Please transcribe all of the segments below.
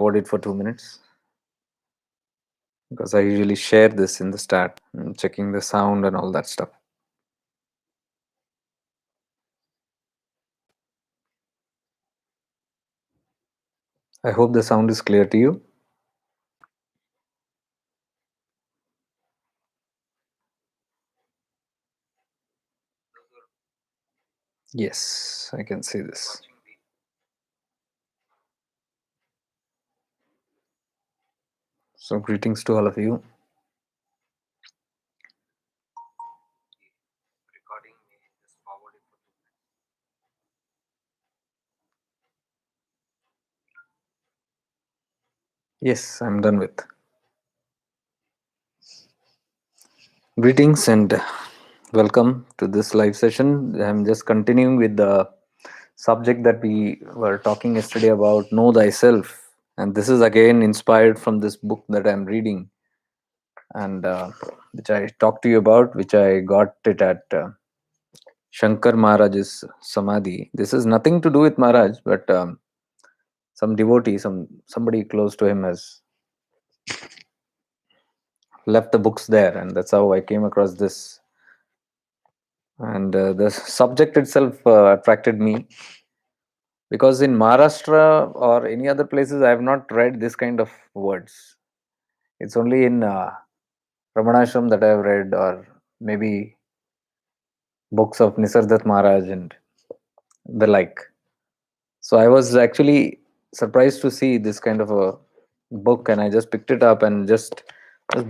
Hold it for 2 minutes because I usually share this in the start, checking the sound and all that stuff. I hope the sound is clear to you. Yes, I can see this. So, greetings to all of you. Yes, I'm done with. Greetings and welcome to this live session. I'm just continuing with the subject that we were talking yesterday about Know Thyself. And this is again inspired from this book that I'm reading and which I talked to you about, which I got it at Shankar Maharaj's Samadhi. This is nothing to do with Maharaj, but some devotee, somebody close to him has left the books there, and that's how I came across this. And the subject itself attracted me because in Maharashtra or any other places, I have not read this kind of words. It's only in Ramanashram that I have read, or maybe books of Nisargadatta Maharaj and the like. So I was actually surprised to see this kind of a book, and I just picked it up and just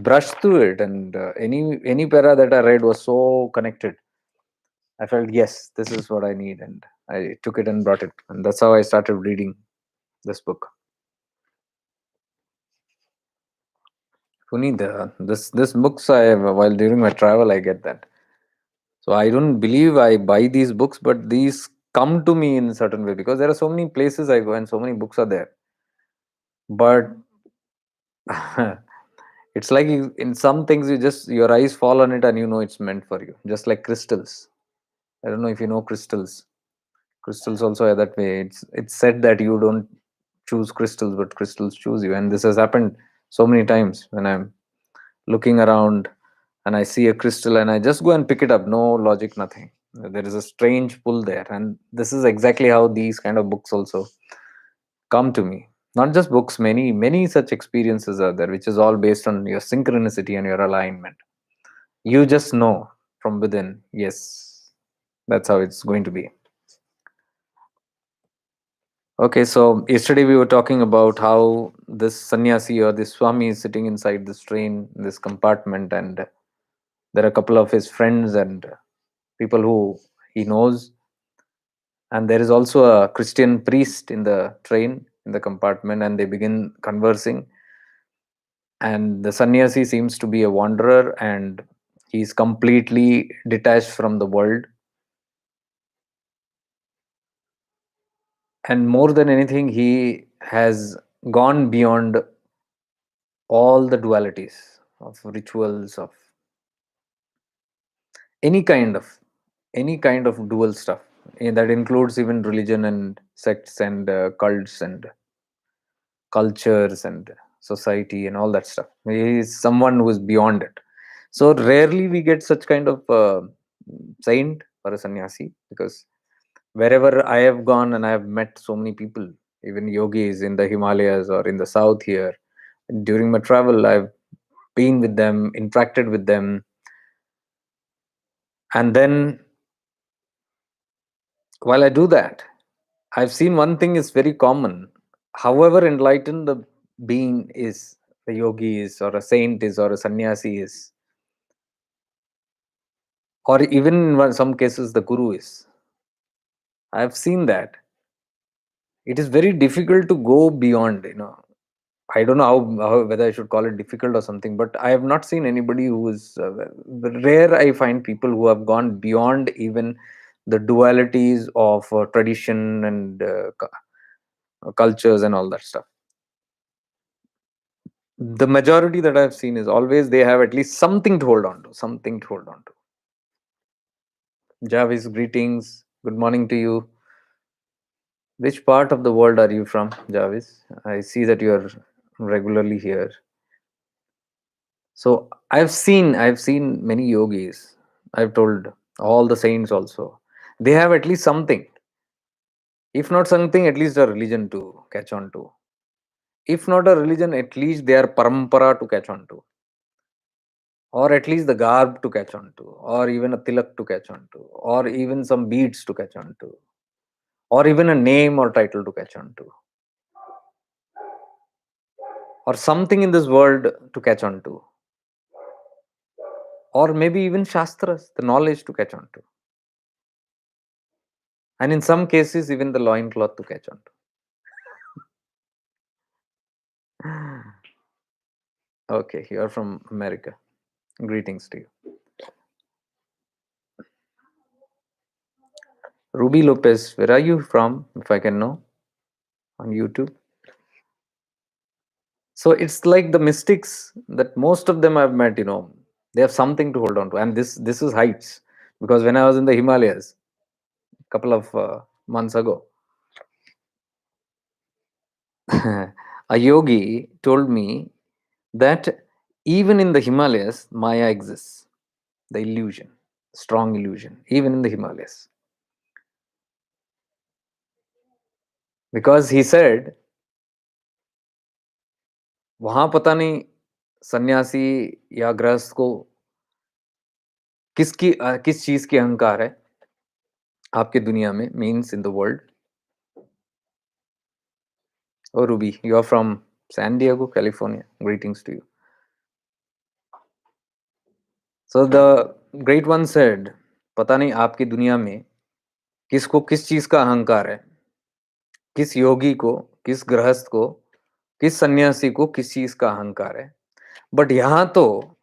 brushed through it. And any para that I read was so connected. I felt yes, this is what I need, and I took it and brought it, and that's how I started reading this book. Puneet, this books I have while during my travel I get that. So I don't believe I buy these books, but these come to me in a certain way because there are so many places I go and so many books are there. But it's like in some things you just your eyes fall on it and you know it's meant for you. Just like crystals. I don't know if you know crystals. Crystals also are that way. It's said that you don't choose crystals, but crystals choose you. And this has happened so many times when I'm looking around and I see a crystal and I just go and pick it up. No logic, nothing. There is a strange pull there. And this is exactly how these kind of books also come to me. Not just books, many such experiences are there, which is all based on your synchronicity and your alignment. You just know from within, yes, that's how it's going to be. Okay, so yesterday we were talking about how this sannyasi or this swami is sitting inside this train, this compartment, and there are a couple of his friends and people who he knows. And there is also a Christian priest in the train, in the compartment, and they begin conversing. And the sannyasi seems to be a wanderer and he's completely detached from the world. And more than anything, he has gone beyond all the dualities of rituals, of any kind of any kind of dual stuff. And that includes even religion and sects and cults and cultures and society and all that stuff. He is someone who is beyond it. So rarely we get such kind of saint or a sannyasi, because wherever I have gone and I have met so many people, even yogis in the Himalayas or in the south here, during my travel I've been with them, interacted with them. And then while I do that, I've seen one thing is very common. However enlightened the being is, a yogi is, or a saint is, or a sannyasi is, or even in some cases the guru is. I've seen that it is very difficult to go beyond. I don't know how whether I should call it difficult or something, but I have not seen anybody who is rare. I find people who have gone beyond even the dualities of tradition and cultures and all that stuff. The majority that I've seen is always they have at least something to hold on to, something to hold on to. Javis, greetings. Good morning to you. Which part of the world are you from, Jarvis? I see that you are regularly here. So I've seen many yogis. I've told all the saints also. They have at least something. If not something, at least a religion to catch on to. If not a religion, at least their parampara to catch on to. Or at least the garb to catch on to. Or even a tilak to catch on to. Or even some beads to catch on to. Or even a name or title to catch on to. Or something in this world to catch on to. Or maybe even shastras, the knowledge to catch on to. And in some cases, even the loincloth to catch on to. Okay, you are from America. Greetings to you. Ruby Lopez, where are you from, if I can know, on YouTube? So it's like the mystics that most of them I've met, they have something to hold on to. And this is heights. Because when I was in the Himalayas a couple of months ago, a yogi told me that even in the Himalayas, Maya exists, the illusion, strong illusion, even in the Himalayas. Because he said, वहां पता नहीं सन्यासी या गृहस्थ को किस चीज की अहंकार है आपके दुनिया में, means in the world. Oh Ruby, you are from San Diego, California. Greetings to you. So the great one said, पता नहीं आपकी दुनिया में किसको किस चीज का अहंकार है, किस योगी को, किस गृहस्थ को, किस सन्यासी को किस चीज का अहंकार है. बट यहां तो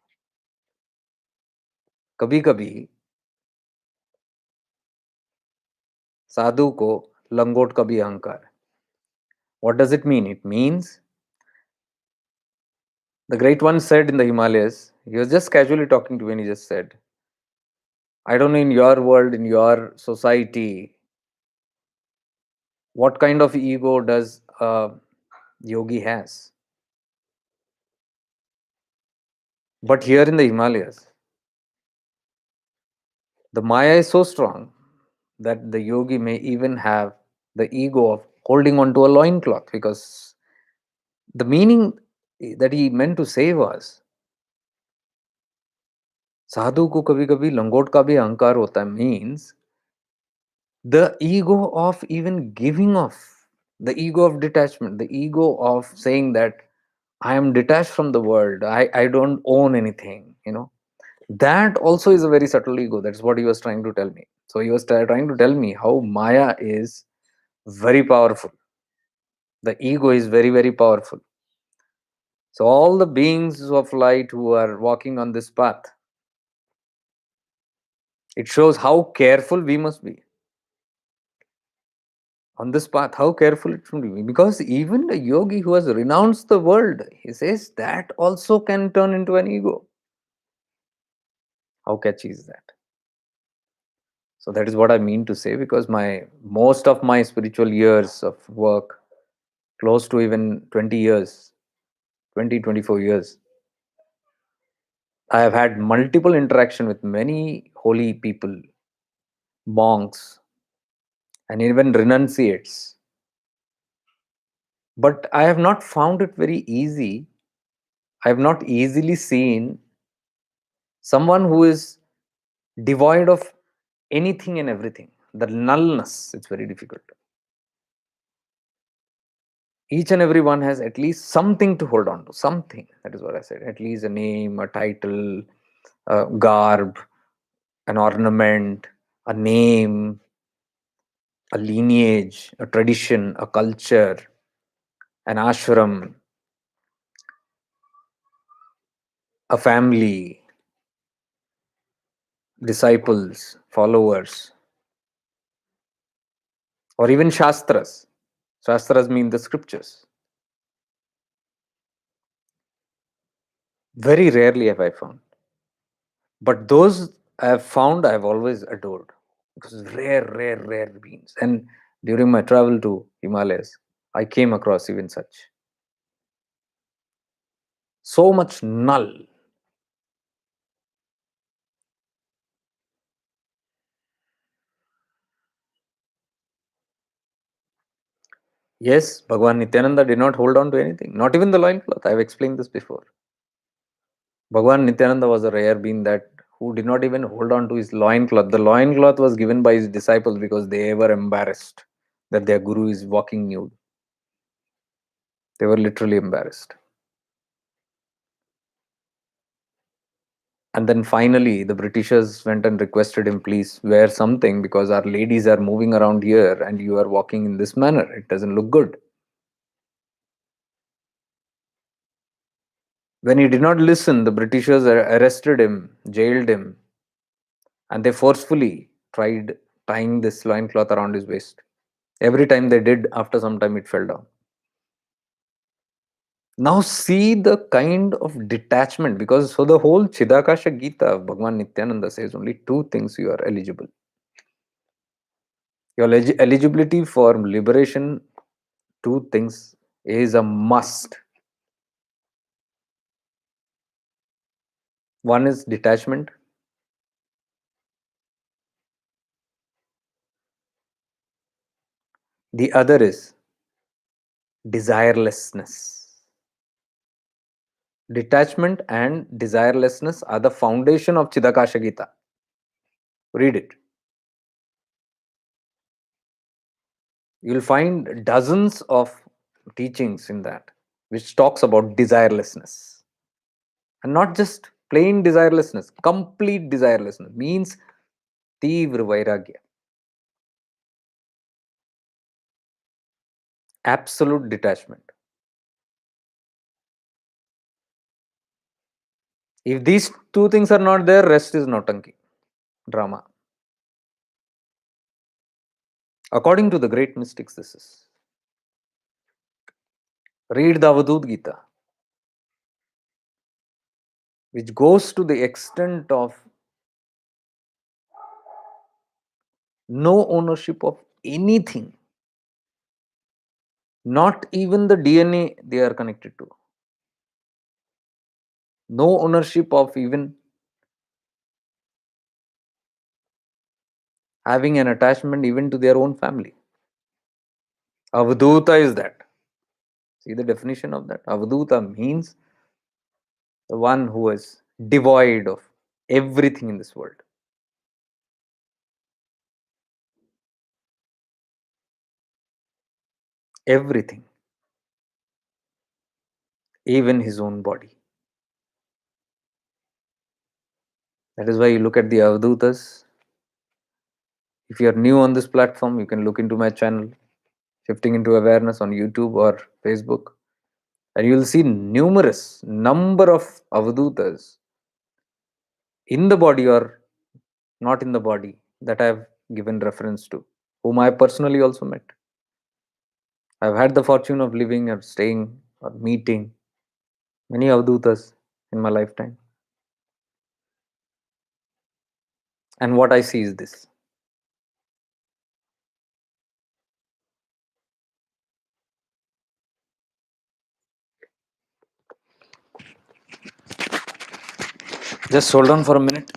कभी कभी साधु को लंगोट का भी अहंकार है. What does it mean? It means the great one said in the Himalayas, he was just casually talking to me and he just said, I don't know in your world, in your society, what kind of ego does a yogi has. But here in the Himalayas, the Maya is so strong that the yogi may even have the ego of holding on to a loincloth, because the meaning that he meant to say was, साधु को कभी कभी लंगोट का भी अहंकार होता है, means the ego of even giving off, the ego of detachment, the ego of saying that I am detached from the world, I don't own anything, that also is a very subtle ego. That's what he was trying to tell me. So he was trying to tell me how Maya is very powerful. The ego is very, very powerful. So all the beings of light who are walking on this path, it shows how careful we must be on this path, how careful it should be. Because even the yogi who has renounced the world, he says that also can turn into an ego. How catchy is that? So that is what I mean to say, because most of my spiritual years of work, close to even 20 years, 24 years, I have had multiple interaction with many holy people, monks, and even renunciates. But I have not found it very easy. I have not easily seen someone who is devoid of anything and everything. The nullness, it's very difficult. Each and every one has at least something to hold on to, something. That is what I said. At least a name, a title, a garb, an ornament, a name, a lineage, a tradition, a culture, an ashram, a family, disciples, followers, or even shastras. Shastras mean the scriptures. Very rarely have I found. But those I have found, I have always adored, because rare beings. And During my travel to Himalayas, I came across even such. So much null. Yes, Bhagwan Nityananda did not hold on to anything, not even the loincloth. I have explained this before. Bhagwan Nityananda was a rare being that who did not even hold on to his loincloth. The loincloth was given by his disciples because they were embarrassed that their guru is walking nude. They were literally embarrassed. And then finally, the Britishers went and requested him, please wear something because our ladies are moving around here and you are walking in this manner. It doesn't look good. When he did not listen, the Britishers arrested him, jailed him, and they forcefully tried tying this loincloth around his waist. Every time they did, after some time, it fell down. Now see the kind of detachment, because so the whole Chidakasha Gita, Bhagavan Nityananda says only two things you are eligible. Your eligibility for liberation, two things is a must. One is detachment, the other is desirelessness. Detachment and desirelessness are the foundation of Chidakasha Gita. Read it. You'll find dozens of teachings in that which talks about desirelessness. And not just plain desirelessness, complete desirelessness means tivra vairagya, absolute detachment. If these two things are not there, rest is nautanki, drama. According to the great mystics, this is. Read the Avadut Gita, which goes to the extent of no ownership of anything, not even the DNA they are connected to. No ownership of even having an attachment even to their own family. Avadhuta is that. See the definition of that? Avadhuta means the one who is devoid of everything in this world. Everything, even his own body. That is why you look at the Avadhutas. If you are new on this platform, you can look into my channel, Shifting into Awareness on YouTube or Facebook, and you will see numerous number of Avadhutas in the body or not in the body that I have given reference to, whom I personally also met. I've had the fortune of living or staying or meeting many Avadhutas in my lifetime. And what I see is this. Just hold on for a minute.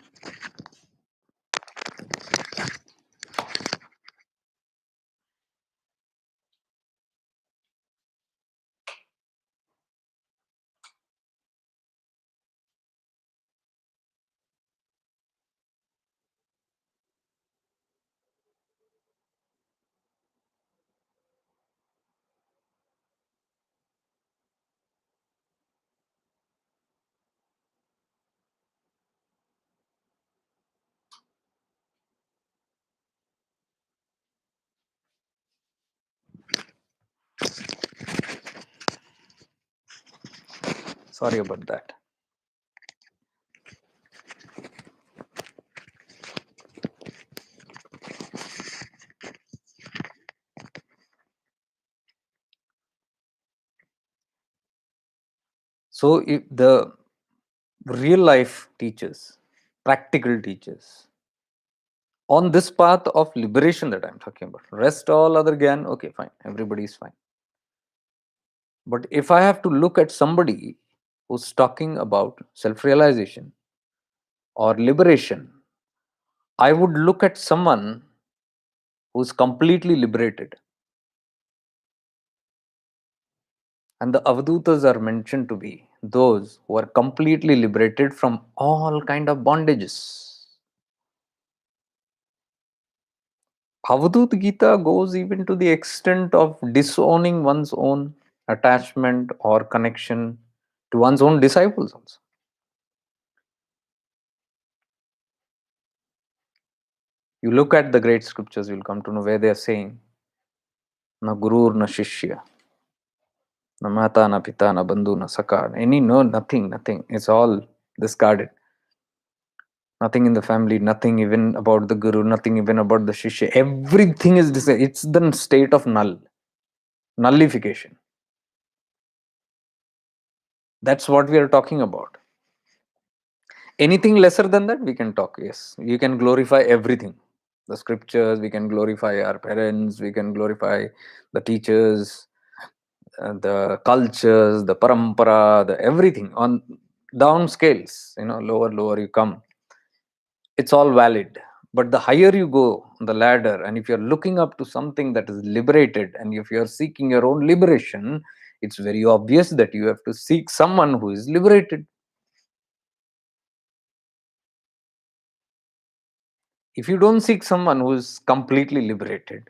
Sorry about that. So, if the real life teachers, practical teachers, on this path of liberation that I'm talking about. Rest all other gyan, okay, fine, everybody is fine. But if I have to look at somebody who's talking about self-realization or liberation, I would look at someone who's completely liberated. And the Avdutas are mentioned to be those who are completely liberated from all kind of bondages. Avadut Gita goes even to the extent of disowning one's own attachment or connection to one's own disciples also. You look at the great scriptures, you'll come to know where they are saying, na gurur, na shishya, na mata, na pita, na bandhu, na saka, no, nothing. It's all discarded. Nothing in the family, nothing even about the guru, nothing even about the shishya. Everything is it's the state of nullification. That's what we are talking about. Anything lesser than that, we can talk. Yes, you can glorify everything. The scriptures, we can glorify our parents, we can glorify the teachers, the cultures, the parampara, the everything on down scales. Lower you come. It's all valid. But the higher you go on the ladder, and if you're looking up to something that is liberated, and if you're seeking your own liberation, it's very obvious that you have to seek someone who is liberated. If you don't seek someone who is completely liberated,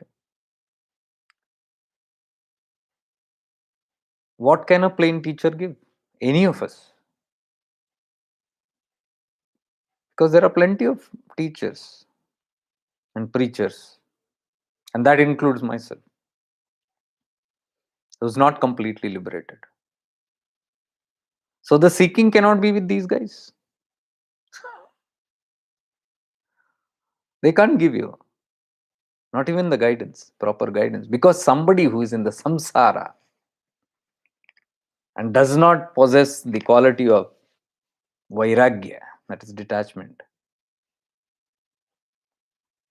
what can a plain teacher give? Any of us? Because there are plenty of teachers and preachers, and that includes myself, who's not completely liberated. So the seeking cannot be with these guys. They can't give you, not even the guidance, proper guidance, because somebody who is in the samsara and does not possess the quality of vairagya, that is detachment,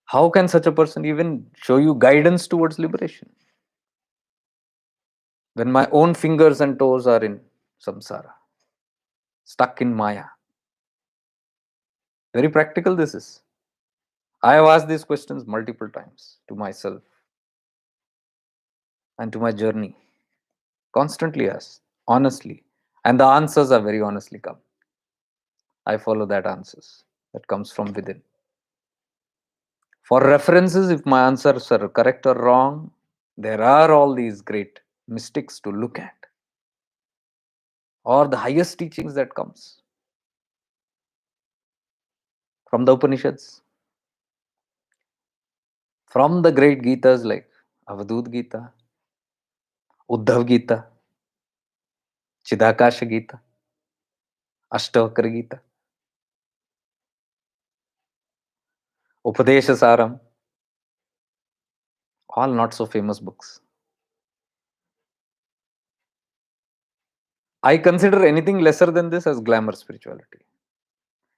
how can such a person even show you guidance towards liberation? When my own fingers and toes are in samsara, stuck in maya. Very practical this is. I have asked these questions multiple times to myself and to my journey. Constantly asked, honestly. And the answers are very honestly come. I follow that answers that comes from within. For references, if my answers are correct or wrong, there are all these great mystics to look at, or the highest teachings that comes from the Upanishads, from the great Gitas like Avadut Gita, Uddhav Gita, Chidakasha Gita, Ashtavakra Gita, Upadesha Saram, all not so famous books. I consider anything lesser than this as glamour spirituality.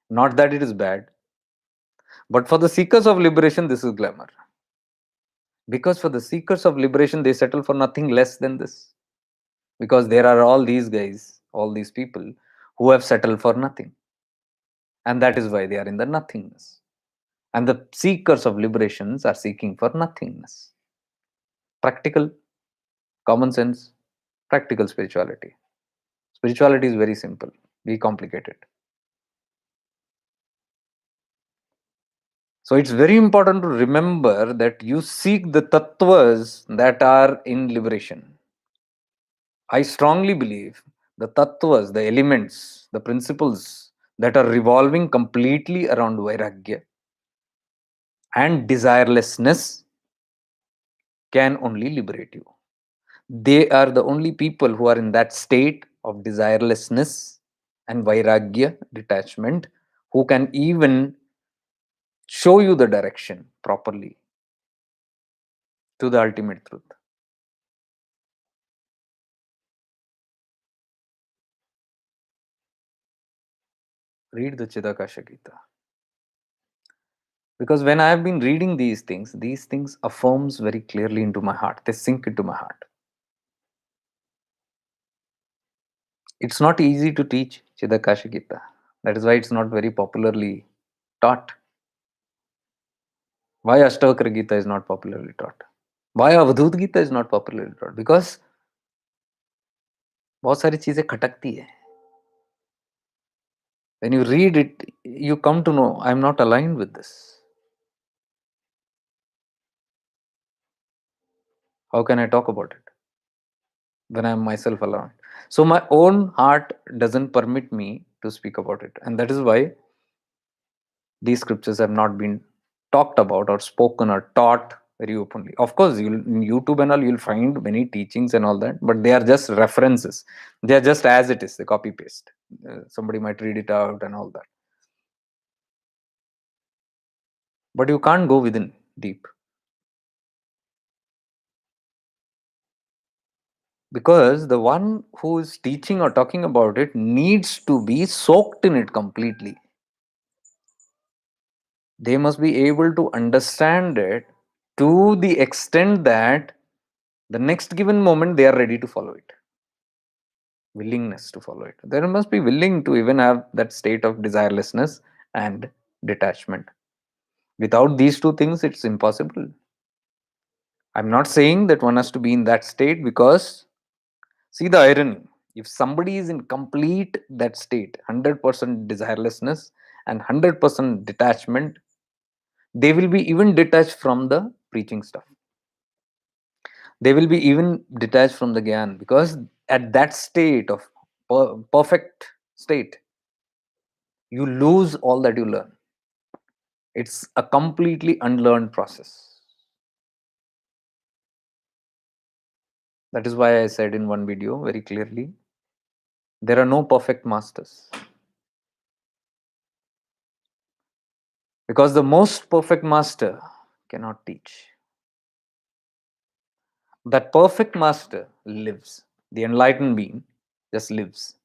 Not that it is bad, but for the seekers of liberation, this is glamour. Because for the seekers of liberation, they settle for nothing less than this. Because there are all these guys, all these people who have settled for nothing. And that is why they are in the nothingness. And the seekers of liberations are seeking for nothingness. Practical, common sense, practical spirituality. Spirituality is very simple, be complicated. So it's very important to remember that you seek the tattvas that are in liberation. I strongly believe the tattvas, the elements, the principles that are revolving completely around vairagya and desirelessness can only liberate you. They are the only people who are in that state of desirelessness and vairagya, detachment, who can even show you the direction properly to the ultimate truth. Read the Chidakasha Gita. Because when I have been reading these things affirms very clearly into my heart. They sink into my heart. It's not easy to teach Chidakashi Gita. That is why it's not very popularly taught. Why Ashtavakra Gita is not popularly taught? Why Avadhut Gita is not popularly taught? Because बहुत सारी चीजें खटकती है. When you read it, you come to know I'm not aligned with this. How can I talk about it when I'm myself alone? So my own heart doesn't permit me to speak about it, and that is why these scriptures have not been talked about or spoken or taught very openly. Of course, you'll in YouTube and all you'll find many teachings and all that, but they are just references. They are just as it is, the copy paste. Somebody might read it out and all that, but you can't go within deep, because the one who is teaching or talking about it needs to be soaked in it completely. They must be able to understand it to the extent that the next given moment they are ready to follow it. Willingness to follow it. They must be willing to even have that state of desirelessness and detachment. Without these two things, it's impossible. I'm not saying that one has to be in that state, because see the irony. If somebody is in complete that state, 100% desirelessness and 100% detachment, they will be even detached from the preaching stuff. They will be even detached from the Gyan, because at that state of perfect state, you lose all that you learn. It's a completely unlearned process. That is why I said in one video very clearly, there are no perfect masters. Because the most perfect master cannot teach. That perfect master lives. The enlightened being just lives.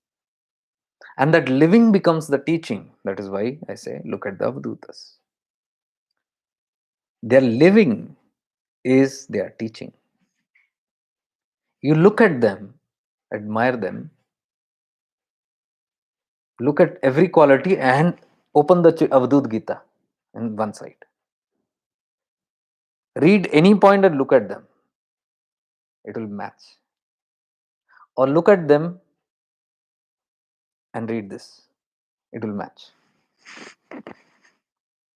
And that living becomes the teaching. That is why I say, look at the Avdutas. Their living is their teaching. You look at them, admire them, look at every quality and open the Avadut Gita in one side. Read any point and look at them. It will match. Or look at them and read this. It will match.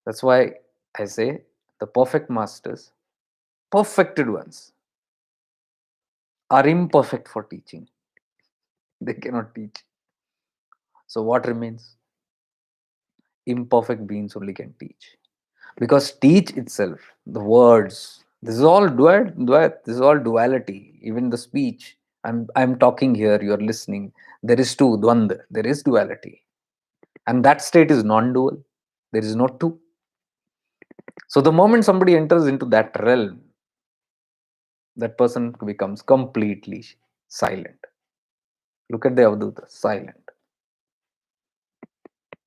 That's why I say the perfect masters, perfected ones, are imperfect for teaching. They cannot teach. So what remains? Imperfect beings only can teach. Because teach itself, the words, this is all this is all duality. Even the speech, I'm talking here, you're listening. There is two, dvand, there is duality. And that state is non-dual. There is no two. So the moment somebody enters into that realm, that person becomes completely silent. Look at the Avadhuta, silent.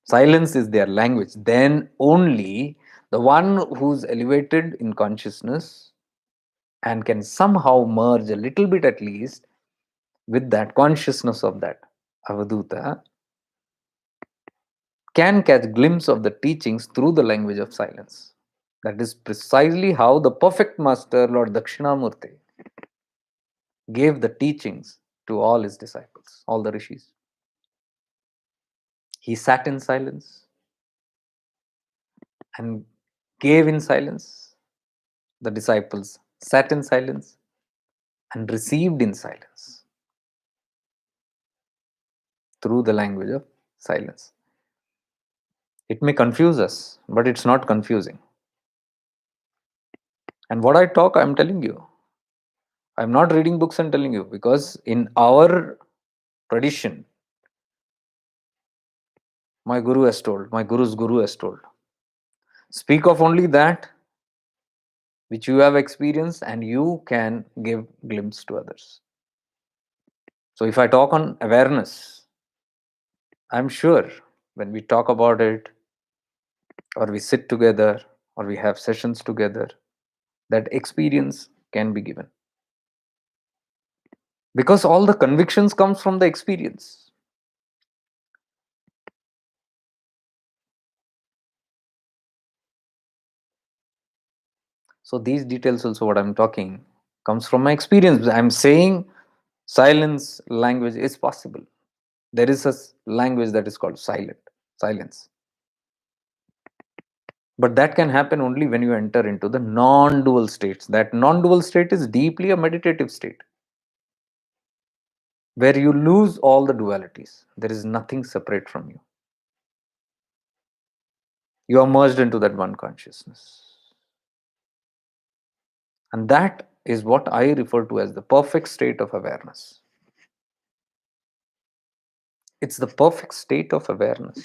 Silence is their language. Then only the one who's elevated in consciousness and can somehow merge a little bit at least with that consciousness of that Avadhuta can catch glimpse of the teachings through the language of silence. That is precisely how the perfect master, Lord Dakshinamurti, gave the teachings to all his disciples, all the rishis. He sat in silence and gave in silence. The disciples sat in silence and received in silence through the language of silence. It may confuse us, but it's not confusing. And what I talk, I'm telling you. I'm not reading books and telling you, because in our tradition, my guru has told, my guru's guru has told, speak of only that which you have experienced and you can give glimpse to others. So if I talk on awareness, I'm sure when we talk about it or we sit together or we have sessions together, that experience can be given, because all the convictions comes from the experience. So these details also, what I'm talking, comes from my experience. I'm saying silence language is possible. There is a language that is called silence. But that can happen only when you enter into the non-dual states. That non-dual state is deeply a meditative state, where you lose all the dualities. There is nothing separate from you. You are merged into that one consciousness. And that is what I refer to as the perfect state of awareness. It's the perfect state of awareness,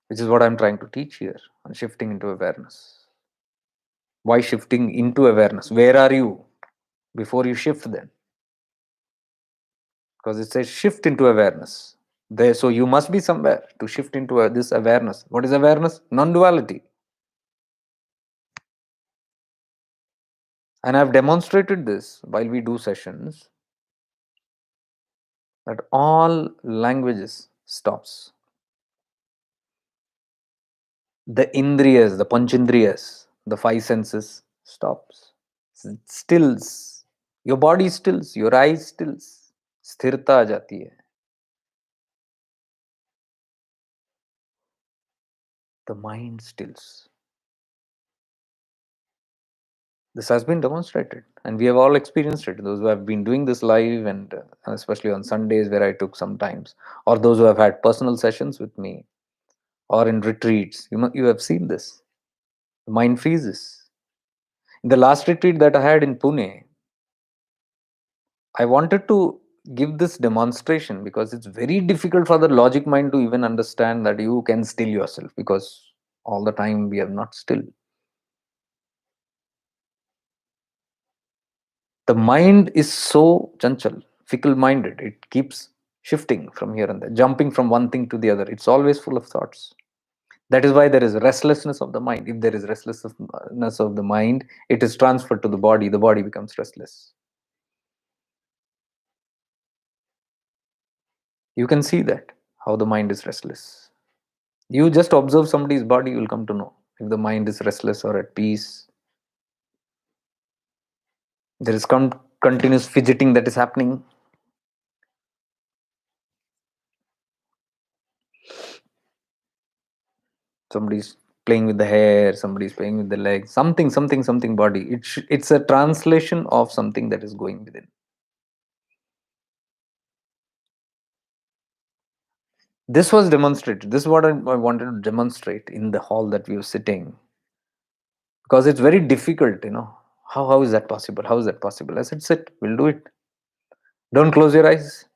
which is what I'm trying to teach here on shifting into awareness. Why shifting into awareness? Where are you before you shift then? Because it says shift into awareness. There, so you must be somewhere to shift into this awareness. What is awareness? Non-duality. And I've demonstrated this while we do sessions, that all languages stops. The indriyas, the panchindriyas, the five senses stops. Stills. Your body stills, your eyes stills. स्थिरता आ जाती है. The mind stills. This has been demonstrated, and we have all experienced it. Those who have been doing this live, and especially on Sundays where I took some times, or those who have had personal sessions with me, or in retreats, you have seen this. The mind freezes. In the last retreat that I had in Pune, I wanted to give this demonstration because it's very difficult for the logic mind to even understand that you can still yourself, because all the time we are not still. The mind is so chanchal, fickle minded. It keeps shifting from here and there, jumping from one thing to the other. It's always full of thoughts. That is why there is restlessness of the mind. If there is restlessness of the mind, it is transferred to the body. The body becomes restless. You can see that, how the mind is restless. You just observe somebody's body, you will come to know if the mind is restless or at peace. There is continuous fidgeting that is happening. Somebody's playing with the hair, somebody's playing with the legs, something body. It's a translation of something that is going within. This was demonstrated. This is what I wanted to demonstrate in the hall that we were sitting, because it's very difficult, how is that possible, how is that possible? I said, sit, we'll do it. Don't close your eyes.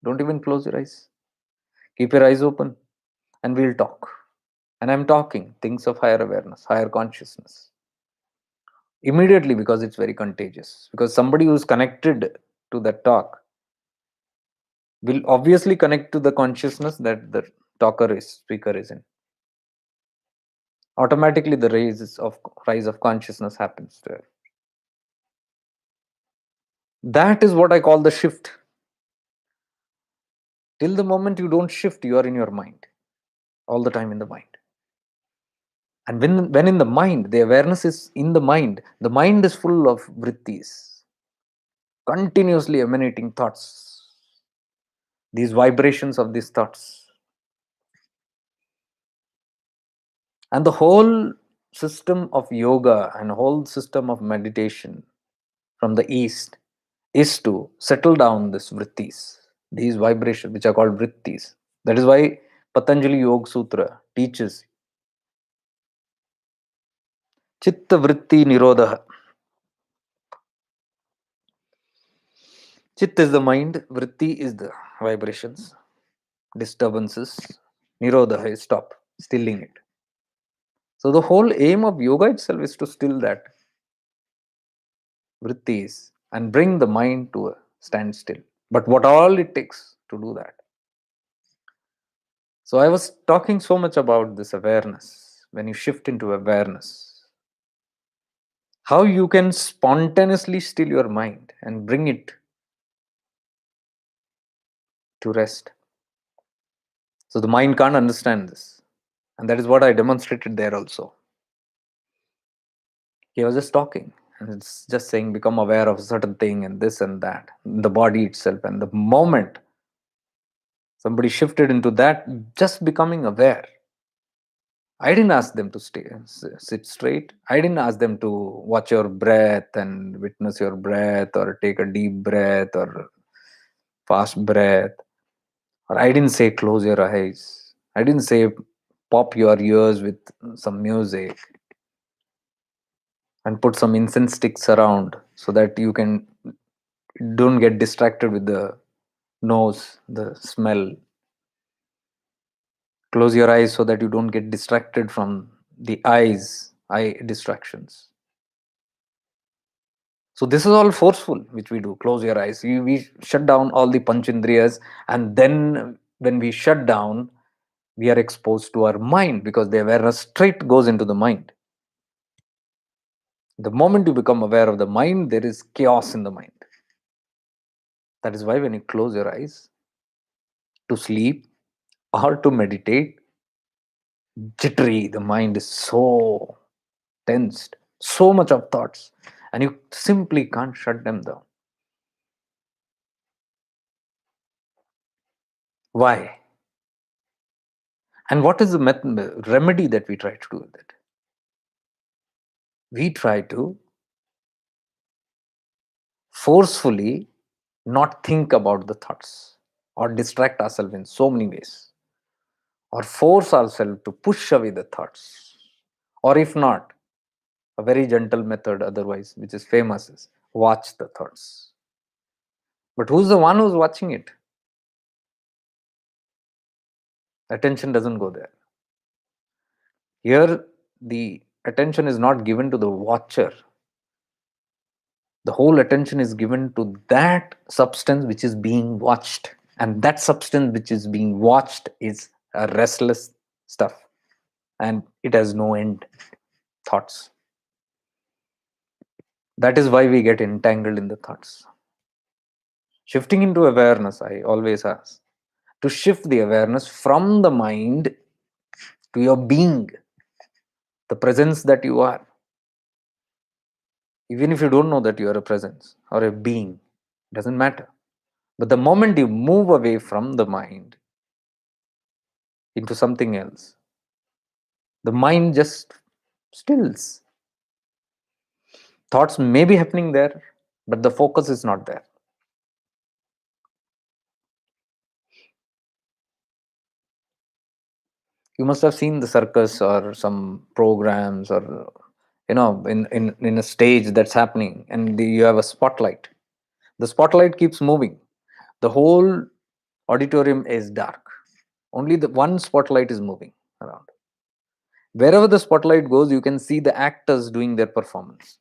Don't even close your eyes. Keep your eyes open, and we'll talk. And I'm talking things of higher awareness, higher consciousness. Immediately, because it's very contagious. Because somebody who's connected to that talk will obviously connect to the consciousness that the speaker is in. Automatically, the rise of consciousness happens there. That is what I call the shift. Till the moment you don't shift, you are in your mind, all the time in the mind. And when in the mind, the awareness is in the mind is full of vrittis, continuously emanating thoughts, these vibrations of these thoughts. And the whole system of yoga and whole system of meditation from the East is to settle down these vrittis, these vibrations, which are called vrittis. That is why Patanjali Yoga Sutra teaches Chitta Vritti Nirodha. Chit is the mind, Vritti is the vibrations, disturbances, Nirodha is stop, stilling it. So the whole aim of yoga itself is to still that vrittis and bring the mind to a standstill. But what all it takes to do that? So I was talking so much about this awareness, when you shift into awareness, how you can spontaneously still your mind and bring it to rest. So the mind can't understand this. And that is what I demonstrated there also. He was just talking and it's just saying, become aware of a certain thing and this and that, the body itself. And the moment somebody shifted into that, just becoming aware, I didn't ask them to sit straight. I didn't ask them to watch your breath and witness your breath or take a deep breath or fast breath. Or I didn't say close your eyes. I didn't say pop your ears with some music and put some incense sticks around so that you can don't get distracted with the nose, the smell. Close your eyes so that you don't get distracted from the eye distractions. So this is all forceful, which we do. Close your eyes. We shut down all the panchindriyas, and then when we shut down, we are exposed to our mind because the awareness straight goes into the mind. The moment you become aware of the mind, there is chaos in the mind. That is why when you close your eyes to sleep or to meditate, jittery, the mind is so tensed, so much of thoughts, and you simply can't shut them down. Why? And what is the remedy that we try to do with it? We try to forcefully not think about the thoughts or distract ourselves in so many ways, or force ourselves to push away the thoughts, or if not, a very gentle method otherwise, which is famous, is watch the thoughts. But who's the one who's watching it? Attention doesn't go there. Here, the attention is not given to the watcher. The whole attention is given to that substance which is being watched. And that substance which is being watched is a restless stuff. And it has no end. Thoughts. That is why we get entangled in the thoughts. Shifting into awareness, I always ask, to shift the awareness from the mind to your being, the presence that you are. Even if you don't know that you are a presence or a being, it doesn't matter. But the moment you move away from the mind into something else, the mind just stills. Thoughts may be happening there, but the focus is not there. You must have seen the circus or some programs, or in a stage that's happening, and you have a spotlight. The spotlight keeps moving. The whole auditorium is dark. Only the one spotlight is moving around. Wherever the spotlight goes, you can see the actors doing their performance.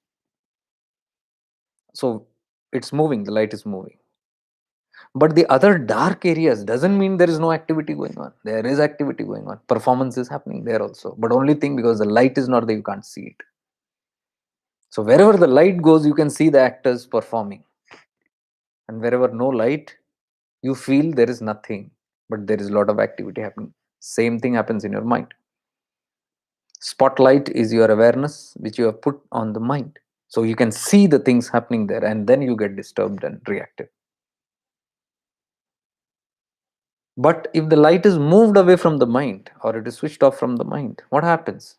So it's moving, the light is moving. But the other dark areas doesn't mean there is no activity going on. There is activity going on. Performance is happening there also. But only thing, because the light is not there, you can't see it. So wherever the light goes, you can see the actors performing. And wherever no light, you feel there is nothing, but there is a lot of activity happening. Same thing happens in your mind. Spotlight is your awareness which you have put on the mind. So you can see the things happening there, and then you get disturbed and reactive. But if the light is moved away from the mind, or it is switched off from the mind, what happens?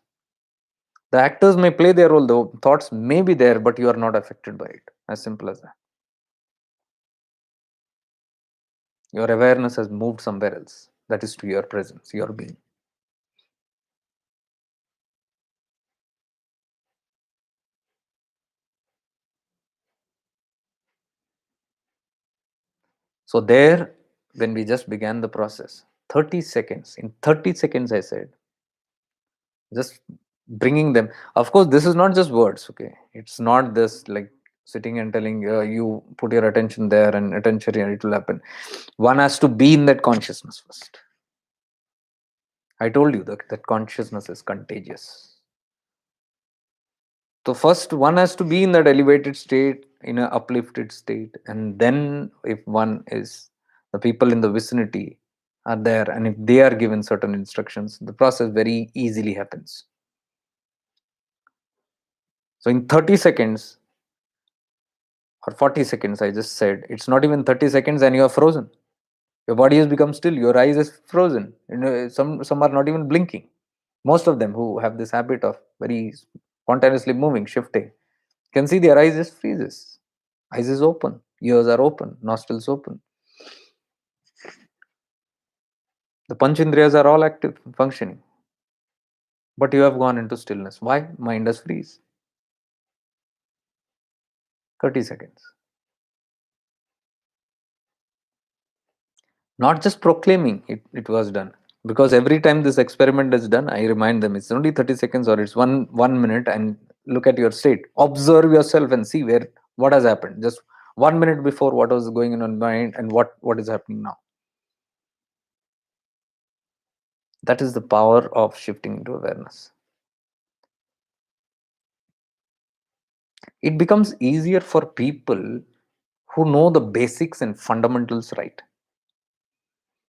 The actors may play their role, the thoughts may be there, but you are not affected by it. As simple as that. Your awareness has moved somewhere else. That is to your presence, your being. So there, when we just began the process, 30 seconds, in 30 seconds I said, just bringing them. Of course, this is not just words, okay? It's not this like sitting and telling you put your attention there and attention here, it will happen. One has to be in that consciousness first. I told you that consciousness is contagious. So first one has to be in that elevated state, in an uplifted state, and then if one is, the people in the vicinity are there, and if they are given certain instructions, the process very easily happens. So in 30 seconds or 40 seconds, I just said, it's not even 30 seconds and you are frozen. Your body has become still, your eyes is frozen. Some are not even blinking. Most of them who have this habit of very spontaneously moving, shifting, can see their eyes just freezes. Eyes is open, ears are open, nostrils open. The panchendriyas are all active, functioning. But you have gone into stillness. Why? Mind has freeze. 30 seconds. Not just proclaiming it was done. Because every time this experiment is done, I remind them it's only 30 seconds or it's one minute, and look at your state. Observe yourself and see what has happened. Just 1 minute before, what was going on in mind, and what is happening now. That is the power of shifting into awareness. It becomes easier for people who know the basics and fundamentals right.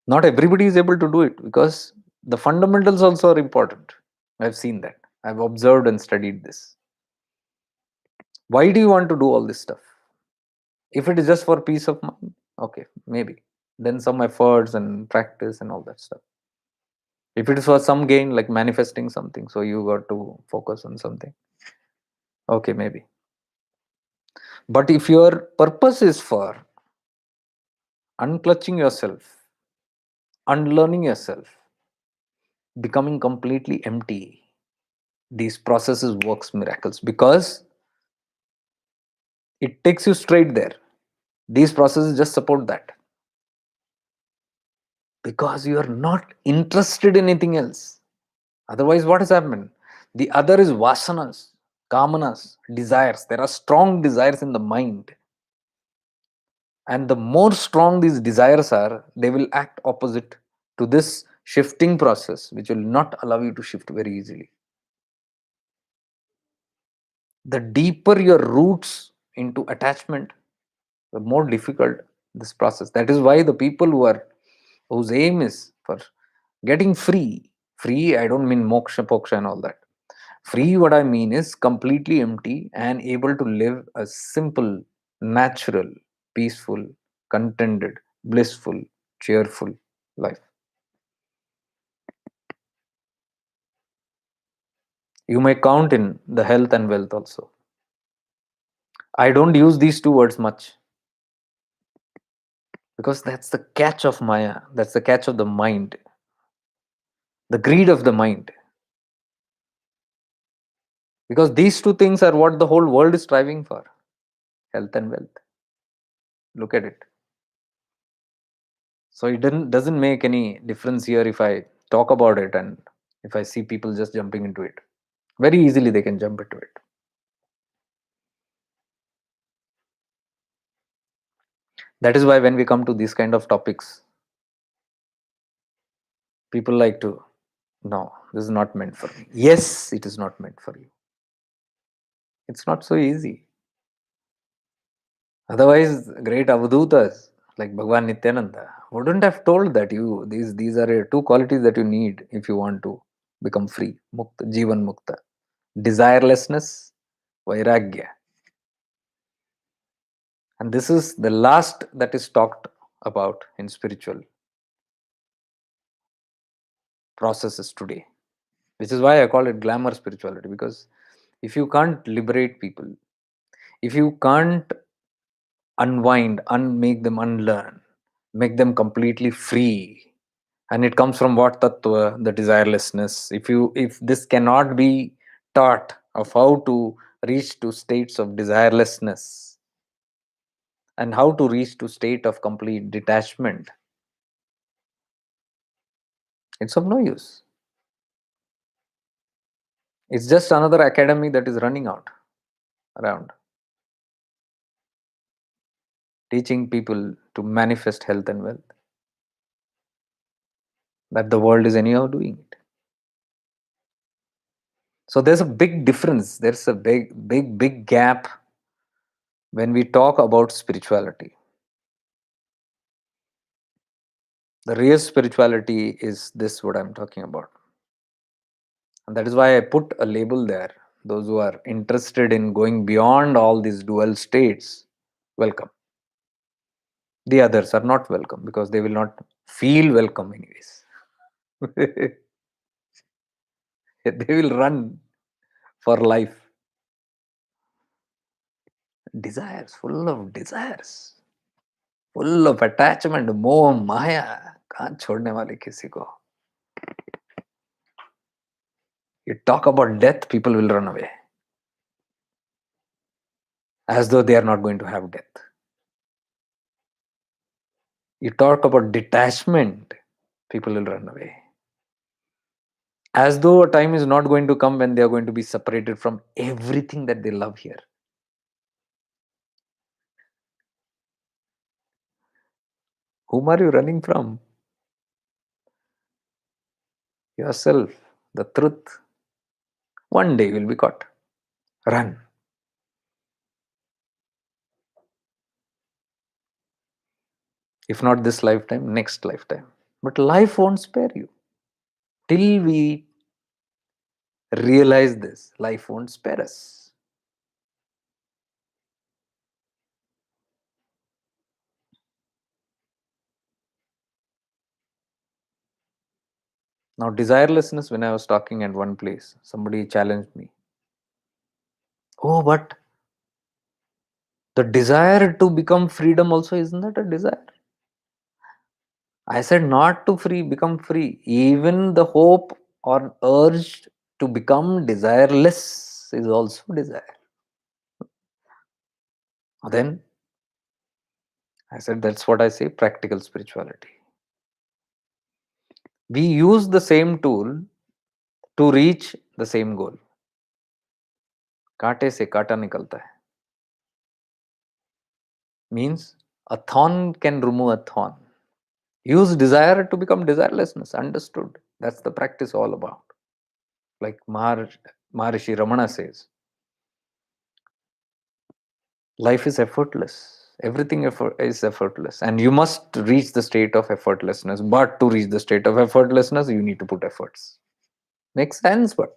Not everybody is able to do it because the fundamentals also are important. I've seen that. I've observed and studied this. Why do you want to do all this stuff? If it is just for peace of mind, okay, maybe. Then some efforts and practice and all that stuff. If it is for some gain, like manifesting something, so you got to focus on something, okay, maybe. But if your purpose is for unclutching yourself, unlearning yourself, becoming completely empty, these processes works miracles because it takes you straight there. These processes just support that because you are not interested in anything else. Otherwise, what has happened? The other is vasanas, kamanas, desires. There are strong desires in the mind. And the more strong these desires are, they will act opposite to this shifting process, which will not allow you to shift very easily. The deeper your roots into attachment, the more difficult this process. That is why the people whose aim is for getting free, I don't mean moksha, poksha, and all that. Free, what I mean is completely empty and able to live a simple, natural, peaceful, contented, blissful, cheerful life. You may count in the health and wealth also. I don't use these two words much because that's the catch of Maya, that's the catch of the mind, the greed of the mind. Because these two things are what the whole world is striving for, health and wealth. Look at it. So it doesn't make any difference here if I talk about it and if I see people just jumping into it. Very easily they can jump into it. That is why when we come to these kind of topics, people like to, no, this is not meant for me. Yes, it is not meant for you. It's not so easy. Otherwise, great avadhutas like Bhagwan Nityananda wouldn't have told that these are two qualities that you need if you want to become free, mukta, jivan mukta. Desirelessness, vairagya. And this is the last that is talked about in spiritual processes today. Which is why I call it glamour spirituality, because if you can't liberate people, if you can't unwind, make them unlearn, make them completely free, and it comes from what tattva, the desirelessness. If this cannot be taught of how to reach to states of desirelessness and how to reach to state of complete detachment, it's of no use. It's just another academy that is running out around, teaching people to manifest health and wealth, that the world is anyhow doing it. So there's a big difference. There's a big gap when we talk about spirituality. The real spirituality is this, what I'm talking about. And that is why I put a label there. Those who are interested in going beyond all these dual states, welcome. The others are not welcome because they will not feel welcome, anyways. They will run for life. Desires, full of desires, full of attachment, मोह माया, कहाँ छोड़ने वाले किसी को. You talk about death, people will run away as though they are not going to have death. You talk about detachment, people will run away as though a time is not going to come when they are going to be separated from everything that they love here. Whom are you running from? Yourself, the truth. One day you will be caught. Run. If not this lifetime, next lifetime. But life won't spare you. Till we realize this, life won't spare us. Now, desirelessness, when I was talking at one place, somebody challenged me. Oh, but the desire to become freedom also, isn't that a desire? I said not to become free. Even the hope or urge to become desireless is also desire. Then I said, that's what I say, practical spirituality. We use the same tool to reach the same goal. कांटे से कांटा निकलता है. Means a thorn can remove a thorn. Use desire to become desirelessness. Understood. That's the practice all about. Like Maharishi Ramana says, life is effortless. Everything is effortless. And you must reach the state of effortlessness. But to reach the state of effortlessness, you need to put efforts. Makes sense, but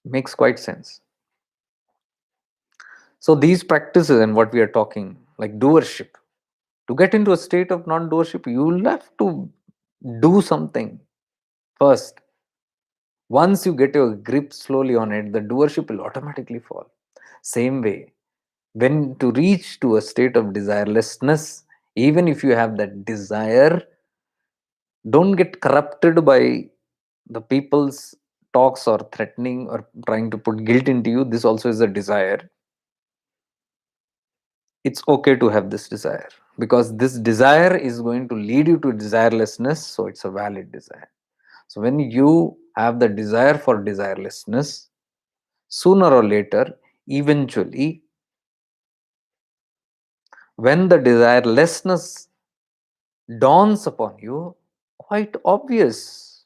makes quite sense. So these practices and what we are talking, like doership, to get into a state of non-doership, you will have to do something first. Once you get your grip slowly on it, the doership will automatically fall. Same way, when to reach to a state of desirelessness, even if you have that desire, don't get corrupted by the people's talks or threatening or trying to put guilt into you. This also is a desire. It's okay to have this desire because this desire is going to lead you to desirelessness, so it's a valid desire. So when you have the desire for desirelessness, sooner or later, eventually, when the desirelessness dawns upon you, quite obvious,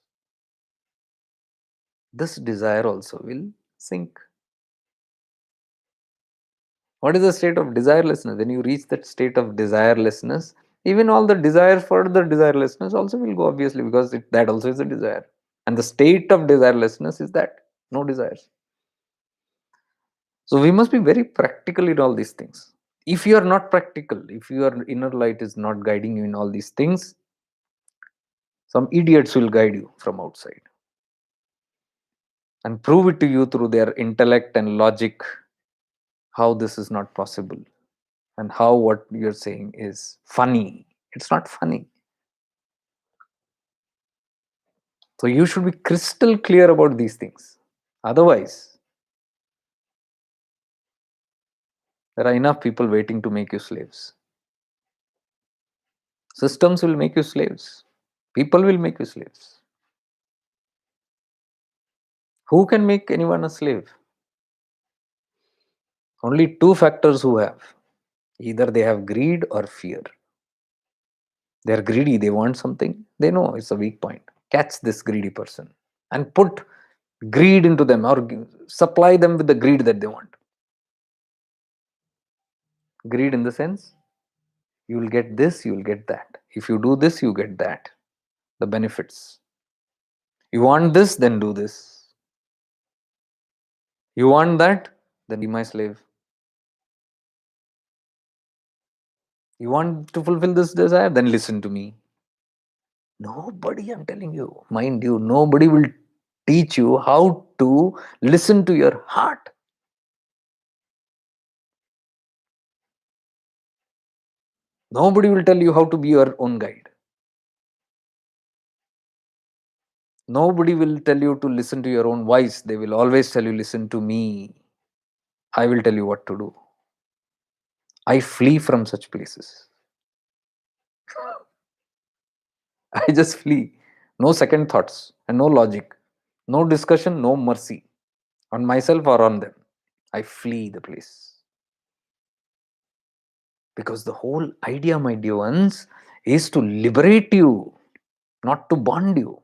this desire also will sink. What is the state of desirelessness? When you reach that state of desirelessness, even all the desire for the desirelessness also will go, obviously, because that also is a desire. And the state of desirelessness is that no desires. So we must be very practical in all these things. If you are not practical, if your inner light is not guiding you in all these things, some idiots will guide you from outside and prove it to you through their intellect and logic how this is not possible and how what you're saying is funny. It's not funny. So you should be crystal clear about these things. Otherwise, there are enough people waiting to make you slaves. Systems will make you slaves. People will make you slaves. Who can make anyone a slave? Only two factors who have. Either they have greed or fear. They are greedy, they want something, they know it's a weak point. Catch this greedy person and put greed into them, or supply them with the greed that they want. Greed in the sense, you will get this, you will get that. If you do this, you get that. The benefits. You want this, then do this. You want that, then be my slave. You want to fulfill this desire, then listen to me. Nobody, I'm telling you, mind you, nobody will teach you how to listen to your heart. Nobody will tell you how to be your own guide. Nobody will tell you to listen to your own voice. They will always tell you, listen to me. I will tell you what to do. I flee from such places. I just flee. No second thoughts and no logic. No discussion, no mercy on myself or on them. I flee the place. Because the whole idea, my dear ones, is to liberate you, not to bond you.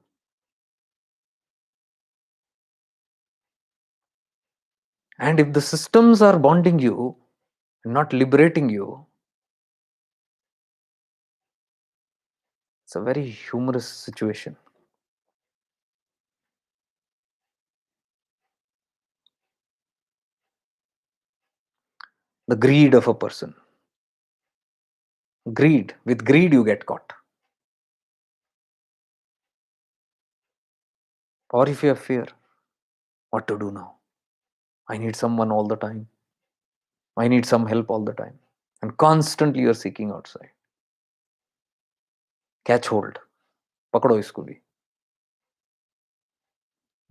And if the systems are bonding you, not liberating you, it's a very humorous situation. The greed of a person. Greed. With greed, you get caught. Or if you have fear, what to do now? I need someone all the time. I need some help all the time. And constantly you're seeking outside. Catch hold. Pakado isko bhi.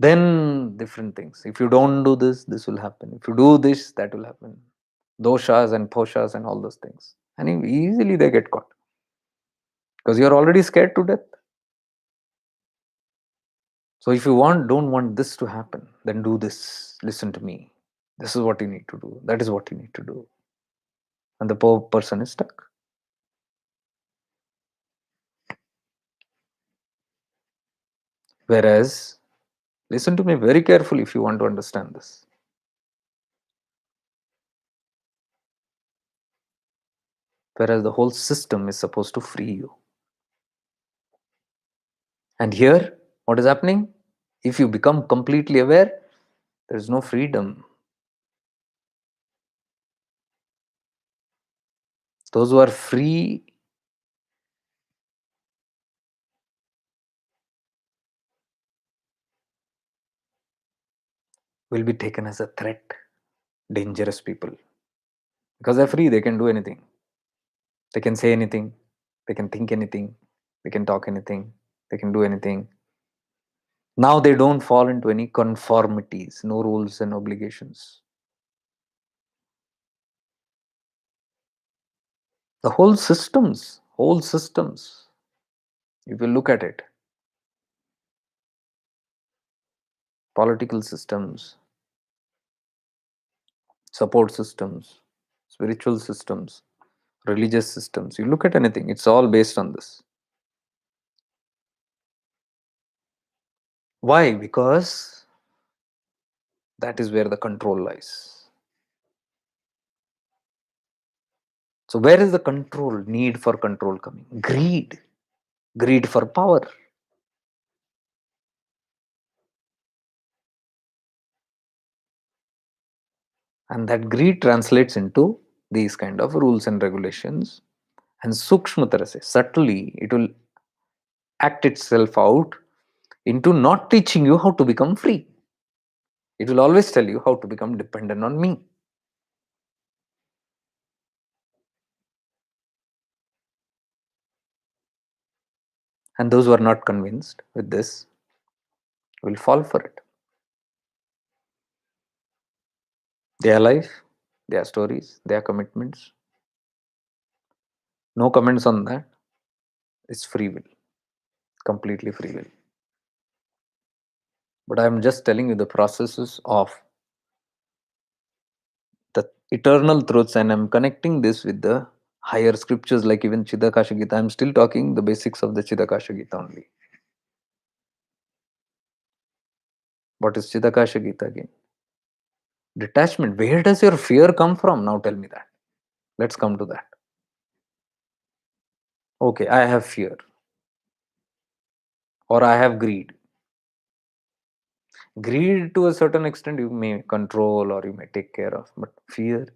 Then different things. If you don't do this, this will happen. If you do this, that will happen. Doshas and poshas and all those things. And easily they get caught. Because you're already scared to death. So if you don't want this to happen, then do this. Listen to me. This is what you need to do. That is what you need to do. And the poor person is stuck. Whereas, listen to me very carefully if you want to understand this. Whereas the whole system is supposed to free you. And here, what is happening? If you become completely aware, there is no freedom. Those who are free will be taken as a threat. Dangerous people. Because they're free, they can do anything. They can say anything. They can think anything. They can talk anything. They can do anything. Now they don't fall into any conformities, no rules and obligations. The whole systems, if you look at it, political systems, support systems, spiritual systems, religious systems, you look at anything, it's all based on this. Why? Because that is where the control lies. So where is the control, need for control coming? Greed. Greed for power. And that greed translates into these kind of rules and regulations. And sukshma tarah se, subtly, it will act itself out into not teaching you how to become free. It will always tell you how to become dependent on me. And those who are not convinced with this will fall for it. Their life, their stories, their commitments. No comments on that. It's free will. Completely free will. But I'm just telling you the processes of the eternal truths, and I'm connecting this with the higher scriptures like even Chidakasha Gita. I'm still talking the basics of the Chidakasha Gita only. What is Chidakasha Gita again? Detachment. Where does your fear come from? Now tell me that. Let's come to that. Okay, I have fear, or I have greed. Greed, to a certain extent, you may control or you may take care of, but fear,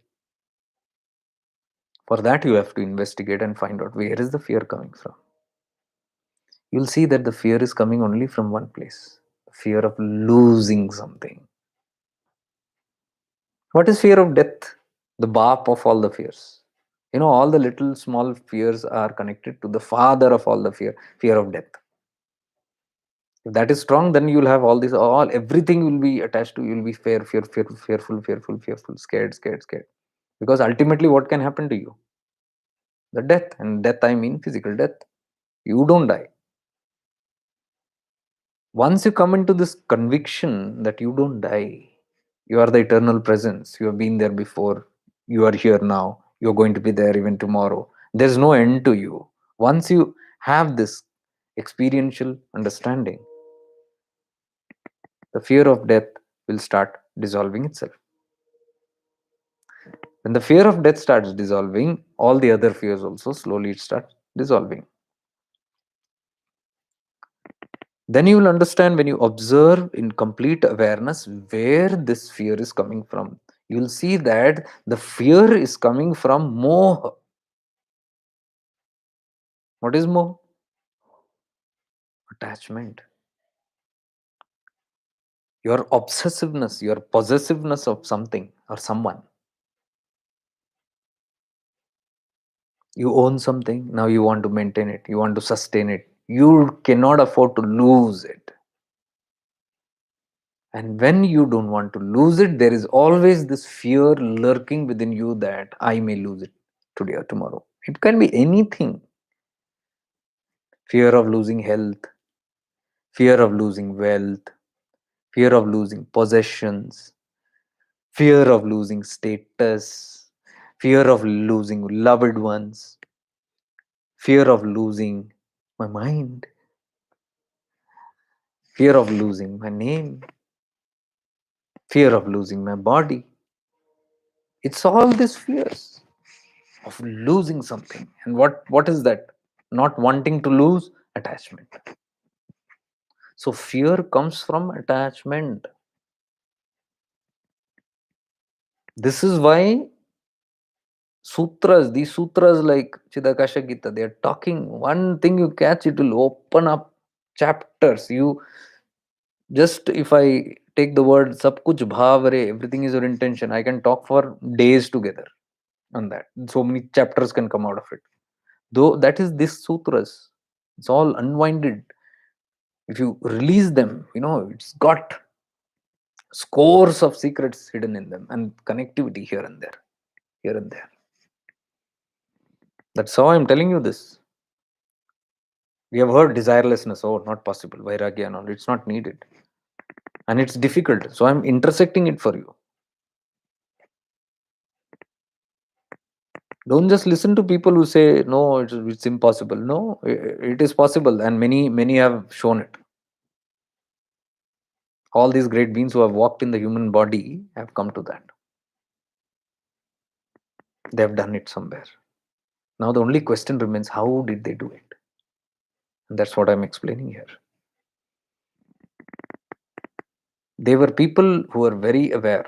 for that you have to investigate and find out where is the fear coming from. You'll see that the fear is coming only from one place: fear of losing something. What is fear of death? The bap of all the fears. All the little small fears are connected to the father of all the fear of death. If that is strong, then you'll have all everything will be attached to, you'll be fearful, scared. Because ultimately, what can happen to you? The death. And death, I mean physical death. You don't die. Once you come into this conviction that you don't die, you are the eternal presence, you have been there before, you are here now, you're going to be there even tomorrow. There's no end to you. Once you have this experiential understanding, the fear of death will start dissolving itself. When the fear of death starts dissolving, all the other fears also slowly start dissolving. Then you will understand, when you observe in complete awareness where this fear is coming from. You will see that the fear is coming from moha. What is moha? Attachment. Your obsessiveness, your possessiveness of something or someone. You own something, now you want to maintain it, you want to sustain it. You cannot afford to lose it. And when you don't want to lose it, there is always this fear lurking within you that I may lose it today or tomorrow. It can be anything. Fear of losing health, fear of losing wealth, fear of losing possessions, fear of losing status, fear of losing loved ones, fear of losing my mind, fear of losing my name, fear of losing my body. It's all these fears of losing something. And what is that? Not wanting to lose? Attachment. So fear comes from attachment. This is why these sutras like Chidakasha Gita, they are talking one thing, you catch, it will open up chapters. You just, if I take the word sab kuch bhav re, everything is your intention, I can talk for days together on that. So many chapters can come out of it. Though that is this sutras, it's all unwinded. If you release them, it's got scores of secrets hidden in them and connectivity here and there, here and there. That's how I'm telling you this. We have heard desirelessness, oh, not possible, vairagya and all. It's not needed. And it's difficult. So I'm intersecting it for you. Don't just listen to people who say, no, it's impossible. No, it is possible. And many have shown it. All these great beings who have walked in the human body have come to that. They have done it somewhere. Now the only question remains, how did they do it? And that's what I'm explaining here. They were people who were very aware.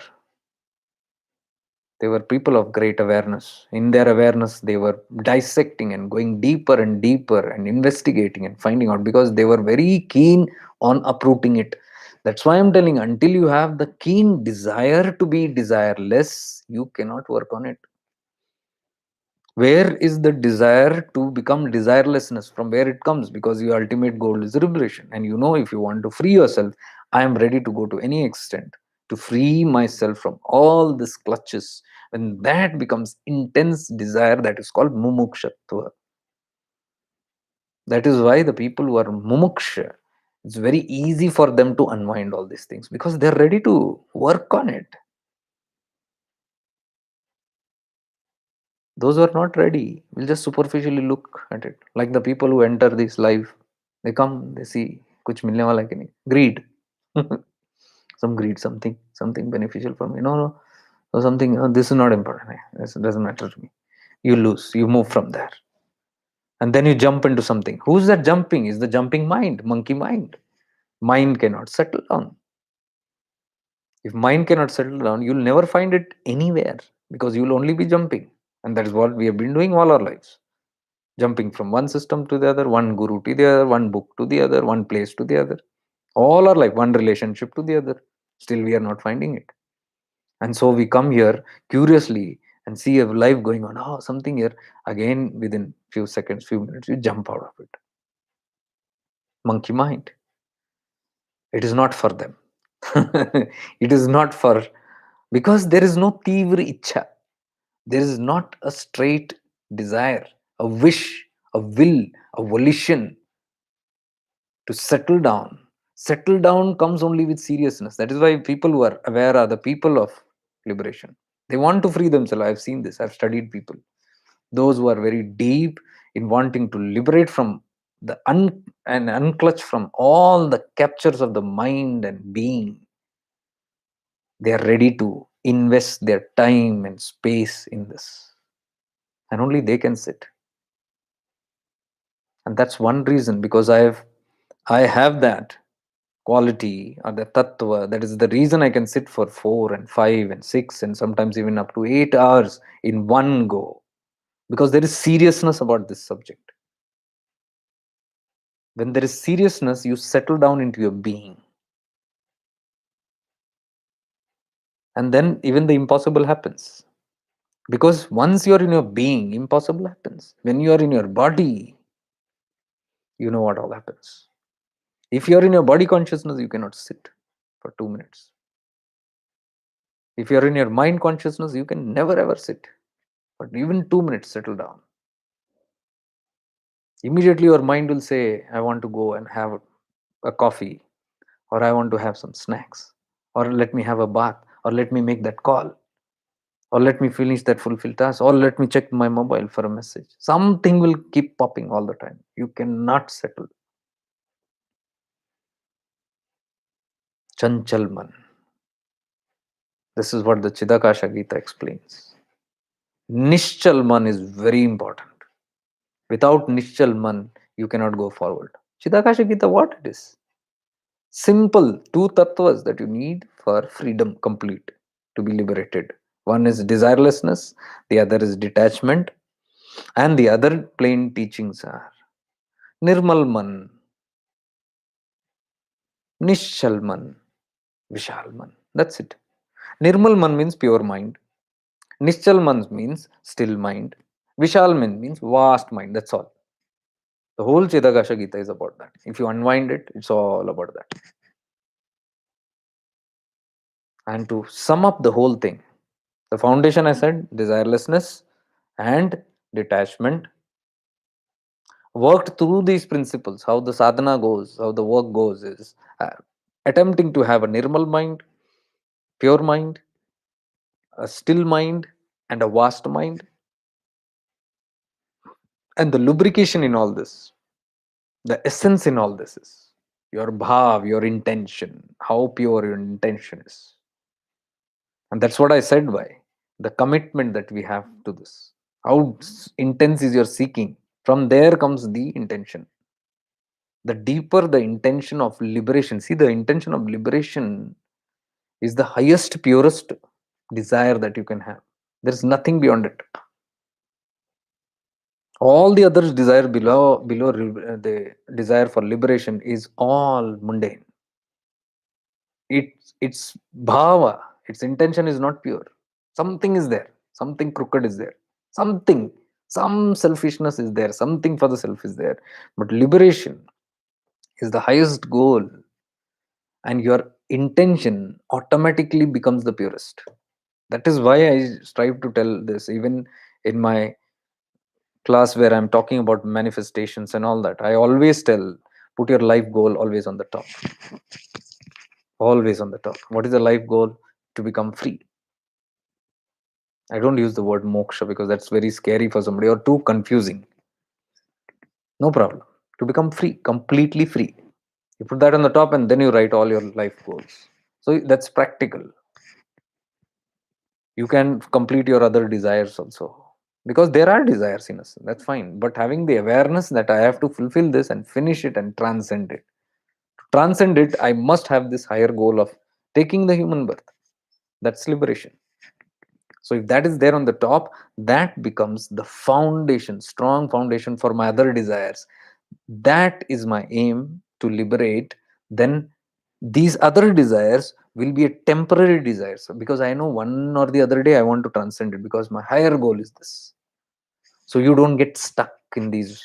They were people of great awareness. In their awareness, they were dissecting and going deeper and deeper and investigating and finding out, because they were very keen on uprooting it. That's why I'm telling, until you have the keen desire to be desireless, you cannot work on it. Where is the desire to become desirelessness? From where it comes? Because your ultimate goal is liberation. And if you want to free yourself, I am ready to go to any extent to free myself from all these clutches. When that becomes intense desire, that is called mumukshatva. That is why the people who are mumuksha, it's very easy for them to unwind all these things, because they're ready to work on it. Those who are not ready will just superficially look at it. Like the people who enter this life, they come, they see, kuch milne wala hai ki nahi. Greed. some greed, something beneficial for me. No, no, or something. This is not important. This doesn't matter to me. You lose. You move from there, and then you jump into something. Who's that jumping? Is the jumping mind, monkey mind. Mind cannot settle down. If mind cannot settle down, you'll never find it anywhere because you'll only be jumping, and that is what we have been doing all our lives. Jumping from one system to the other, one guru to the other, one book to the other, one place to the other, all our life, one relationship to the other. Still, we are not finding it. And so we come here curiously and see a life going on. Oh, something here. Again, within few seconds, few minutes, you jump out of it. Monkey mind. It is not for them. It is not for, because there is no tivra ichha. There is not a straight desire, a wish, a will, a volition to settle down. Settle down comes only with seriousness. That is why people who are aware are the people of liberation. They want to free themselves. I've seen this. I've studied people. Those who are very deep in wanting to liberate from and unclutch from all the captures of the mind and being. They are ready to invest their time and space in this. And only they can sit. And that's one reason, because I have that quality or the tattva. That is the reason I can sit for 4 and 5 and 6 and sometimes even up to 8 hours in one go, because there is seriousness about this subject. When there is seriousness, you settle down into your being, and then even the impossible happens. Because once you're in your being, impossible happens. When you are in your body, you know what all happens. If you're in your body consciousness, you cannot sit for 2 minutes. If you're in your mind consciousness, you can never ever sit. But even 2 minutes, settle down. Immediately your mind will say, I want to go and have a coffee, or I want to have some snacks, or let me have a bath, or let me make that call, or let me finish that fulfilled task, or let me check my mobile for a message. Something will keep popping all the time. You cannot settle. Chanchal man. This is what the Chidakasha Gita explains. Nishchal man is very important. Without Nishchal man, you cannot go forward. Chidakasha Gita, what it is? Simple two tattvas that you need for freedom complete, to be liberated. One is desirelessness, the other is detachment, and the other plain teachings are Nirmal man, Nishchal man, Vishal man. That's it. Nirmal man means pure mind. Nishchal man means still mind. Vishal man means vast mind. That's all. The whole Chidakasha Gita is about that. If you unwind it, it's all about that. And to sum up the whole thing, the foundation, I said, desirelessness and detachment. Worked through these principles, how the sadhana goes, how the work goes, is attempting to have a nirmal mind, pure mind, a still mind, and a vast mind. And the lubrication in all this, the essence in all this is your bhav, your intention, how pure your intention is. And that's what I said by the commitment that we have to this. How intense is your seeking? From there comes the intention. The deeper the intention of liberation, see, the intention of liberation is the highest, purest desire that you can have. There is nothing beyond it. All the others desire below the desire for liberation is all mundane. Its bhava, its intention is not pure. Something is there, something crooked is there, something, some selfishness is there, something for the self is there. But liberation is the highest goal, and your intention automatically becomes the purest. That is why I strive to tell this, even in my class where I'm talking about manifestations and all that. I always tell, put your life goal always on the top. Always on the top. What is the life goal? To become free. I don't use the word moksha because that's very scary for somebody or too confusing. No problem. To become free, completely free. You put that on the top and then you write all your life goals. So that's practical. You can complete your other desires also, because there are desires in us, that's fine, but having the awareness that I have to fulfill this and finish it and transcend it. To transcend it, I must have this higher goal of taking the human birth. That's liberation. So if that is there on the top, that becomes the foundation, strong foundation for my other desires. That is my aim, to liberate. Then these other desires will be a temporary desire. So because I know one or the other day I want to transcend it, because my higher goal is this. So you don't get stuck in these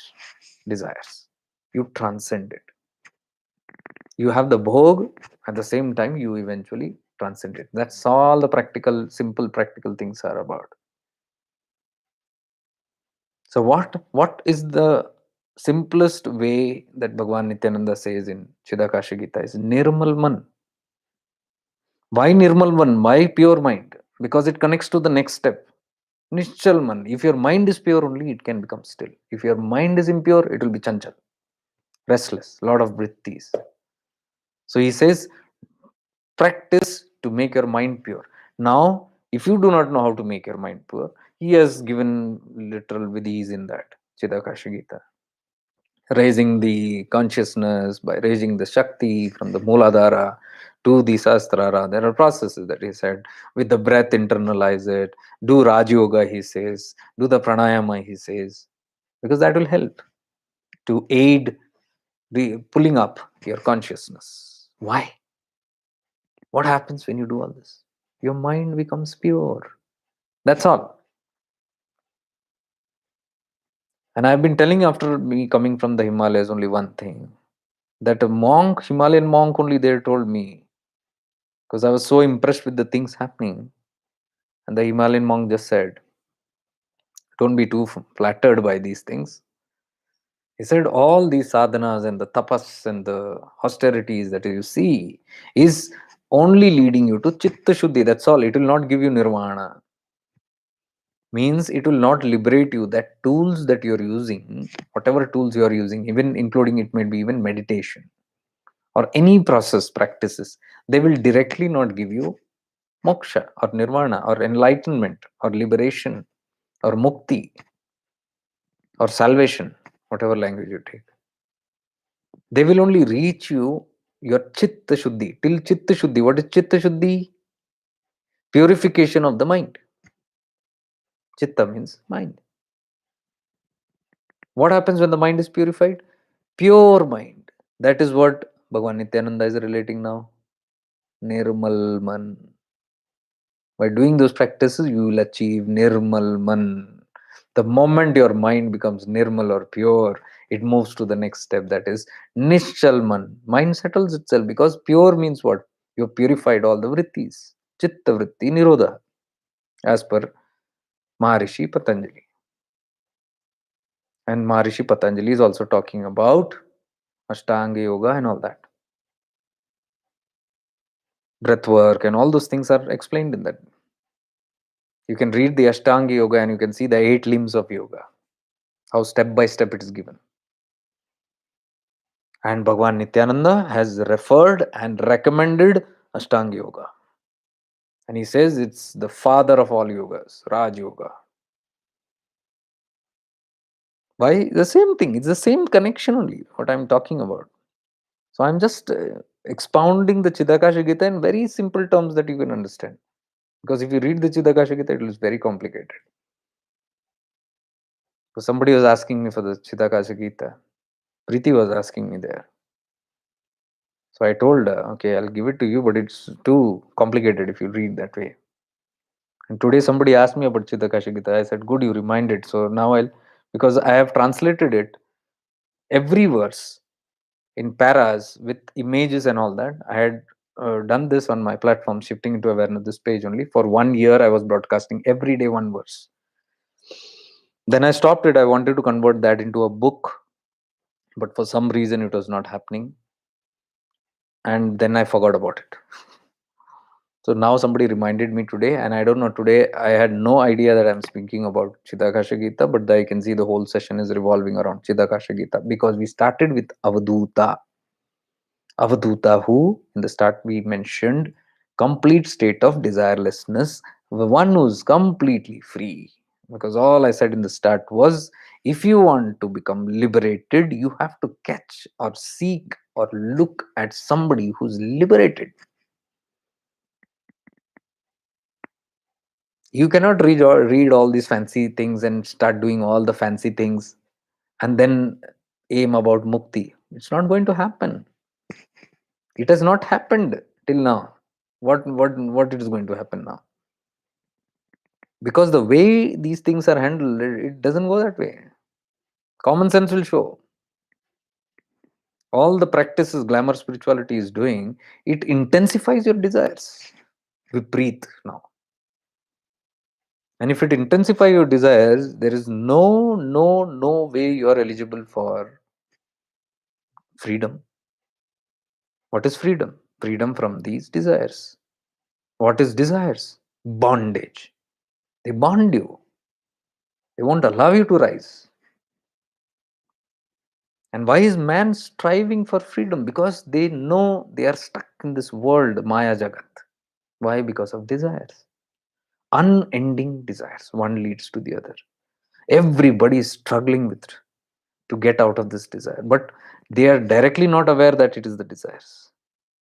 desires. You transcend it. You have the bhog, at the same time you eventually transcend it. That's all the practical, simple practical things are about. So what is the simplest way that Bhagavan Nityananda says in Chidakasha Gita is Nirmal Man. Why Nirmal Man? Why pure mind? Because it connects to the next step. Nischal Man. If your mind is pure only, it can become still. If your mind is impure, it will be chanchal, restless, lot of vrittis. So he says, practice to make your mind pure. Now, if you do not know how to make your mind pure, he has given literal vidhis in that Chidakasha Gita. Raising the consciousness by raising the Shakti from the Mooladhara to the Sahasrara. There are processes that he said. With the breath, internalize it. Do Raj Yoga, he says. Do the Pranayama, he says. Because that will help to aid the pulling up your consciousness. Why? What happens when you do all this? Your mind becomes pure. That's all. And I've been telling, after me coming from the Himalayas, only one thing. That a monk, Himalayan monk only there told me, because I was so impressed with the things happening. And the Himalayan monk just said, don't be too flattered by these things. He said, all these sadhanas and the tapas and the austerities that you see is only leading you to chitta shuddhi. That's all. It will not give you nirvana. Means it will not liberate you. That tools that you're using, whatever tools you're using, even including it may be even meditation or any process practices, they will directly not give you moksha or nirvana or enlightenment or liberation or mukti or salvation, whatever language you take. They will only reach you your chitta shuddhi. Till chitta shuddhi. What is chitta shuddhi? Purification of the mind. Chitta means mind. What happens when the mind is purified? Pure mind. That is what Bhagavan Nityananda is relating now. Nirmal Man. By doing those practices, you will achieve Nirmal Man. The moment your mind becomes Nirmal or pure, it moves to the next step, that is Nischal Man. Mind settles itself, because pure means what? You have purified all the vrittis. Chitta vritti nirodha, as per Maharishi Patanjali. And Maharishi Patanjali is also talking about Ashtanga Yoga and all that. Breath work and all those things are explained in that. You can read the Ashtanga Yoga and you can see the 8 limbs of yoga, how step by step it is given. And Bhagavan Nityananda has referred and recommended Ashtanga Yoga. And he says it's the father of all yogas, Raj Yoga. Why? The same thing. It's the same connection only, what I'm talking about. So I'm just expounding the Chidakasha Gita in very simple terms that you can understand. Because if you read the Chidakasha Gita, it is very complicated. So somebody was asking me for the Chidakasha Gita. Preeti was asking me there. So I told her, okay, I'll give it to you, but it's too complicated if you read that way. And today somebody asked me about Chidakasha Gita. I said, good, you reminded. So now because I have translated it, every verse in paras with images and all that. I had done this on my platform, Shifting into Awareness, this page only. For 1 year, I was broadcasting every day one verse. Then I stopped it. I wanted to convert that into a book, but for some reason it was not happening. And then I forgot about it. So now somebody reminded me today, and I don't know, today I had no idea that I'm speaking about Chidakasha Gita, but I can see the whole session is revolving around Chidakasha Gita, because we started with Avaduta. Avaduta, who in the start we mentioned complete state of desirelessness, one who's completely free. Because all I said in the start was, if you want to become liberated, you have to catch or seek or look at somebody who's liberated. You cannot read all these fancy things and start doing all the fancy things and then aim about mukti. It's not going to happen. It has not happened till now. What it is going to happen now? Because the way these things are handled, it doesn't go that way. Common sense will show. All the practices glamour spirituality is doing, it intensifies your desires. Vipreet now. And if it intensifies your desires, there is no way you are eligible for freedom. What is freedom? Freedom from these desires. What is desires? Bondage. They bond you. They won't allow you to rise. And why is man striving for freedom? Because they know they are stuck in this world, Maya Jagat. Why? Because of desires. Unending desires. One leads to the other. Everybody is struggling with to get out of this desire. But they are directly not aware that it is the desires.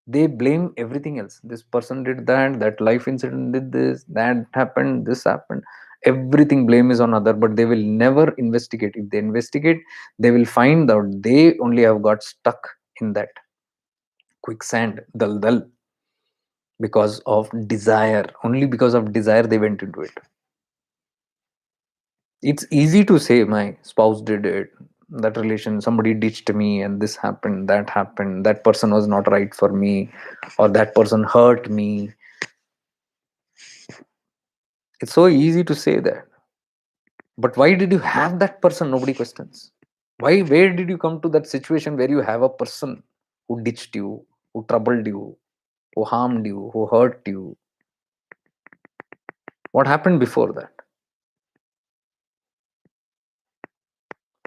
They blame everything else. This person did that, that life incident did this, that happened, this happened. Everything blame is on other, but they will never investigate. If they investigate, they will find out they only have got stuck in that quicksand, dal, because of desire. Only because of desire they went into it. It's easy to say my spouse did it, that relation, somebody ditched me and this happened, that person was not right for me, or that person hurt me. It's so easy to say that. But why did you have that person? Nobody questions. Where did you come to that situation where you have a person who ditched you, who troubled you, who harmed you, who hurt you? What happened before that?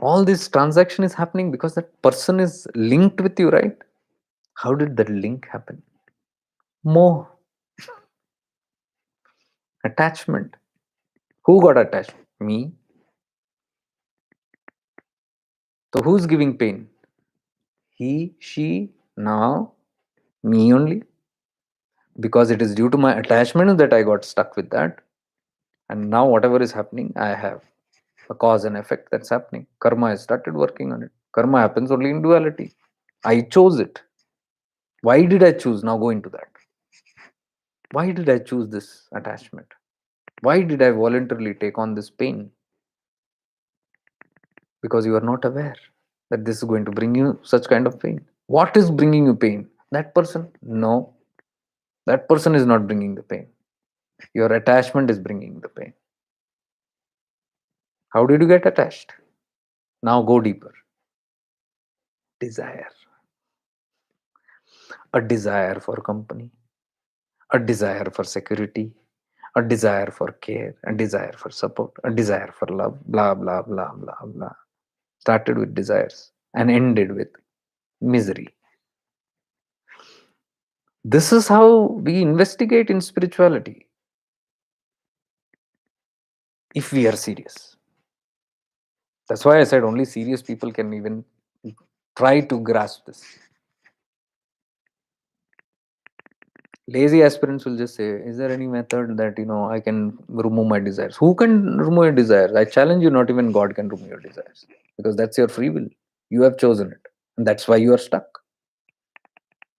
All this transaction is happening because that person is linked with you, right? How did that link happen? More attachment. Who got attached? Me. So who's giving pain? He, she, now me only. Because it is due to my attachment that I got stuck with that. And now whatever is happening, I have a cause and effect that's happening. Karma has started working on it. Karma happens only in duality. I chose it. Why did I choose? Now go into that. Why did I choose this attachment? Why did I voluntarily take on this pain? Because you are not aware that this is going to bring you such kind of pain. What is bringing you pain? That person? No. That person is not bringing the pain. Your attachment is bringing the pain. How did you get attached? Now go deeper. Desire. A desire for company, a desire for security, a desire for care, a desire for support, a desire for love, blah, blah, blah, blah, blah. Started with desires and ended with misery. This is how we investigate in spirituality if we are serious. That's why I said only serious people can even try to grasp this. Lazy aspirants will just say, is there any method that I can remove my desires? Who can remove your desires? I challenge you, not even God can remove your desires, because that's your free will. You have chosen it, and that's why you are stuck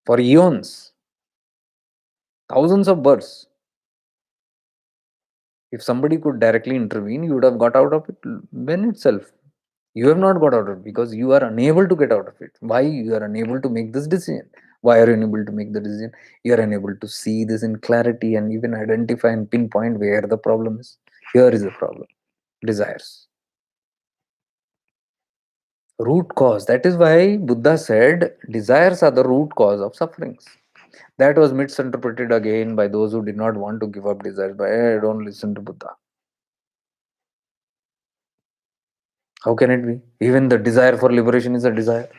for eons, thousands of births. If somebody could directly intervene, you would have got out of it when itself. You have not got out of it because you are unable to get out of it. Why? You are unable to make this decision. Why are you unable to make the decision? You are unable to see this in clarity and even identify and pinpoint where the problem is. Here is the problem. Desires. Root cause. That is why Buddha said desires are the root cause of sufferings. That was misinterpreted again by those who did not want to give up desires. By, hey, don't listen to Buddha. How can it be? Even the desire for liberation is a desire.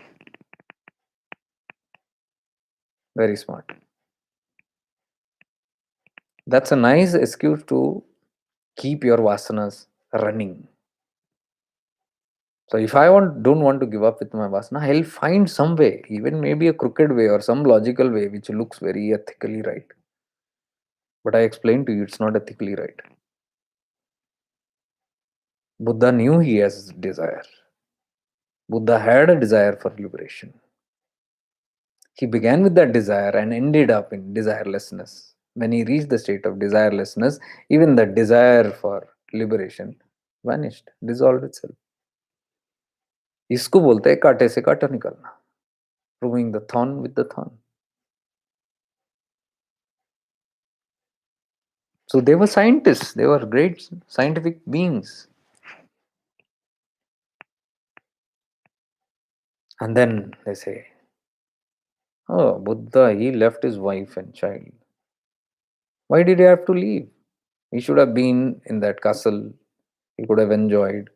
Very smart. That's a nice excuse to keep your vasanas running. So if I don't want to give up with my vasana, I'll find some way, even maybe a crooked way or some logical way which looks very ethically right. But I explained to you it's not ethically right. Buddha knew he has desire. Buddha had a desire for liberation. He began with that desire and ended up in desirelessness. When he reached the state of desirelessness, even the desire for liberation vanished, dissolved itself. इसको बोलते हैं कांटे से कांटा निकलना, removing the thorn with the thorn. So they were scientists, they were great scientific beings. And then they say, oh, Buddha, he left his wife and child. Why did he have to leave? He should have been in that castle. He could have enjoyed.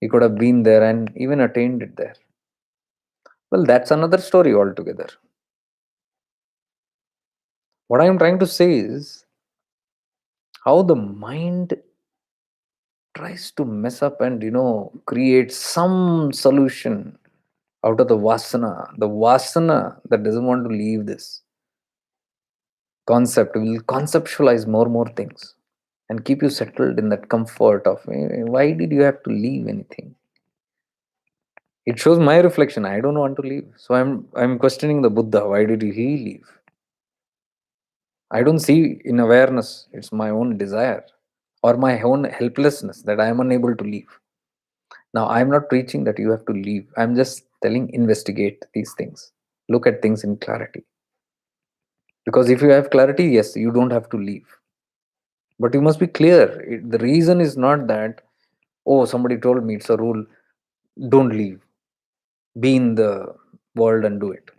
He could have been there and even attained it there. Well, that's another story altogether. What I am trying to say is how the mind tries to mess up and, create some solution out of the vasana that doesn't want to leave this concept will conceptualize more things and keep you settled in that comfort of why did you have to leave anything. It shows my reflection. I don't want to leave, so I'm questioning the Buddha. Why did he leave? I don't see in awareness it's my own desire or my own helplessness that I am unable to leave. Now I'm not preaching that you have to leave. I'm just telling investigate these things, look at things in clarity. Because if you have clarity, yes, you don't have to leave. But you must be clear. The reason is not that, oh, somebody told me it's a rule, don't leave, be in the world and do it.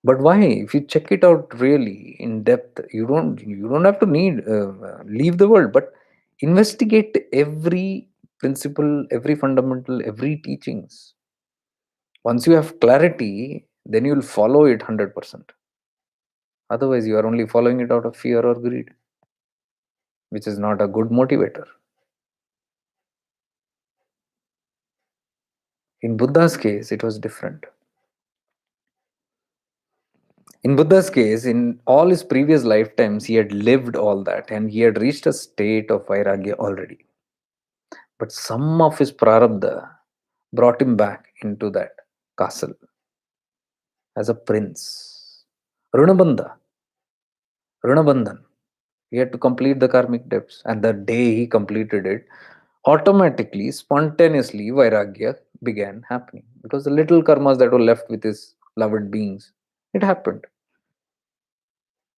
But why? If you check it out really in depth, you don't have to leave the world, but investigate every principle, every fundamental, every teachings. Once you have clarity, then you'll follow it 100%. Otherwise, you are only following it out of fear or greed, which is not a good motivator. In Buddha's case, it was different. In Buddha's case, in all his previous lifetimes, he had lived all that and he had reached a state of vairagya already. But some of his prarabdha brought him back into that castle as a prince. Runabandha, Runabandhan. He had to complete the karmic debts, and the day he completed it, automatically, spontaneously, vairagya began happening because the little karmas that were left with his loved beings, it happened.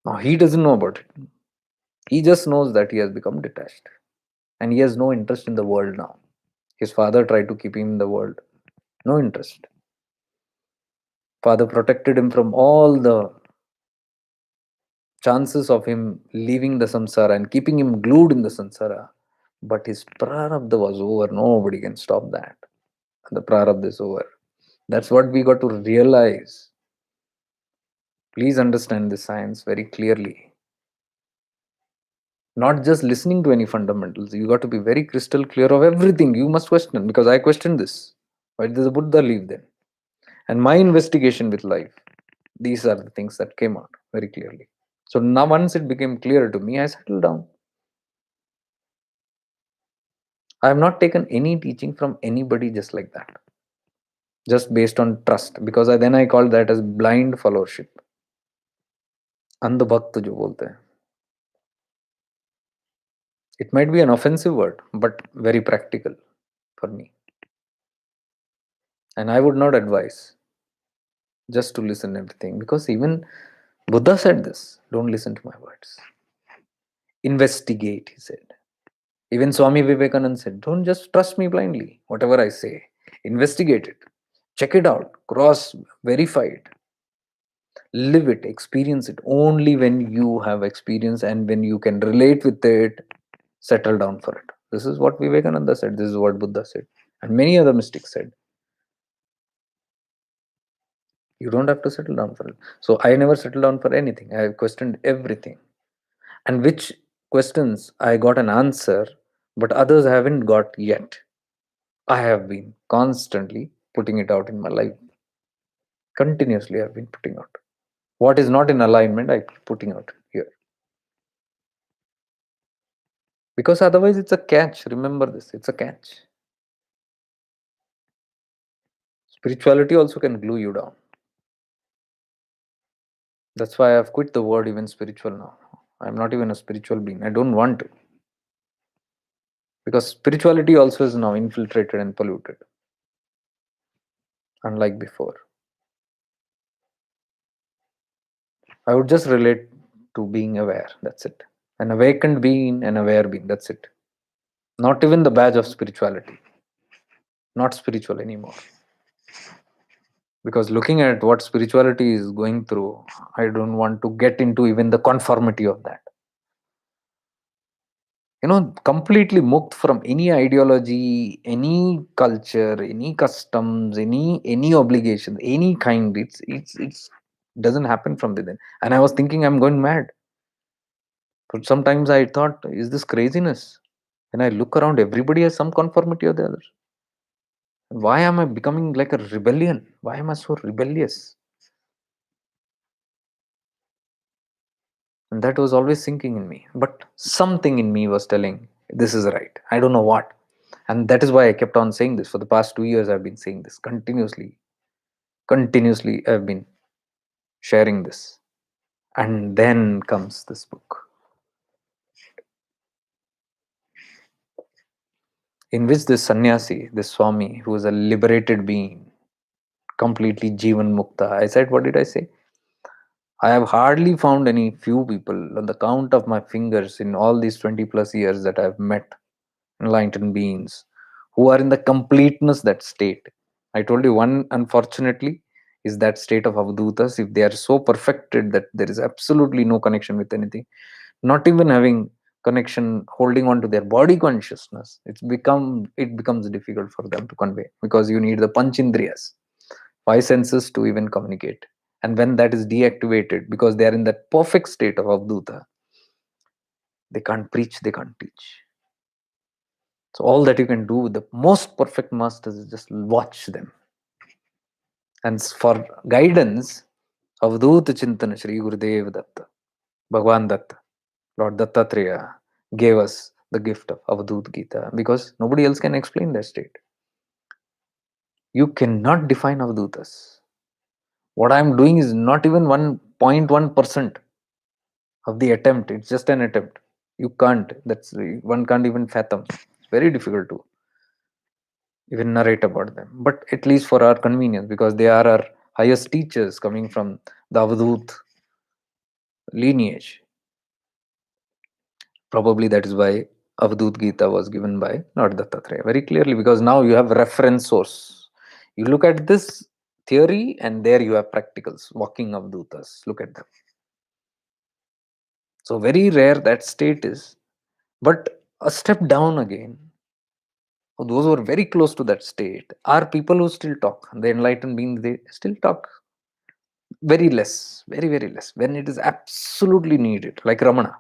Now he doesn't know about it. He just knows that he has become detached and he has no interest in the world now. His father tried to keep him in the world, no interest. Father protected him from all the chances of him leaving the samsara and keeping him glued in the samsara. But his prarabdha was over. Nobody can stop that. The prarabdha is over. That's what we got to realize. Please understand this science very clearly. Not just listening to any fundamentals. You got to be very crystal clear of everything. You must question because I questioned this. Why did the Buddha leave then? And my investigation with life, these are the things that came out very clearly. So now once it became clear to me, I settled down. I have not taken any teaching from anybody just like that, just based on trust, because then I called that as blind followership. अंधभक्त जो बोलते हैं. It might be an offensive word, but very practical for me. And I would not advise just to listen everything, because even Buddha said this: don't listen to my words. Investigate, he said. Even Swami Vivekananda said, don't just trust me blindly. Whatever I say, investigate it, check it out, cross verify it, live it, experience it. Only when you have experience and when you can relate with it, settle down for it. This is what Vivekananda said, this is what Buddha said, and many other mystics said. You don't have to settle down for it. So I never settled down for anything. I have questioned everything. and which questions I got an answer, but others haven't got yet. I have been constantly putting it out in my life. Continuously, I've been putting out. What is not in alignment, I'm putting out here. Because otherwise, it's a catch. Remember this, it's a catch. Spirituality also can glue you down. That's why I've quit the word even spiritual now. I'm not even a spiritual being. I don't want to. Because spirituality also is now infiltrated and polluted, unlike before. I would just relate to being aware. That's it. An awakened being, an aware being. That's it. Not even the badge of spirituality. Not spiritual anymore. Because looking at what spirituality is going through, I don't want to get into even the conformity of that. Completely moved from any ideology, any culture, any customs, any obligation, any kind. It's doesn't happen from within. And I was thinking I'm going mad. But sometimes I thought, is this craziness? When I look around, everybody has some conformity or the other. Why am I becoming like a rebellion? Why am I so rebellious? And that was always sinking in me. But something in me was telling, this is right. I don't know what. And that is why I kept on saying this. For the past 2 years, I've been saying this continuously. Continuously, I've been sharing this. And then comes this book, in which this sannyasi, this Swami, who is a liberated being, completely Jivan Mukta. I said, what did I say? I have hardly found any few people on the count of my fingers in all these 20 plus years that I've met enlightened beings who are in the completeness that state. I told you one, unfortunately, is that state of avdutas. If they are so perfected that there is absolutely no connection with anything, not even having connection, holding on to their body consciousness, it becomes difficult for them to convey, because you need the panchindriyas, five senses, to even communicate. And when that is deactivated, because they are in that perfect state of avduta, they can't preach, they can't teach. So all that you can do with the most perfect masters is just watch them. And for guidance, Avadut Chintana Shri Gurudev Datta, Bhagwan Datta, Lord Dattatreya gave us the gift of Avadut Gita, because nobody else can explain that state. You cannot define Avadutas. What I am doing is not even 1.1% of the attempt. It's just an attempt. You can't. One can't even fathom. It's very difficult to even narrate about them. But at least for our convenience, because they are our highest teachers coming from the Avadut lineage. Probably that is why Avadut Gita was given by Lord Dattatreya very clearly, because now you have reference source. You look at this theory and there you have practicals, walking Avdutas. Look at them. So very rare that state is. But a step down again, those who are very close to that state are people who still talk. The enlightened beings, they still talk. Very less, very, very less. When it is absolutely needed, like Ramana,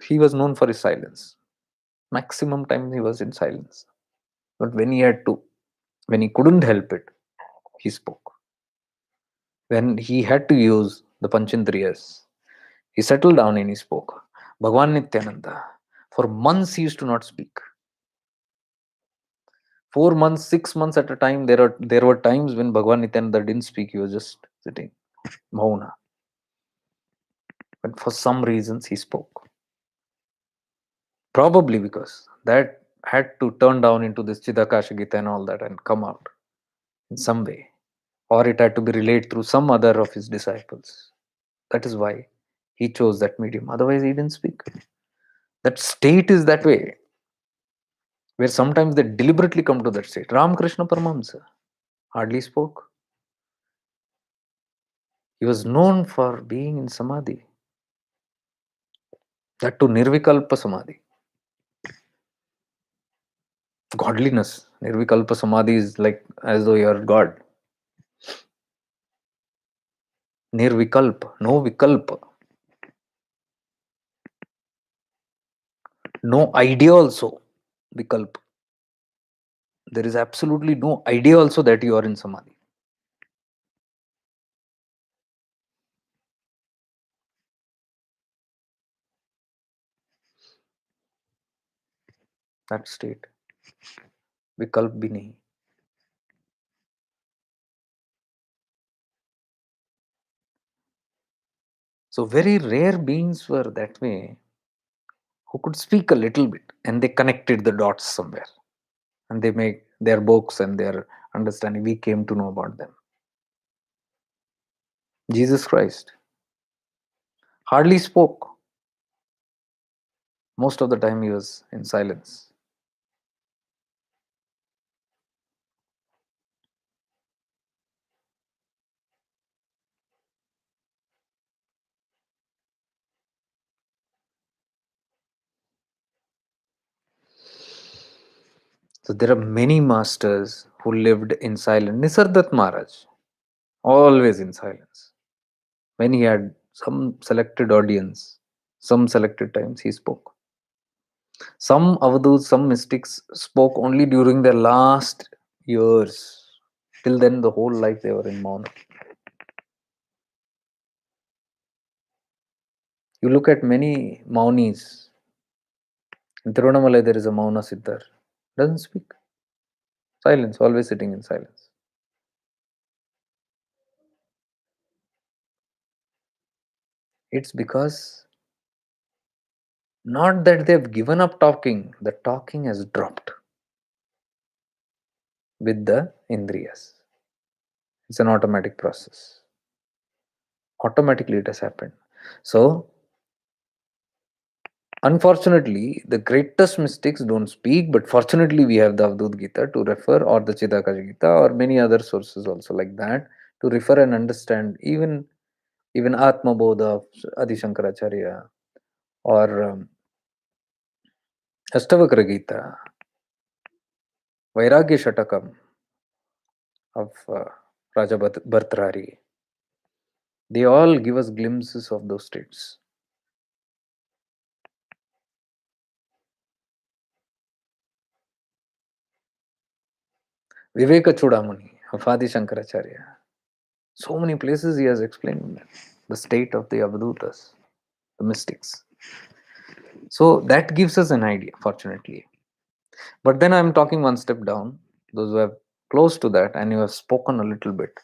he was known for his silence. Maximum time he was in silence. But when he had to, when he couldn't help it, he spoke. When he had to use the Panchendriyas, he settled down and he spoke. Bhagwan Nityananda, for months he used to not speak. 4 months, 6 months at a time. There were times when Bhagwan Nityananda didn't speak. He was just sitting, Mauna. But for some reasons he spoke. Probably because that had to turn down into this Chidakasha Gita and all that and come out in some way. Or it had to be relayed through some other of his disciples. That is why he chose that medium. Otherwise, he didn't speak. That state is that way, where sometimes they deliberately come to that state. Ramakrishna Paramahamsa hardly spoke. He was known for being in samadhi. That to Nirvikalpa Samadhi. Godliness. Nirvikalpa Samadhi is like as though you are God. Nirvikalpa, no vikalpa. No idea also, Vikalp. There is absolutely no idea also that you are in samadhi. That state, विकल्प भी नहीं. So very rare beings were that way, who could speak a little bit and they connected the dots somewhere, and they make their books and their understanding. We came to know about them. Jesus Christ hardly spoke. Most of the time he was in silence. So there are many masters who lived in silence. Nisardat Maharaj, always in silence. When he had some selected audience, some selected times he spoke. Some avadhus, some mystics spoke only during their last years. Till then, the whole life they were in Mauna. You look at many Maunis. In Tiruvannamalai, there is a Mauna Siddhar. Doesn't speak. Silence, always sitting in silence. It's because not that they've given up talking, the talking has dropped with the Indriyas. It's an automatic process. Automatically, it has happened. So, unfortunately, the greatest mystics don't speak, but fortunately, we have the Avdut Gita to refer, or the Chidakash Gita, or many other sources also like that to refer and understand. Even Atma Bodha of Adi Shankaracharya, or Astavakra Gita, Vairagya Shatakam of Raja Bhartrhari. They all give us glimpses of those states. Viveka Chudamani of Adi Shankaracharya. So many places he has explained the state of the Avadhutas, the mystics. So that gives us an idea, fortunately. But then I'm talking one step down. Those who have close to that and you have spoken a little bit,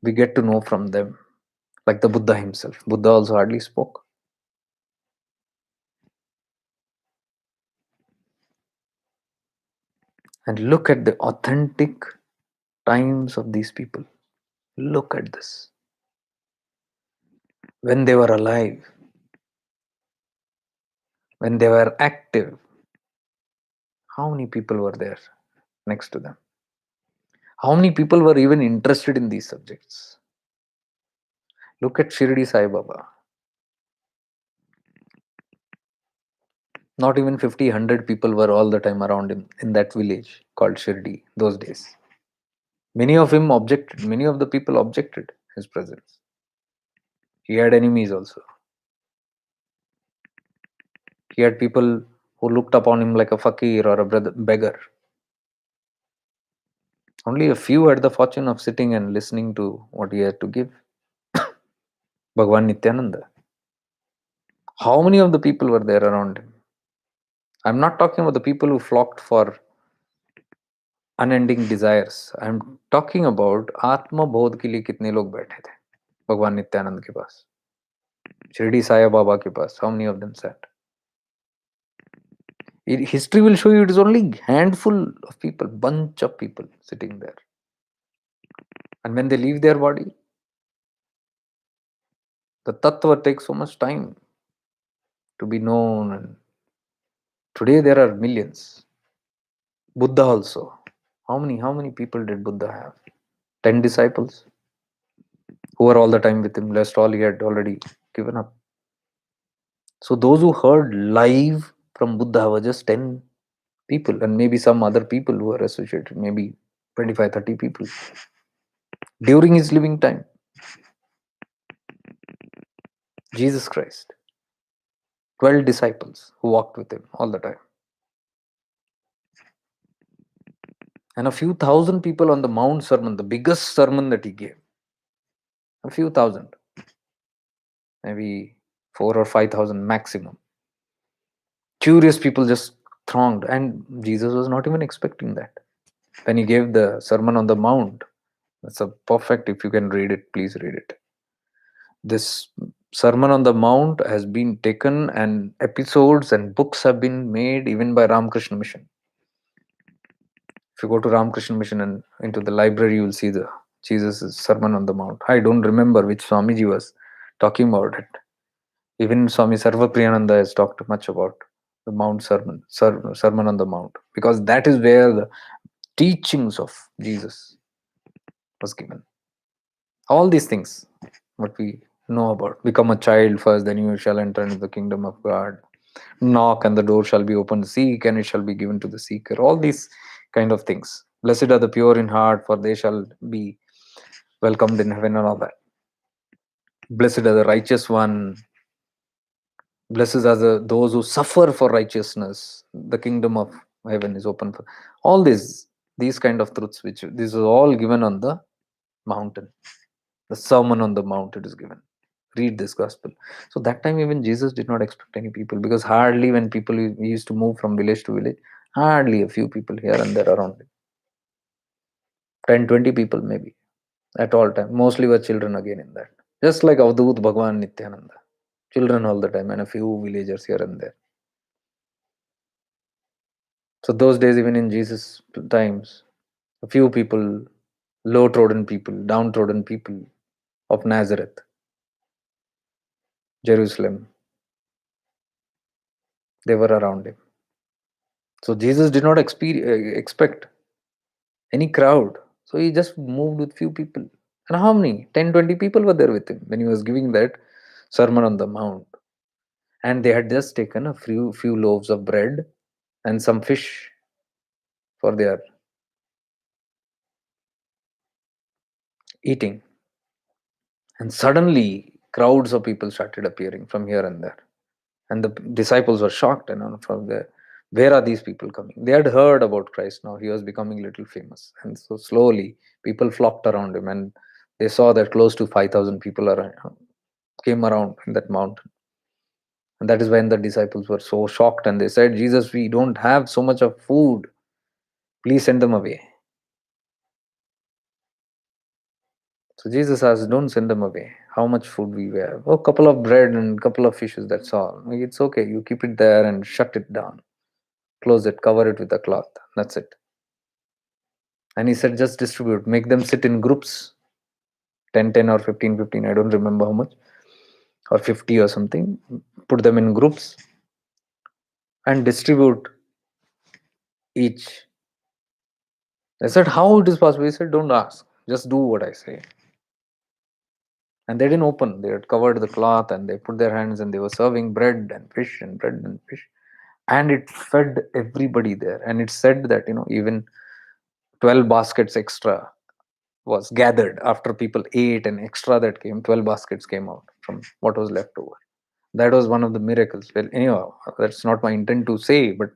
we get to know from them. Like the Buddha himself. Buddha also hardly spoke. And look at the authentic times of these people. Look at this. When they were alive, when they were active, how many people were there next to them? How many people were even interested in these subjects? Look at Shirdi Sai Baba. Not even 50, 100 people were all the time around him in that village called Shirdi those days. Many of the people objected his presence. He had enemies also. He had people who looked upon him like a fakir or a beggar. Only a few had the fortune of sitting and listening to what he had to give. Bhagwan Nityananda. How many of the people were there around him? I'm not talking about the people who flocked for unending desires. I'm talking about आत्म बोध के लिए कितने लोग बैठे थे भगवान नित्यानंद के पास, शिरडी साई बाबा के पास. How many of them sat? History will show you it is only handful of people, bunch of people sitting there. And when they leave their body, the tattva takes so much time to be known. And today there are millions. Buddha also. How many people did Buddha have? 10 disciples who were all the time with him. Rest all he had already given up. So those who heard live from Buddha were just 10 people, and maybe some other people who were associated, maybe 25, 30 people during his living time. Jesus Christ. 12 disciples who walked with him all the time, and a few thousand people on the Mount Sermon, the biggest sermon that he gave. A few thousand, maybe 4 or 5,000 maximum. Curious people just thronged, and Jesus was not even expecting that. When he gave the Sermon on the Mount, that's a perfect, if you can read it, please read it. This Sermon on the Mount has been taken, and episodes and books have been made even by Ramakrishna Mission. If you go to Ramakrishna Mission and into the library, you will see the Jesus' Sermon on the Mount. I don't remember which Swamiji was talking about it. Even Swami Sarvapriyananda has talked much about the Mount Sermon, Sermon on the Mount, because that is where the teachings of Jesus was given. All these things, what we know about: become a child first, then you shall enter into the kingdom of God. Knock and the door shall be opened. Seek and it shall be given to the seeker. All these kind of things. Blessed are the pure in heart, for they shall be welcomed in heaven, and all that. Blessed are the righteous one. Blessed are those who suffer for righteousness. The kingdom of heaven is open for all these kind of truths, which this is all given on the mountain. The Sermon on the Mount, it is given. Read this gospel. So that time even Jesus did not expect any people, because hardly, when people he used to move from village to village, hardly a few people here and there around him. 10, 20 people maybe at all time. Mostly were children again in that. Just like Avadut Bhagwan Nityananda. Children all the time, and a few villagers here and there. So those days, even in Jesus' times, a few people, low-trodden people, downtrodden people of Nazareth, Jerusalem, they were around him. So Jesus did not expect any crowd. So he just moved with few people. And how many? 10, 20 people were there with him when he was giving that Sermon on the Mount. And they had just taken a few loaves of bread and some fish for their eating. And suddenly, crowds of people started appearing from here and there. And the disciples were shocked, and from there, where are these people coming? They had heard about Christ. Now he was becoming little famous, and so slowly people flocked around him, and they saw that close to 5,000 people came around in that mountain. And that is when the disciples were so shocked, and they said, Jesus, we don't have so much of food, please send them away. So Jesus asked, don't send them away. How much food we have? Oh, a couple of bread and a couple of fishes, that's all. It's okay, you keep it there and shut it down. Close it, cover it with a cloth. That's it. And he said, just distribute, make them sit in groups, 10, 10 or 15, 15, I don't remember how much, or 50 or something. Put them in groups and distribute each. I said, how it is possible? He said, don't ask, just do what I say. And they didn't open. They had covered the cloth and they put their hands and they were serving bread and fish and bread and fish. And it fed everybody there. And it said that, even 12 baskets extra was gathered after people ate, and extra that came, 12 baskets came out from what was left over. That was one of the miracles. Well, anyhow, that's not my intent to say, but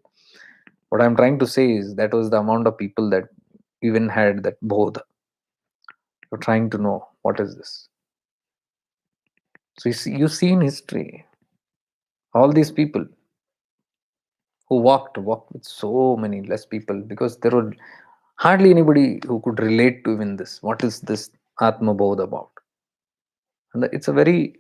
what I'm trying to say is that was the amount of people that even had that bodh. You're trying to know what is this. So you see in history, all these people who walked with so many less people, because there were hardly anybody who could relate to even this. What is this Atma Bodh about? And it's a very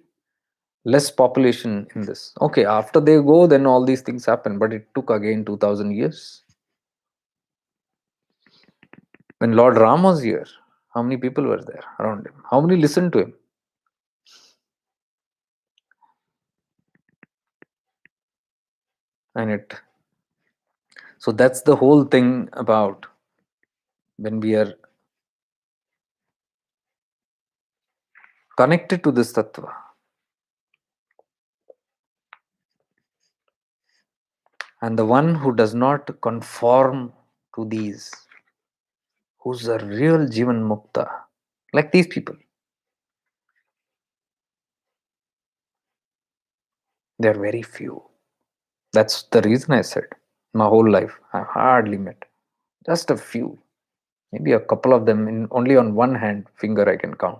less population in this. Okay, after they go, then all these things happen, but it took again 2000 years. When Lord Ram was here, how many people were there around him? How many listened to him? And so that's the whole thing about when we are connected to this tattva. And the one who does not conform to these, who's a real Jivan Mukta, like these people, they are very few. That's the reason I said my whole life I've hardly met, just a few, maybe a couple of them in only on one hand finger I can count.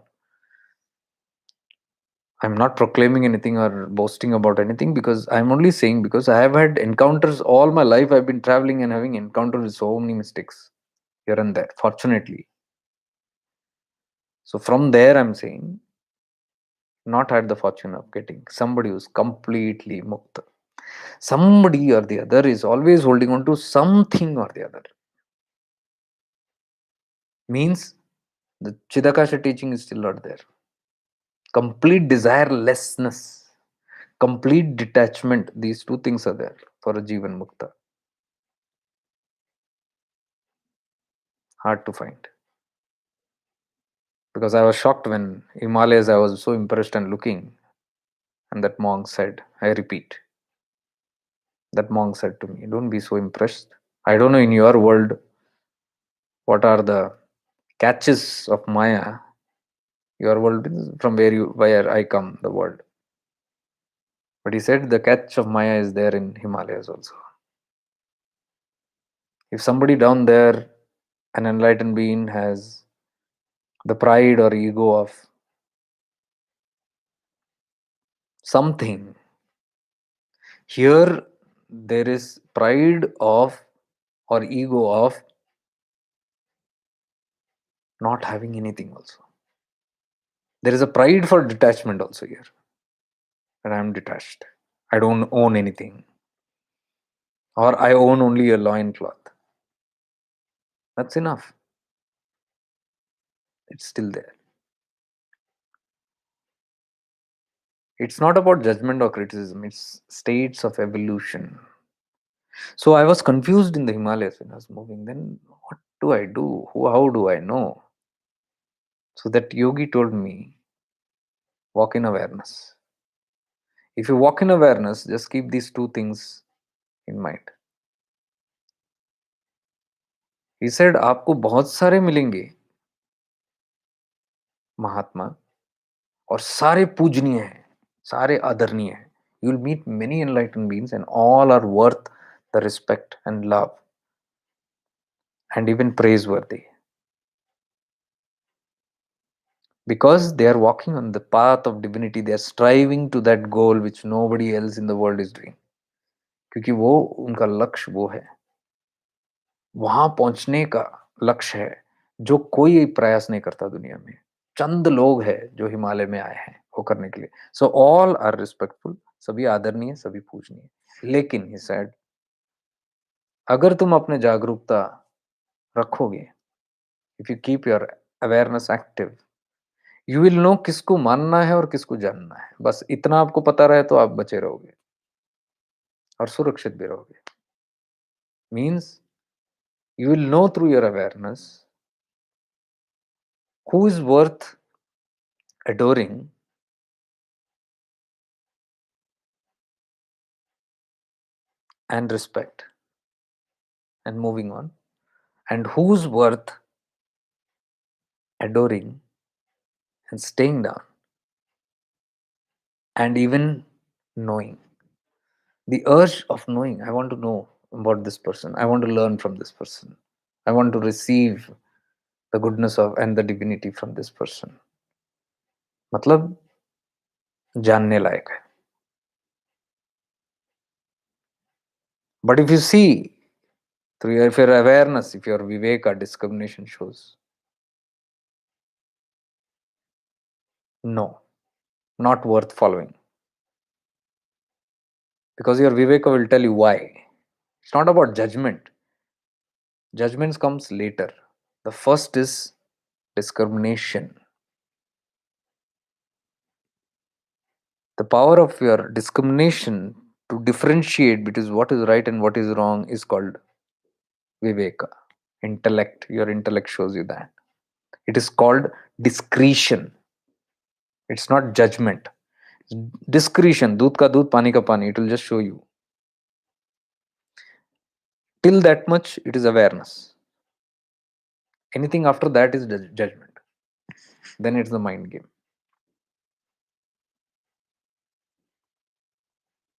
I'm not proclaiming anything or boasting about anything, because I'm only saying because I have had encounters all my life. I've been traveling and having encountered with so many mistakes here and there, fortunately. So from there, I'm saying, not had the fortune of getting somebody who's completely mukta. Somebody or the other is always holding on to something or the other. Means the Chidakasha teaching is still not there. Complete desirelessness, complete detachment, these two things are there for a Jivan Mukta. Hard to find. Because I was shocked when Himalayas, I was so impressed and looking, and that monk said, I repeat, that monk said to me, don't be so impressed. I don't know in your world what are the catches of Maya. Your world is from where I come, the world. But he said the catch of Maya is there in Himalayas also. If somebody down there, an enlightened being, has the pride or ego of something, here there is pride of or ego of not having anything also. There is a pride for detachment also here. And I am detached. I don't own anything. Or I own only a loincloth. That's enough. It's still there. It's not about judgment or criticism, it's states of evolution. So I was confused in the Himalayas when I was moving. Then what do I do? How do I know? So that yogi told me, walk in awareness. If you walk in awareness, just keep these two things in mind. He said, आपको बहुत सारे मिलेंगे महात्मा, और सारे पूजनीय हैं, सारे आदरणीय हैं. You will meet many enlightened beings and all are worth the respect and love and even praiseworthy, because they are walking on the path of divinity. They are striving to that goal which nobody else in the world is doing, क्योंकि वो उनका लक्ष्य वो है, वहां पहुंचने का लक्ष्य है जो कोई प्रयास नहीं करता दुनिया में. चंद लोग हैं जो हिमालय में आए हैं वो करने के लिए. सो ऑल आर रिस्पेक्टफुल, सभी आदरणीय, सभी पूजनीय. लेकिन ही सेड, अगर तुम अपने जागरूकता रखोगे, if you keep your awareness active, you will know किसको मानना है और किसको जानना है. बस इतना आपको पता रहे तो आप बचे रहोगे और सुरक्षित भी रहोगे. Means you will know through your awareness who is worth adoring and respect and moving on, and who's worth adoring and staying down and even knowing. The urge of knowing, I want to know about this person, I want to learn from this person, I want to receive the goodness of and the divinity from this person. मतलब जानने लायक है. But if you see through your, if your awareness, if your viveka, discrimination shows, no, not worth following. Because your viveka will tell you why. It's not about judgment. Judgments comes later. The first is discrimination. The power of your discrimination to differentiate between what is right and what is wrong is called viveka. Intellect. Your intellect shows you that. It is called discretion. It's not judgment. Discretion. Doodh ka doodh, pani ka pani. It will just show you. Till that much, it is awareness. Anything after that is judgment. Then it's the mind game.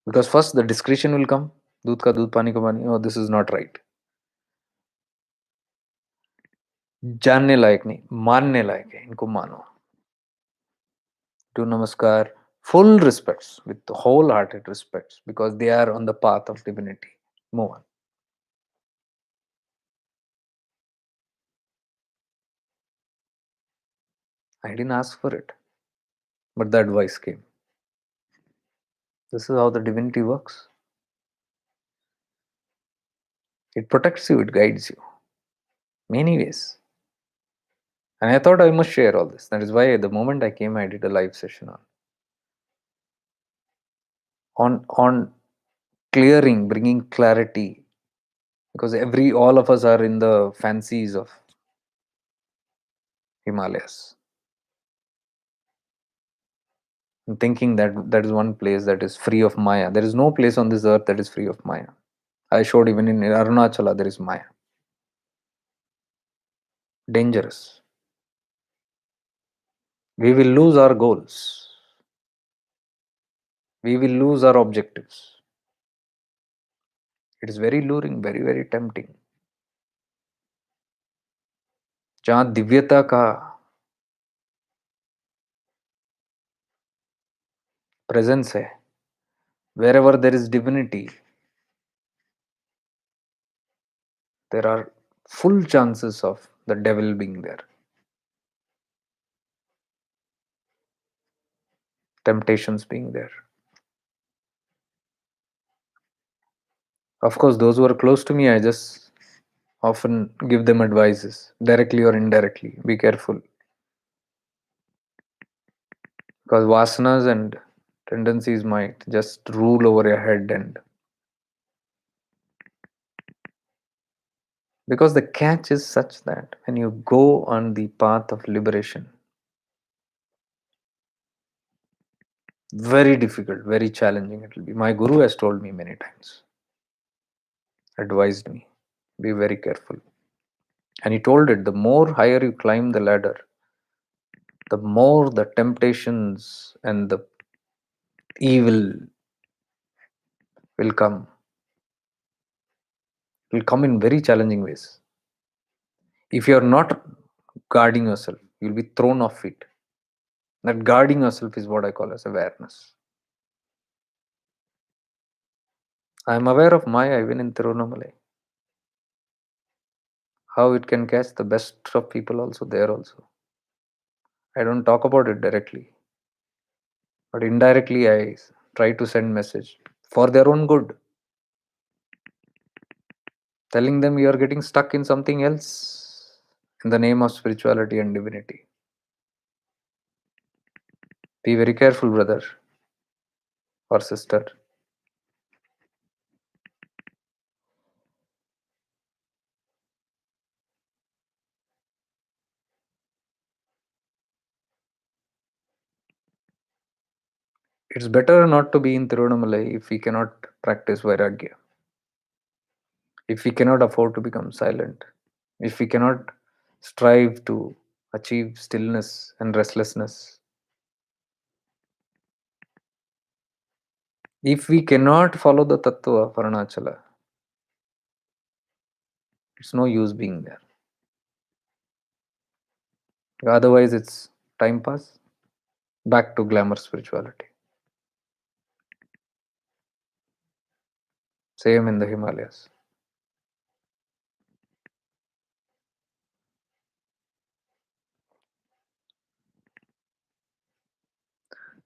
Because first the discretion will come, दूध का दूध पानी का पानी, oh, this is not right. जानने लायक नहीं, मानने लायक है, इनको मानो. Do namaskar, full respects, with wholehearted respects, because they are on the path of divinity. Move on. I didn't ask for it, but the advice came. This is how the divinity works. It protects you, it guides you, many ways. And I thought I must share all this. That is why the moment I came, I did a live session on clearing, bringing clarity, because all of us are in the fancies of Himalayas, and thinking that that is one place that is free of Maya. There is no place on this earth that is free of Maya. I showed even in Arunachala there is Maya. Dangerous. We will lose our goals. We will lose our objectives. It is very luring, very, very tempting. जहाँ दिव्यता का presence है, wherever there is divinity, there are full chances of the devil being there, temptations being there. Of course, those who are close to me, I just often give them advices, directly or indirectly. Be careful. Because vasanas and tendencies might just rule over your head, and because the catch is such that when you go on the path of liberation, very difficult, very challenging it will be. My guru has told me many times, advised me, be very careful. And he told it, the more higher you climb the ladder, the more the temptations and the evil will come. Will come in very challenging ways. If you are not guarding yourself, you'll be thrown off it. That guarding yourself is what I call as awareness. I am aware of Maya even in Tirunamalai. How it can catch the best of people also there also. I don't talk about it directly, but indirectly I try to send message for their own good, telling them you are getting stuck in something else in the name of spirituality and divinity. Be very careful, brother or sister. It's better not to be in Tirunamalai if we cannot practice Vairagya, if we cannot afford to become silent, if we cannot strive to achieve stillness and restlessness, if we cannot follow the tattva of Arunachala, it's no use being there. Otherwise, it's time pass, back to glamour spirituality. Same in the Himalayas.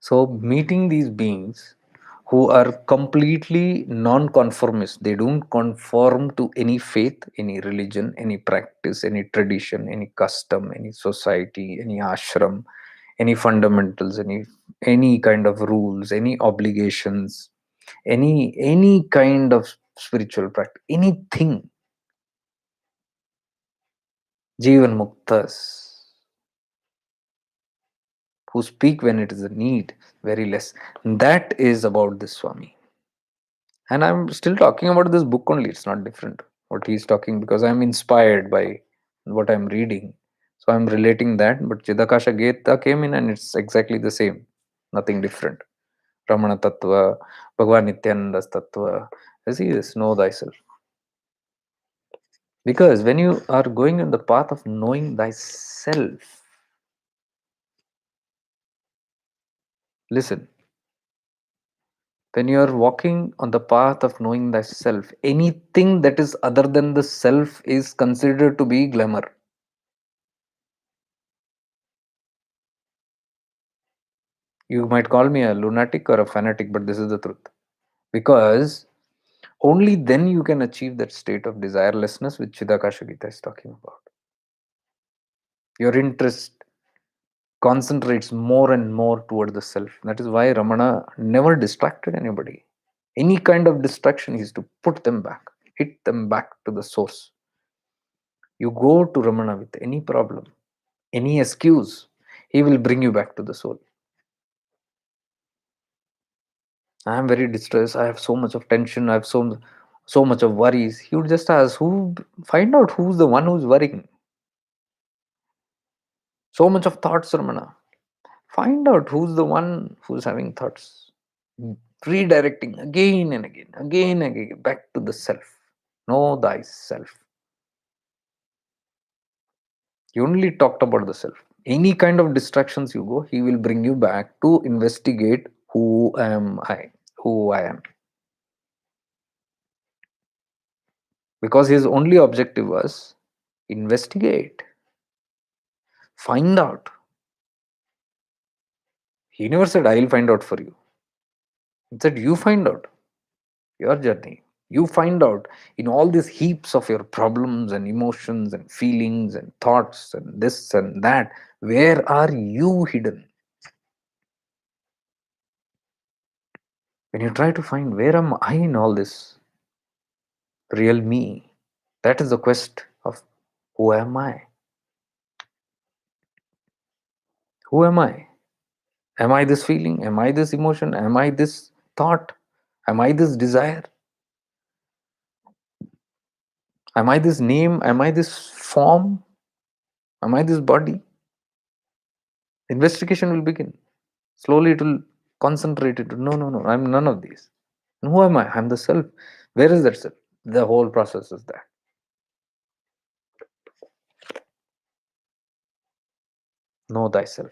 So, meeting these beings who are completely non-conformist, they don't conform to any faith, any religion, any practice, any tradition, any custom, any society, any ashram, any fundamentals, any kind of rules, any obligations, any kind of spiritual practice, anything. Jivan Muktas, who speak when it is a need, very less. That is about this Swami. And I'm still talking about this book only, it's not different what he's talking, because I'm inspired by what I'm reading. So I'm relating that, but Chidakasha Gita came in and it's exactly the same, nothing different. Ramana Tattva, Bhagwan Nityananda's Tattva, I see this, know thyself. Because when you are going in the path of knowing thyself, listen, when you are walking on the path of knowing thyself, anything that is other than the self is considered to be glamour. You might call me a lunatic or a fanatic, but this is the truth. Because only then you can achieve that state of desirelessness which Chidakasha Gita is talking about. Your interest concentrates more and more toward the self. That is why Ramana never distracted anybody. Any kind of distraction is to put them back, hit them back to the source. You go to Ramana with any problem, any excuse, he will bring you back to the soul. I am very distressed. I have so much of tension. I have so much of worries. He would just ask, who find out who's the one who's worrying. So much of thoughts, Ramana. Find out who's the one who's having thoughts. Redirecting again and again, back to the self. Know thyself. You only talked about the self. Any kind of distractions you go, he will bring you back to investigate who am I, who I am. Because his only objective was investigate, find out. He never said, I'll find out for you. He said, you find out your journey. You find out in all these heaps of your problems and emotions and feelings and thoughts and this and that, where are you hidden? When you try to find where am I in all this, real me, that is the quest of who am I? Who am I? Am I this feeling? Am I this emotion? Am I this thought? Am I this desire? Am I this name? Am I this form? Am I this body? Investigation will begin. Slowly it will concentrate it. No, no, no. I'm none of these. And who am I? I'm the self. Where is that self? The whole process is that. Know thyself.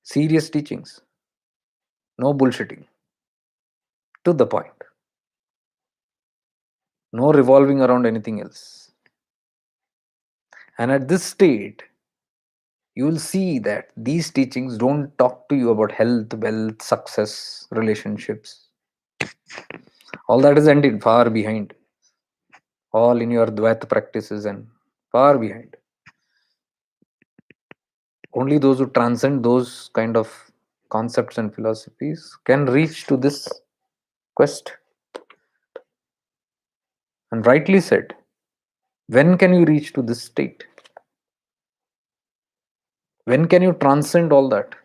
Serious teachings. No bullshitting. To the point. No revolving around anything else. And at this state, you will see that these teachings don't talk to you about health, wealth, success, relationships. All that is ended far behind. All in your Dvaita practices and far behind. Only those who transcend those kind of concepts and philosophies can reach to this quest. And rightly said, when can you reach to this state? When can you transcend all that?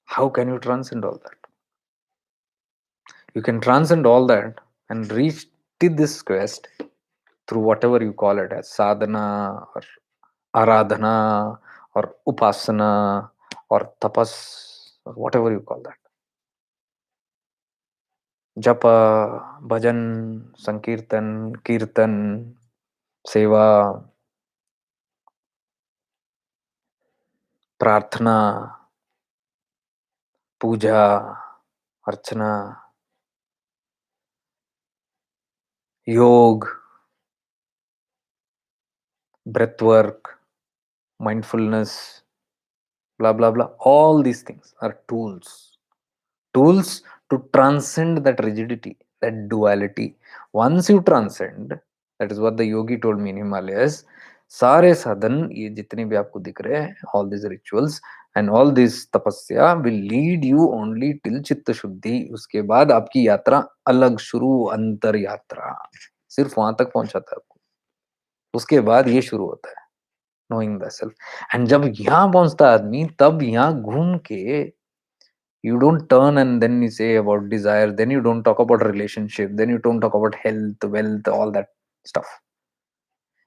How can you transcend all that? You can transcend all that and reach to this quest through whatever you call it as sadhana or aradhana or upasana or tapas or whatever you call that. Japa, bhajan, sankirtan, kirtan, seva, प्रार्थना, पूजा, अर्चना, योग, breath work, mindfulness, blah blah blah. All these things are tools. Tools to transcend that rigidity, that duality. Once you transcend, that is what the yogi told me in Himalayas. सारे साधन ये जितने भी आपको दिख रहे हैं, all these rituals and all this tapasya will lead you only till चित्त शुद्धि. उसके बाद आपकी यात्रा अलग शुरू, अंतर यात्रा सिर्फ वहां तक पहुंचाता है आपको. उसके बाद ये शुरू होता है knowing thyself. And जब यहाँ पहुंचता है आदमी, तब यहाँ घूम के you don't turn and then you say about desire, then you don't talk about relationship, then you don't talk about health, wealth, all that stuff.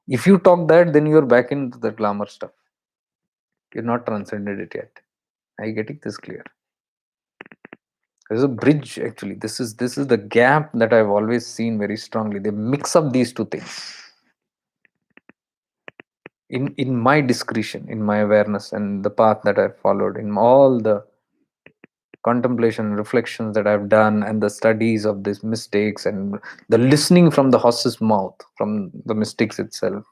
If you talk that, then you're back into the glamour stuff. You're not transcended it yet. Are you getting this clear? There's a bridge actually. This is the gap that I've always seen very strongly. They mix up these two things in my discretion, in my awareness, and the path that I've followed, in all the contemplation reflections that I've done, and the studies of these mistakes, and the listening from the horse's mouth, from the mystics itself,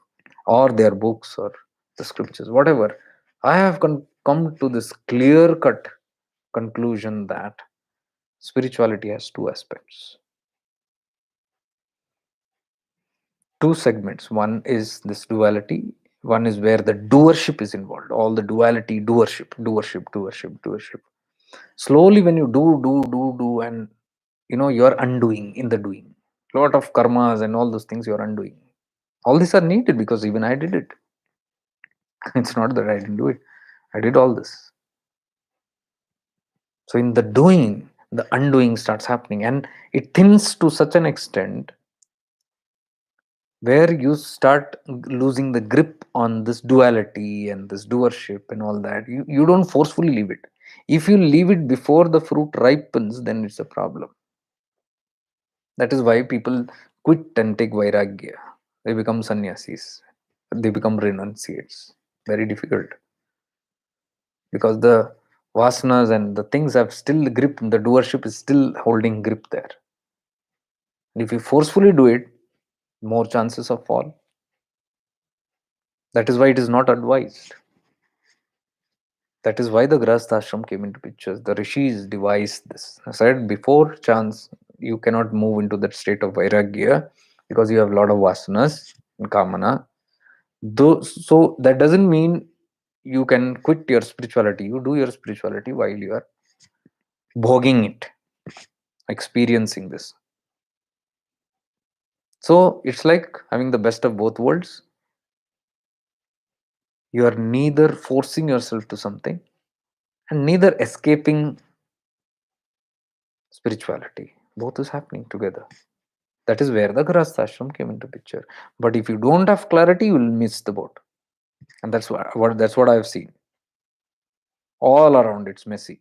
or their books, or the scriptures, whatever. I have come to this clear cut conclusion that spirituality has two aspects, two segments. One is this duality, one is where the doership is involved, all the duality, doership. Slowly, when you do, and you're undoing in the doing. Lot of karmas and all those things you're undoing. All these are needed because even I did it. It's not that I didn't do it. I did all this. So in the doing, the undoing starts happening, and it thins to such an extent where you start losing the grip on this duality and this doership and all that. You don't forcefully leave it. If you leave it before the fruit ripens, then it's a problem. That is why people quit and take vairagya. They become sannyasis. They become renunciates. Very difficult because the vasanas and the things have still grip. The doership is still holding grip there. And if you forcefully do it, more chances of fall. That is why it is not advised. That is why the Grahastha ashram came into pictures. The rishis devised this. I said before, chance you cannot move into that state of vairagya because you have a lot of vasanas and kamana. Though, so that doesn't mean you can quit your spirituality. You do your spirituality while you are voguing it, experiencing this. So it's like having the best of both worlds. You are neither forcing yourself to something and neither escaping spirituality. Both is happening together. That is where the Grahastha ashram came into picture. But if you don't have clarity, you will miss the boat. And that's what I've seen. All around it's messy.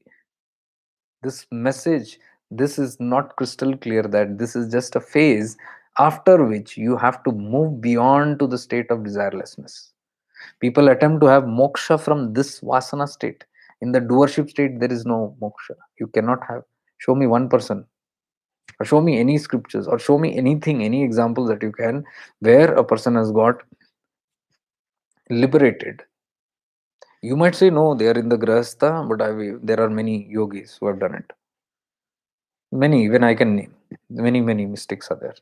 This message, this is not crystal clear that this is just a phase after which you have to move beyond to the state of desirelessness. People attempt to have moksha from this vasana state. In the doership state, there is no moksha. You cannot have. Show me one person, or show me any scriptures, or show me anything, any examples that you can, where a person has got liberated. You might say, no, they are in the grahastha, but there are many yogis who have done it. Many, even I can name. Many mystics are there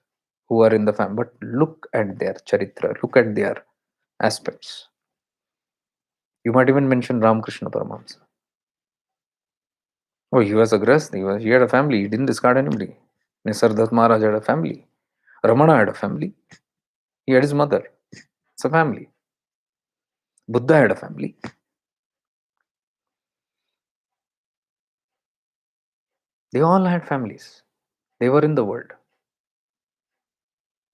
who are in the family. But look at their charitra, look at their aspects. You might even mention Ramakrishna Paramahamsa. Oh, he was a grahastha. He had a family. He didn't discard anybody. Nisardas Maharaj had a family. Ramana had a family. He had his mother. It's a family. Buddha had a family. They all had families. They were in the world.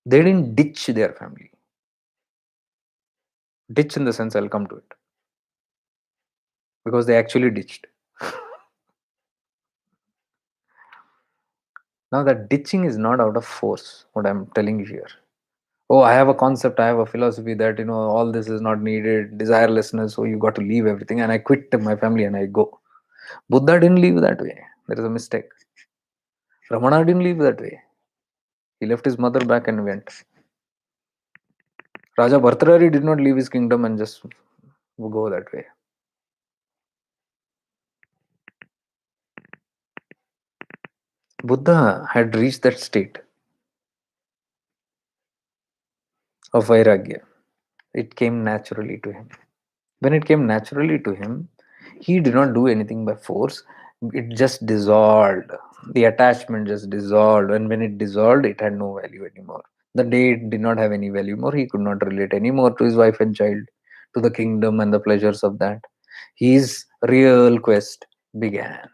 They didn't ditch their family. Ditch in the sense I'll come to it. Because they actually ditched. Now that ditching is not out of force, what I'm telling you here. Oh, I have a concept, I have a philosophy that all this is not needed, desirelessness, so you got to leave everything, and I quit my family and I go. Buddha didn't live that way. There is a mistake. Ramana didn't live that way. He left his mother back and went. Raja Bhartarari did not leave his kingdom and just go that way. Buddha had reached that state of vairagya. It came naturally to him. When it came naturally to him, he did not do anything by force. It just dissolved. The attachment just dissolved. And when it dissolved, it had no value anymore. The day it did not have any value more, he could not relate anymore to his wife and child, to the kingdom and the pleasures of that. His real quest began.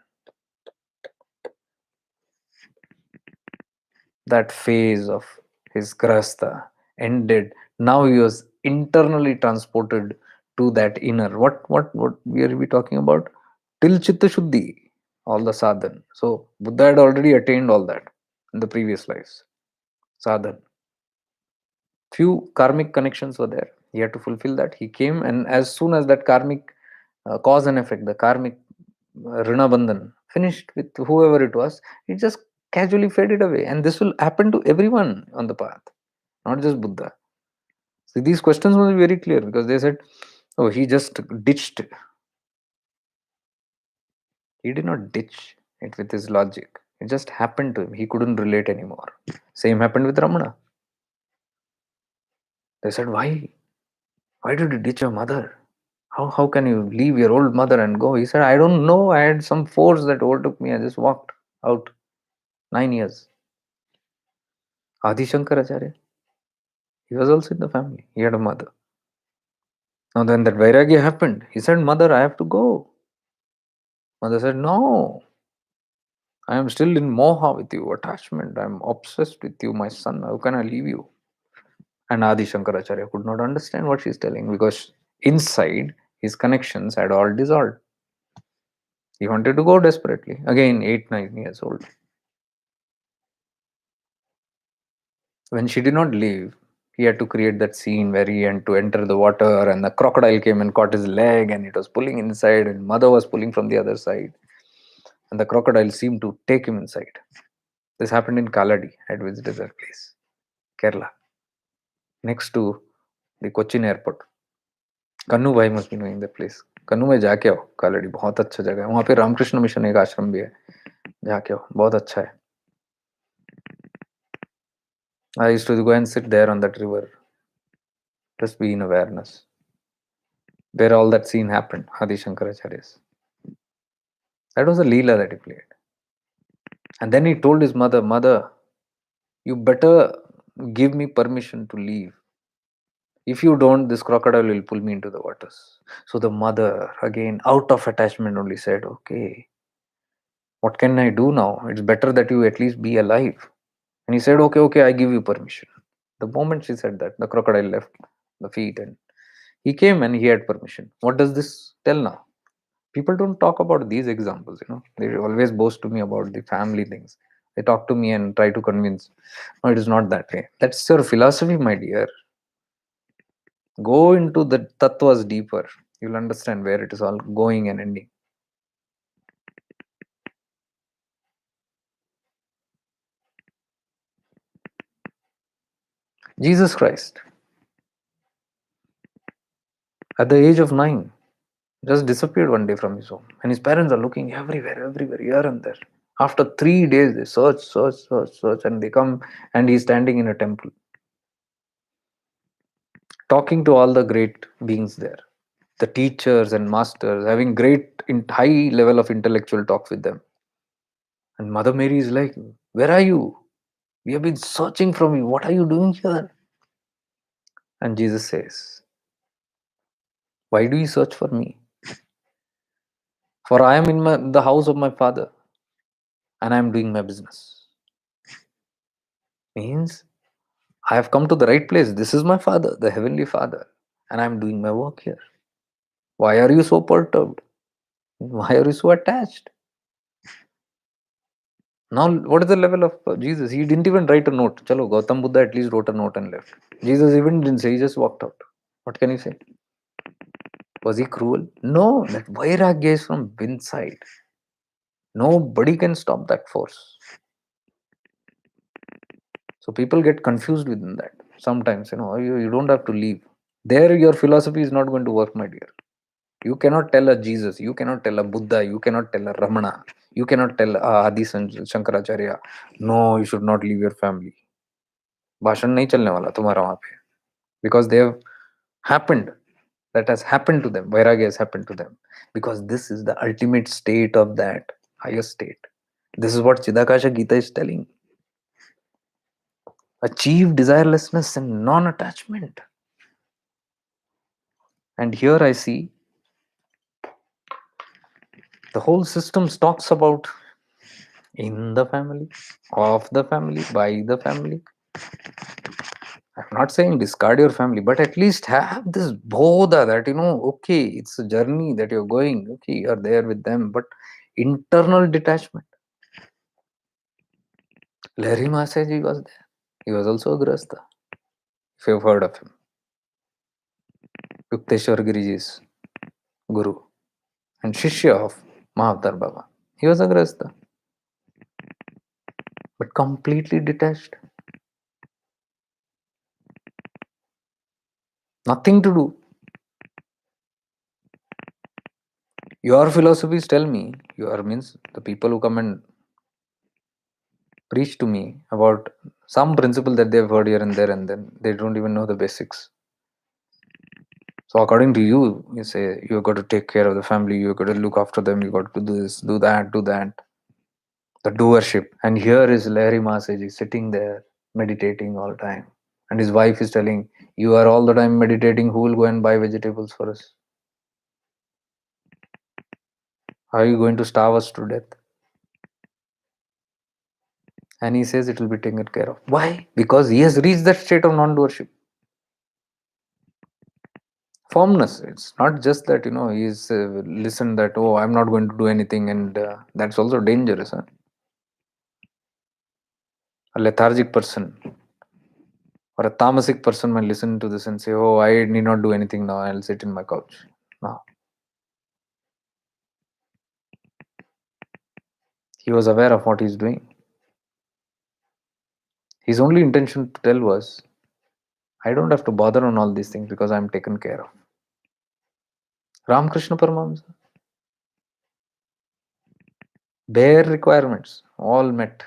That phase of his grasta ended. Now he was internally transported to that inner. What we are we talking about? Till chitta shuddhi. all the sadhan. So Buddha had already attained all that in the previous lives. Sadhan. Few karmic connections were there. He had to fulfill that. He came, and as soon as that karmic cause and effect, the karmic Rina Bandhan finished with whoever it was, it just casually faded away. And this will happen to everyone on the path, not just Buddha. See, these questions must be very clear because they said, oh, he just ditched. He did not ditch it with his logic. It just happened to him. He couldn't relate anymore. Same happened with Ramana. They said, why? Why did you ditch your mother? How can you leave your old mother and go? He said, I don't know. I had some force that overtook me. I just walked out. 9 years. Adi Shankaracharya, he was also in the family. He had a mother. Now then that Vairagya happened. He said, Mother, I have to go. Mother said, No, I am still in moha with you, attachment. I am obsessed with you, my son. How can I leave you? And Adi Shankaracharya could not understand what she's telling because inside his connections had all dissolved. He wanted to go desperately. Again, 8, 9 years old. When she did not leave, he had to create that scene where he had to enter the water and the crocodile came and caught his leg and it was pulling inside and mother was pulling from the other side. And the crocodile seemed to take him inside. This happened in Kaladi. I had visited that place, Kerala, next to the Cochin airport. Kannu bhai must be knowing the place. Kannu में जाके आओ. कालड़ी बहुत अच्छा जगह है. वहाँ पे Ramakrishna mission एक आश्रम भी है. जाके आओ, बहुत अच्छा है. I used to go and sit there on that river, just be in awareness. Where all that scene happened, Adi Shankaracharya's. That was a leela that he played. And then he told his mother, Mother, you better give me permission to leave. If you don't, this crocodile will pull me into the waters. So the mother, again, out of attachment, only said, Okay, what can I do now? It's better that you at least be alive. And he said, Okay, okay, I give you permission. The moment she said that, the crocodile left the feet and he came and he had permission. What does this tell now? People don't talk about these examples, They always boast to me about the family things. They talk to me and try to convince. No, it is not that way. That's your philosophy, my dear. Go into the tattvas deeper. You'll understand where it is all going and ending. Jesus Christ, at the age of 9, just disappeared one day from his home. And his parents are looking everywhere, here and there. After 3 days, they search, and they come and he's standing in a temple, talking to all the great beings there, the teachers and masters, having great high level of intellectual talks with them. And Mother Mary is like, Where are you? We have been searching from you. What are you doing here? And Jesus says, Why do you search for me? For I am in the house of my Father and I am doing my business. Means I have come to the right place. This is my Father, the Heavenly Father, and I am doing my work here. Why are you so perturbed? Why are you so attached? Now, what is the level of Jesus? He didn't even write a note. Chalo, Gautam Buddha at least wrote a note and left. Jesus even didn't say, he just walked out. What can you say? Was he cruel? No, that vairagya is from inside. Nobody can stop that force. So people get confused within that. Sometimes, you don't have to leave. There, your philosophy is not going to work, my dear. You cannot tell a Jesus, you cannot tell a Buddha, you cannot tell a Ramana, you cannot tell Adi Shankaracharya, no, you should not leave your family. भाषण नहीं चलने वाला तुम्हारा वहां पे. Because they have happened. That has happened to them. Vairagya has happened to them. Because this is the ultimate state of that higher state. This is what Chidakasha Gita is telling. Achieve desirelessness and non-attachment. And here I see the whole system talks about in the family, of the family, by the family. I'm not saying discard your family, but at least have this bodha that, okay, it's a journey that you're going. Okay, you're there with them, but Internal detachment. Larry Masaji was there. He was also a Grasta. If you've heard of him. Yukteswar Giriji's guru and Shishya of Mahavatar Baba. He was a Grasta, but completely detached. Nothing to do. Your philosophies tell me, your means the people who come and preach to me about some principle that they've heard here and there, and then they don't even know the basics. So according to you, you say you've got to take care of the family, you've got to look after them, you've got to do this, do that, do that. The doership. And here is Larry Masaji sitting there meditating all the time. And his wife is telling, you are all the time meditating, who will go and buy vegetables for us? Are you going to starve us to death? And he says it will be taken care of. Why? Because he has reached that state of non-doership. Firmness. It's not just that, he's listened that, oh, I'm not going to do anything, and that's also dangerous. Huh? A lethargic person or a tamasic person might listen to this and say, oh, I need not do anything now, I'll sit in my couch. No. He was aware of what he's doing. His only intention to tell was, I don't have to bother on all these things because I'm taken care of. Ramakrishna Paramahamsa, bare requirements, all met.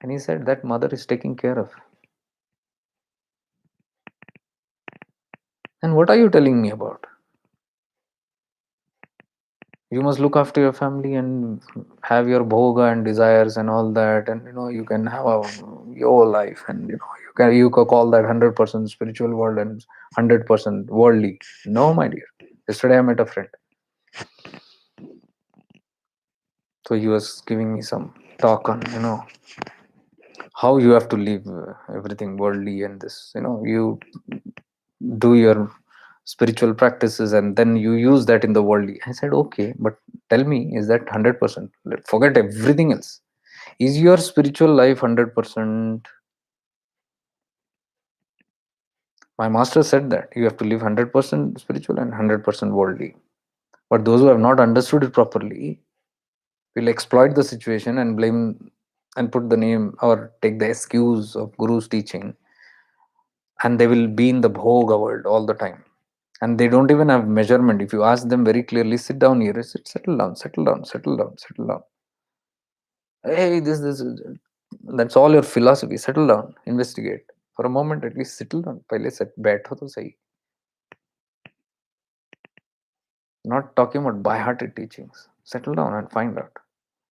And he said, that mother is taken care of. And what are you telling me about? You must look after your family and have your bhoga and desires and all that, and you can have your life, and you can call that 100% spiritual world and 100% worldly. No, my dear. Yesterday I met a friend. So he was giving me some talk on how you have to live everything worldly, and this you do your spiritual practices and then you use that in the worldly. I said, okay, but tell me, is that 100%? Forget everything else. Is your spiritual life 100%? My master said that you have to live 100% spiritual and 100% worldly. But those who have not understood it properly will exploit the situation and blame and put the name or take the excuse of Guru's teaching, and they will be in the bhoga world all the time. And they don't even have measurement. If you ask them very clearly, sit down here, settle down, settle down, settle down, settle down. Hey, this that's all your philosophy. Settle down, investigate. For a moment, at least settle down. पहले set बैठो तो सही. Not talking about by-hearted teachings. Settle down and find out.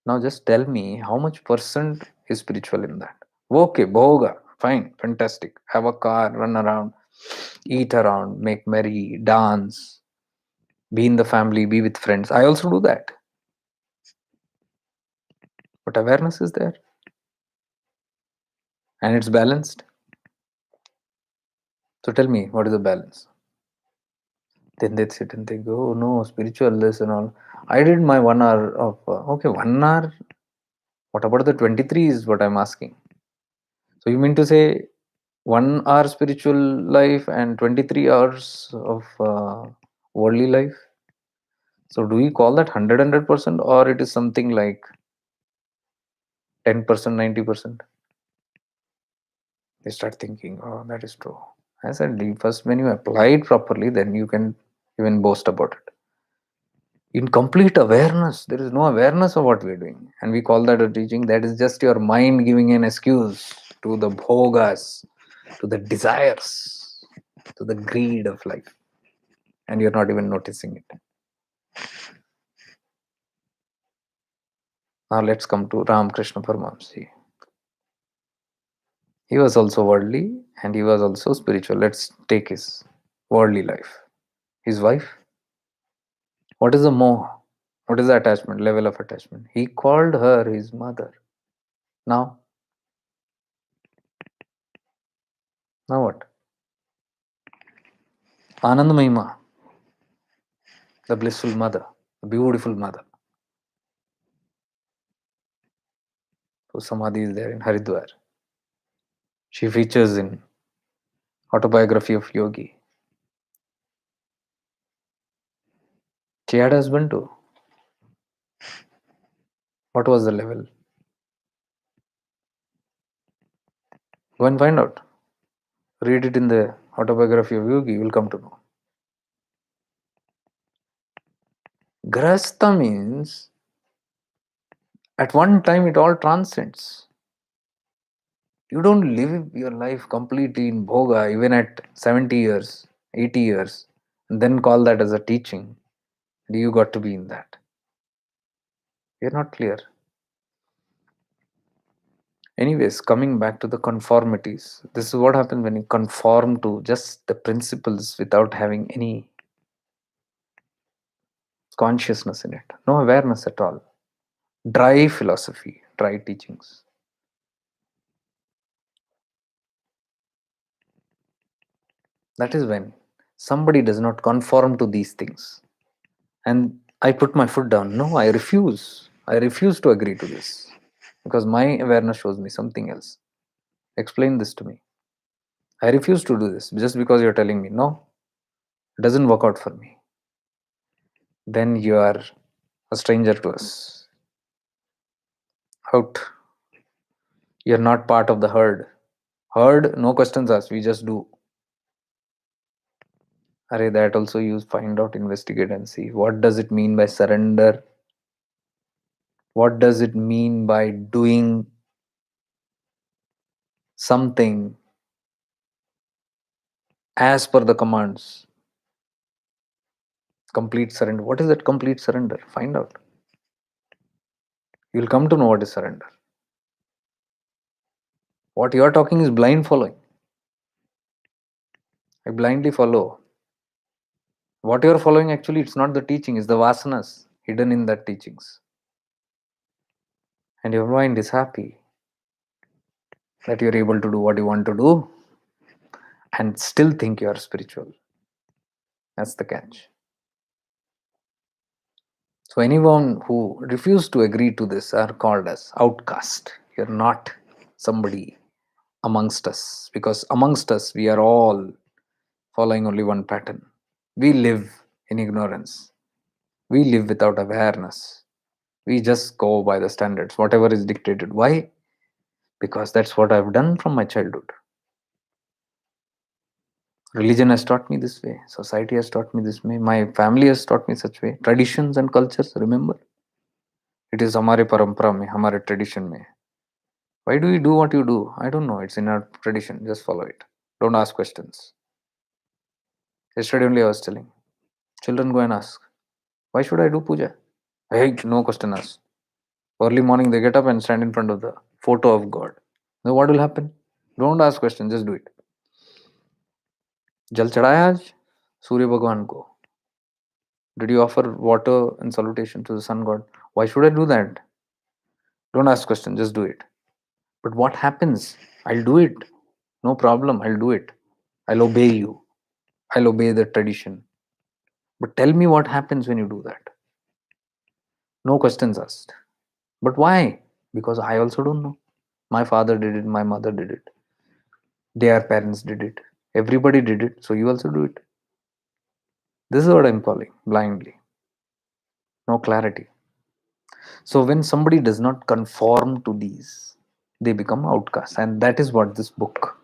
Now just tell me how much percent is spiritual in that. Okay, bhoga, fine, fantastic. Have a car, run around, eat around, make merry, dance, be in the family, be with friends. I also do that. But awareness is there and it's balanced. So tell me, what is the balance? Then they sit and think, oh no, spiritual this and all. I did my 1 hour of, okay, 1 hour. What about the 23 is what I'm asking. So you mean to say 1 hour spiritual life and 23 hours of worldly life? So do we call that 100% or it is something like 10%, 90%? They start thinking, oh, that is true. I said, first when you apply it properly, then you can even boast about it. In complete awareness, there is no awareness of what we are doing. And we call that a teaching. That is just your mind giving an excuse to the bhogas, to the desires, to the greed of life. And you're not even noticing it. Now let's come to Ramakrishna Paramahamsa. He was also worldly and he was also spiritual. Let's take his worldly life. His wife. What is the moha? What is the attachment, level of attachment? He called her his mother. Now what? Anand Mahima, the blissful mother, a beautiful mother whose samadhi is there in Haridwar. She features in Autobiography of Yogi. She had a husband too. What was the level? Go and find out. Read it in the Autobiography of Yogi, you will come to know. Grahastha means at one time it all transcends. You don't live your life completely in bhoga even at 70 years, 80 years, and then call that as a teaching. Do you got to be in that? You're not clear. Anyways, coming back to the conformities, this is what happens when you conform to just the principles without having any consciousness in it, no awareness at all. Dry philosophy, dry teachings. That is when somebody does not conform to these things. And I put my foot down. No, I refuse. I refuse to agree to this because my awareness shows me something else. Explain this to me. I refuse to do this just because you're telling me no, it doesn't work out for me. Then you are a stranger to us. Out. You're not part of the herd. Herd, no questions asked. We just do. Array, that also you find out, investigate, and see. What does it mean by surrender? What does it mean by doing something as per the commands? Complete surrender. What is that complete surrender? Find out. You'll come to know what is surrender. What you are talking is blind following. I blindly follow. What you are following actually, it's not the teaching, it's the vasanas hidden in that teachings. And your mind is happy that you're able to do what you want to do and still think you are spiritual. That's the catch. So anyone who refuses to agree to this are called as outcast. You're not somebody amongst us, because amongst us we are all following only one pattern. We live in ignorance. We live without awareness. We just go by the standards, whatever is dictated. Why? Because that's what I've done from my childhood. Religion has taught me this way. Society has taught me this way. My family has taught me such way. Traditions and cultures, remember? It is हमारे परंपरा में, हमारे tradition में. Why do you do what you do? I don't know. It's in our tradition. Just follow it. Don't ask questions. Yesterday only I was telling. Children go and ask. Why should I do puja? Hey, no question asked. Early morning they get up and stand in front of the photo of God. Now what will happen? Don't ask questions. Just do it. जल चढ़ाया आज सूर्य भगवान को. Did you offer water and salutation to the sun god? Why should I do that? Don't ask questions. Just do it. But what happens? I'll do it. No problem. I'll do it. I'll obey you. I'll obey the tradition. But tell me what happens when you do that. No questions asked. But why? Because I also don't know. My father did it. My mother did it. Their parents did it. Everybody did it. So you also do it. This is what I'm calling blindly. No clarity. So when somebody does not conform to these, they become outcasts. And that is what this book,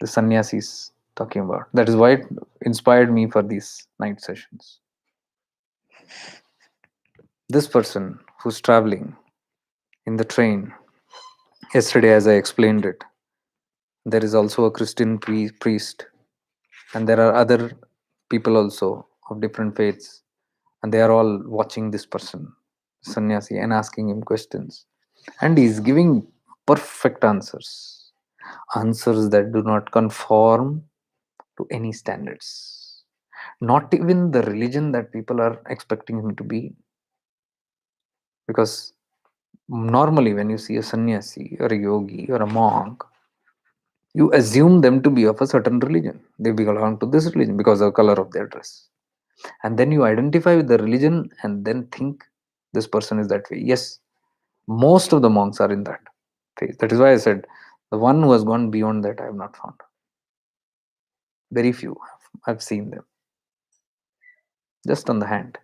the sannyasi, is talking about. That is why it inspired me for these night sessions. This person who's traveling in the train, yesterday as I explained it, there is also a Christian priest, and there are other people also of different faiths, and they are all watching this person, sannyasi, and asking him questions. And he is giving perfect answers that do not conform to any standards, not even the religion that people are expecting him to be. Because normally when you see a sannyasi or a yogi or a monk, you assume them to be of a certain religion. They belong to this religion because of the color of their dress. and then you identify with the religion and then think this person is that way. Yes, most of the monks are in that phase. That is why I said the one who has gone beyond that I have not found. Very few. I've seen them just on the hand.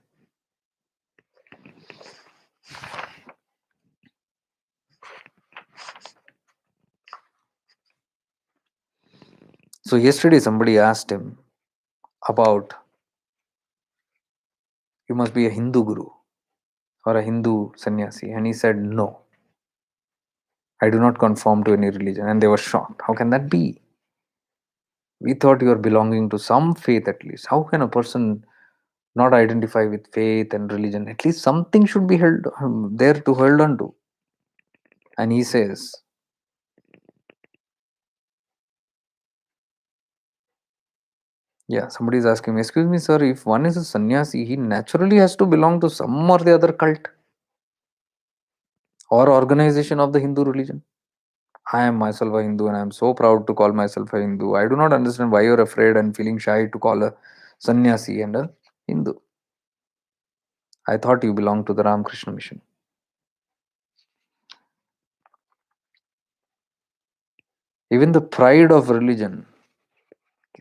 So yesterday somebody asked him about, you must be a Hindu guru or a Hindu sannyasi, and he said no, I do not conform to any religion. And they were shocked. How can that be? We thought you are belonging to some faith at least. How can a person not identify with faith and religion? At least something should be held there to hold on to. And he says, yeah, somebody is asking me, excuse me, sir, if one is a sannyasi, he naturally has to belong to some or the other cult or organization of the Hindu religion. I am myself a Hindu and I am so proud to call myself a Hindu. I do not understand why you're afraid and feeling shy to call a sannyasi and a Hindu. I thought you belonged to the Ramakrishna mission. Even the pride of religion,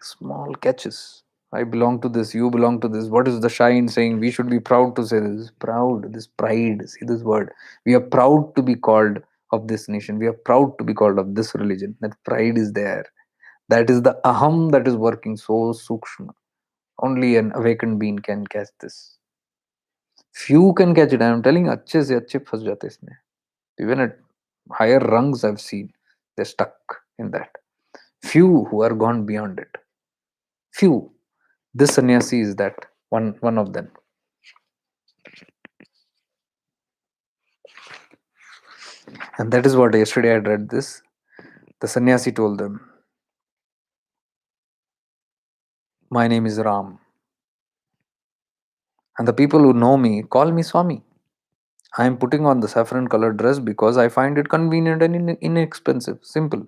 small catches. I belong to this, you belong to this. What is the shine saying? We should be proud to say this. Proud, this pride, see this word. We are proud to be called of this nation. We are proud to be called of this religion. That pride is there. That is the aham that is working so sukshma. Only an awakened being can catch this. Few can catch it. I am telling you, अच्छे से अच्छे फंस जाते इसमें. Even at higher rungs I've seen, they're stuck in that. Few who are gone beyond it. Few. This sannyasi is that one of them. And that is what yesterday I read this. The sannyasi told them, my name is Ram. And the people who know me call me Swami. I am putting on the saffron colored dress because I find it convenient and inexpensive. Simple.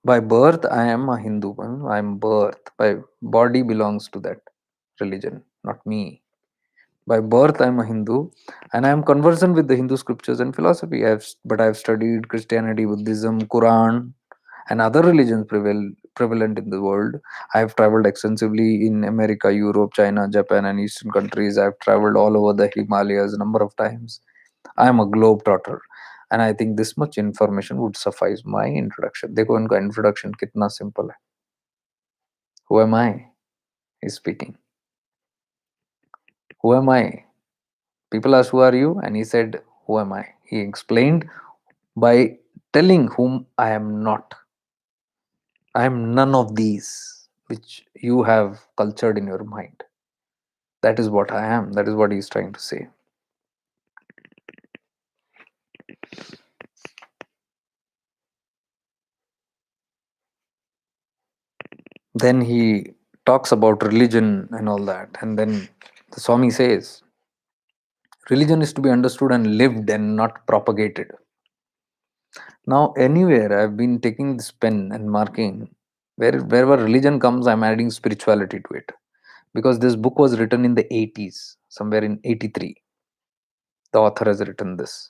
By birth, I am a Hindu. I am birth. My body belongs to that religion, not me. By birth, I am a Hindu, and I am conversant with the Hindu scriptures and philosophy. But I have studied Christianity, Buddhism, Quran, and other religions prevalent in the world. I have traveled extensively in America, Europe, China, Japan, and Eastern countries. I have traveled all over the Himalayas a number of times. I am a globetrotter, and I think this much information would suffice my introduction. देखो इनका introduction कितना simple है. Who am I? He's speaking. Who am I? People asked, who are you? And he said, who am I? He explained by telling whom I am not. I am none of these which you have cultured in your mind. That is what I am. That is what he's trying to say. Then he talks about religion and all that. And then the Swami says, religion is to be understood and lived and not propagated. Now, anywhere I've been taking this pen and marking, wherever religion comes, I'm adding spirituality to it. Because this book was written in the 80s, somewhere in 83. The author has written this.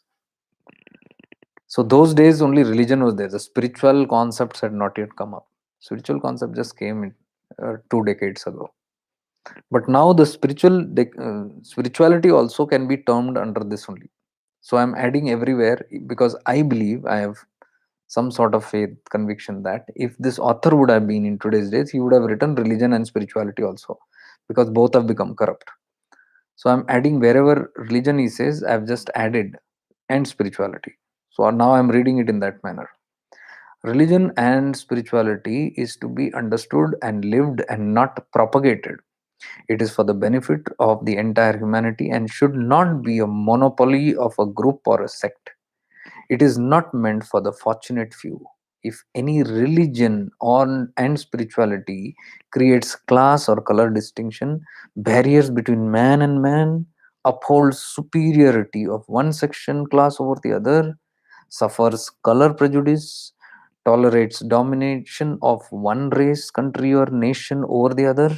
So those days only religion was there. The spiritual concepts had not yet come up. Spiritual concept just came in 2 decades ago. But now the spirituality also can be termed under this only. So I'm adding everywhere because I believe, I have some sort of faith conviction that if this author would have been in today's days, he would have written religion and spirituality also, because both have become corrupt. So I'm adding wherever religion he says, I've just added and spirituality. So now I'm reading it in that manner. Religion and spirituality is to be understood and lived and not propagated. It is for the benefit of the entire humanity and should not be a monopoly of a group or a sect. It is not meant for the fortunate few. If any religion and spirituality creates class or color distinction, barriers between man and man, upholds superiority of one section class over the other, suffers color prejudice, tolerates domination of one race, country, or nation over the other,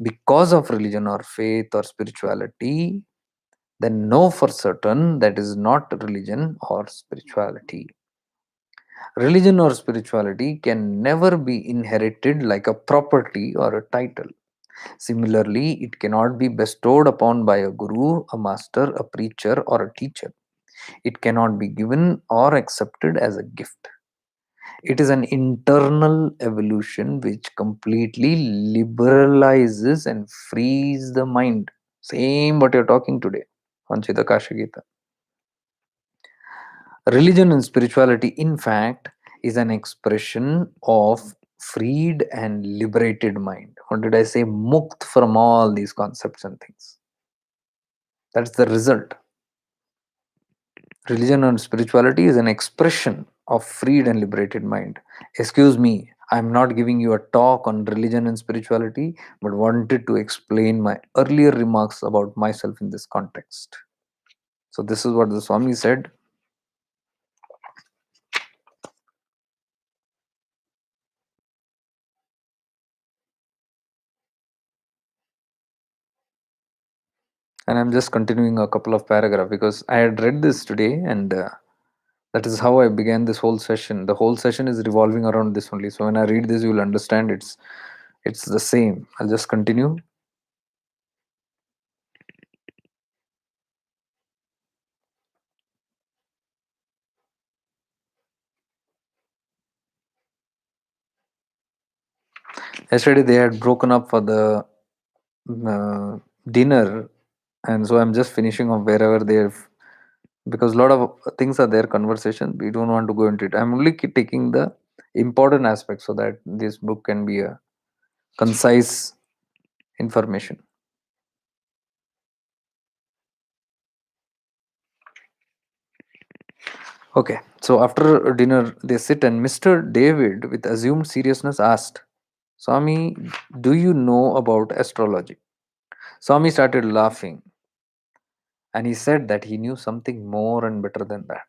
because of religion or faith or spirituality, then know for certain that is not religion or spirituality. Religion or spirituality can never be inherited like a property or a title. Similarly, it cannot be bestowed upon by a guru, a master, a preacher, or a teacher. It cannot be given or accepted as a gift. It is an internal evolution which completely liberalizes and frees the mind. Same what you're talking today on Chitakasha Gita. Religion and spirituality, in fact, is an expression of freed and liberated mind. What did I say? Mukt from all these concepts and things. That's the result. Religion and spirituality is an expression of freed and liberated mind. Excuse me, I'm not giving you a talk on religion and spirituality, but wanted to explain my earlier remarks about myself in this context. So, this is what the Swami said. And I'm just continuing a couple of paragraphs because I had read this today, and that is how I began this whole session. The whole session is revolving around this only. So when I read this, you will understand it's the same. I'll just continue. Yesterday they had broken up for the dinner, and so I'm just finishing off wherever they've, because a lot of things are there conversation. We don't want to go into it. I'm only taking the important aspects so that this book can be a concise information. Okay, so after dinner, they sit, and Mr. David, with assumed seriousness, asked, Swami, do you know about astrology? Swami started laughing, and he said that he knew something more and better than that.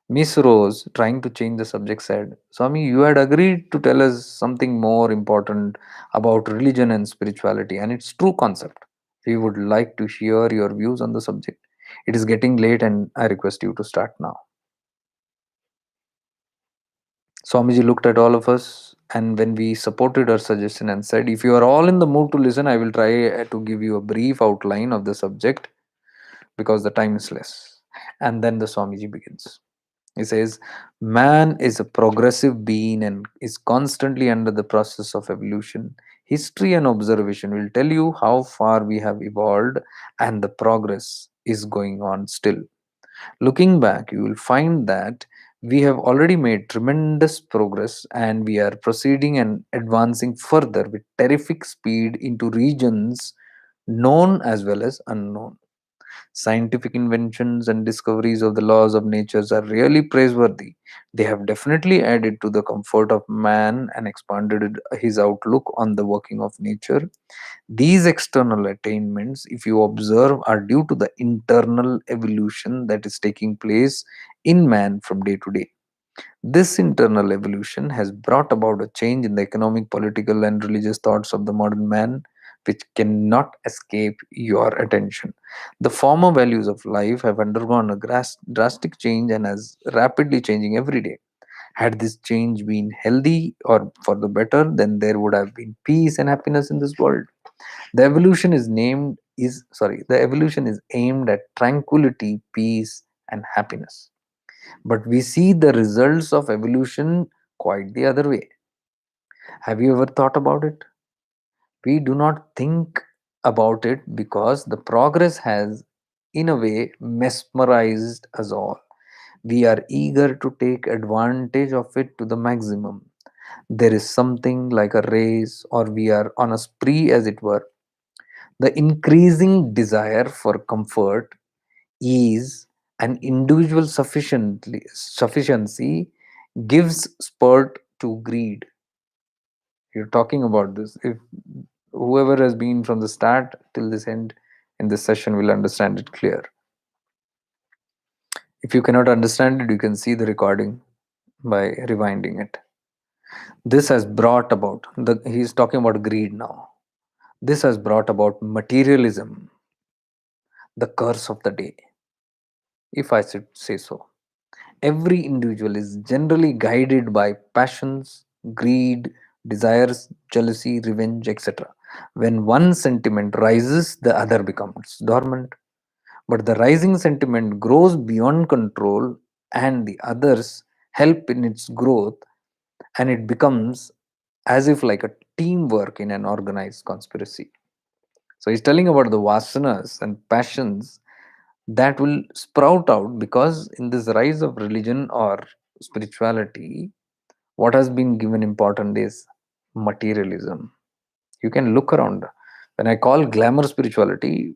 Miss Rose, trying to change the subject, said, Swami, you had agreed to tell us something more important about religion and spirituality and its true concept. We would like to hear your views on the subject. It is getting late, and I request you to start now. Swamiji looked at all of us, and when we supported her suggestion and said, if you are all in the mood to listen, I will try to give you a brief outline of the subject because the time is less. And then the Swamiji begins. He says, man is a progressive being and is constantly under the process of evolution. History and observation will tell you how far we have evolved, and the progress is going on still. Looking back, you will find that we have already made tremendous progress, and we are proceeding and advancing further with terrific speed into regions known as well as unknown. Scientific inventions and discoveries of the laws of nature are really praiseworthy. They have definitely added to the comfort of man and expanded his outlook on the working of nature. These external attainments, if you observe, are due to the internal evolution that is taking place in man from day to day. This internal evolution has brought about a change in the economic, political, and religious thoughts of the modern man, which cannot escape your attention. The former values of life have undergone a drastic change and is rapidly changing every day. Had this change been healthy or for the better, then there would have been peace and happiness in this world. The evolution is aimed at tranquility, peace, and happiness. But we see the results of evolution quite the other way. Have you ever thought about it? We do not think about it because the progress has, in a way, mesmerized us all. We are eager to take advantage of it to the maximum. There is something like a race, or we are on a spree, as it were. The increasing desire for comfort, ease, and individual sufficiency gives spurt to greed. You're talking about this. If whoever has been from the start till this end in this session will understand it clear. If you cannot understand it, you can see the recording by rewinding it. This has brought about he's talking about greed now. This has brought about materialism, the curse of the day, if I should say so. Every individual is generally guided by passions, greed, desires, jealousy, revenge, etc. When one sentiment rises, the other becomes dormant. But the rising sentiment grows beyond control, and the others help in its growth, and it becomes as if like a teamwork in an organized conspiracy. So he's telling about the vasanas and passions that will sprout out because in this rise of religion or spirituality, what has been given important is materialism. You can look around. When I call glamour spirituality,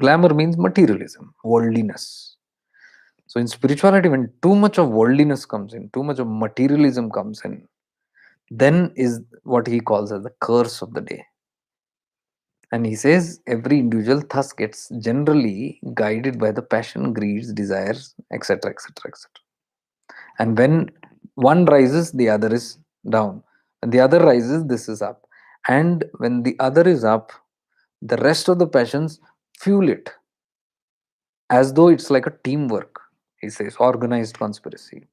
glamour means materialism, worldliness. So in spirituality, when too much of worldliness comes in, too much of materialism comes in, then is what he calls as the curse of the day. And he says every individual thus gets generally guided by the passion, greeds, desires, etc., etc., etc. And when one rises, the other is down. When the other rises, this is up. And when the other is up, the rest of the passions fuel it as though it's like a teamwork. He says, organized conspiracy.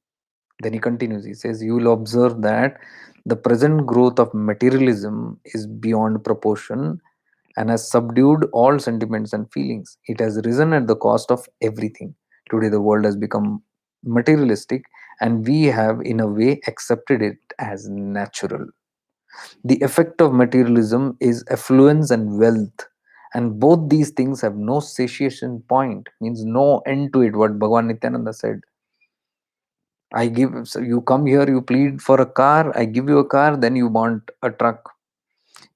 Then he continues, he says, you will observe that the present growth of materialism is beyond proportion and has subdued all sentiments and feelings. It has risen at the cost of everything. Today, the world has become materialistic, and we have, in a way, accepted it as natural. The effect of materialism is affluence and wealth, and both these things have no satiation point, means no end to it. What Bhagavan Nityananda said, I give, so you come here, you plead for a car, I give you a car, then you want a truck.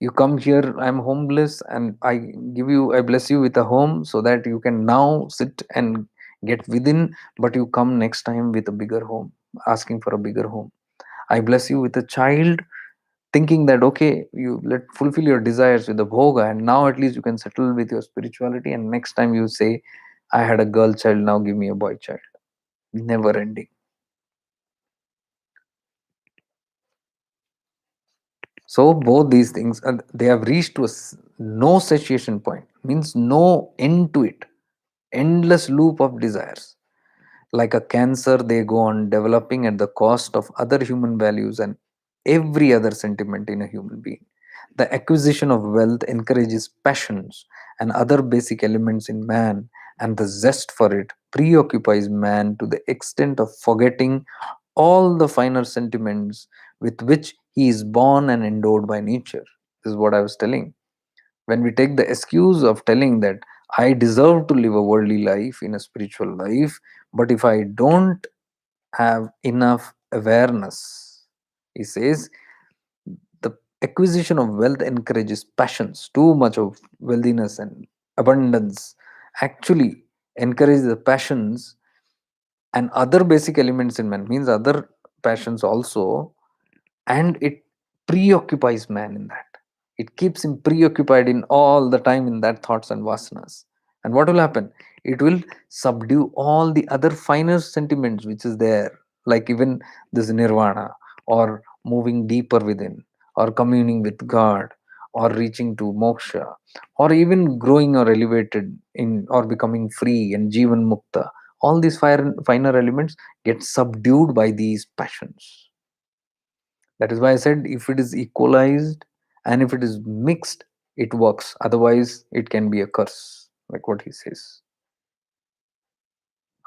You come here, I'm homeless, and I give you, I bless you with a home so that you can now sit and get within, but you come next time with a bigger home, asking for a bigger home. I bless you with a child, thinking that okay, you let fulfill your desires with the bhoga, and now at least you can settle with your spirituality, and next time you say, I had a girl child, now give me a boy child. Never ending. So both these things, they have reached to no satiation point, means no end to it, endless loop of desires. Like a cancer, they go on developing at the cost of other human values and every other sentiment in a human being. The acquisition of wealth encourages passions and other basic elements in man, and the zest for it preoccupies man to the extent of forgetting all the finer sentiments with which he is born and endowed by nature. This is what I was telling. When we take the excuse of telling that I deserve to live a worldly life in a spiritual life, but if I don't have enough awareness, he says, the acquisition of wealth encourages passions. Too much of wealthiness and abundance actually encourages the passions and other basic elements in man, means other passions also, and it preoccupies man in that. It keeps him preoccupied in all the time in that thoughts and vasanas. And what will happen? It will subdue all the other finer sentiments which is there, like even this nirvana, or moving deeper within, or communing with God, or reaching to moksha, or even growing or elevated in, or becoming free and jivan mukta. All these finer elements get subdued by these passions. That is why I said if it is equalized and if it is mixed, it works. Otherwise, it can be a curse, like what he says.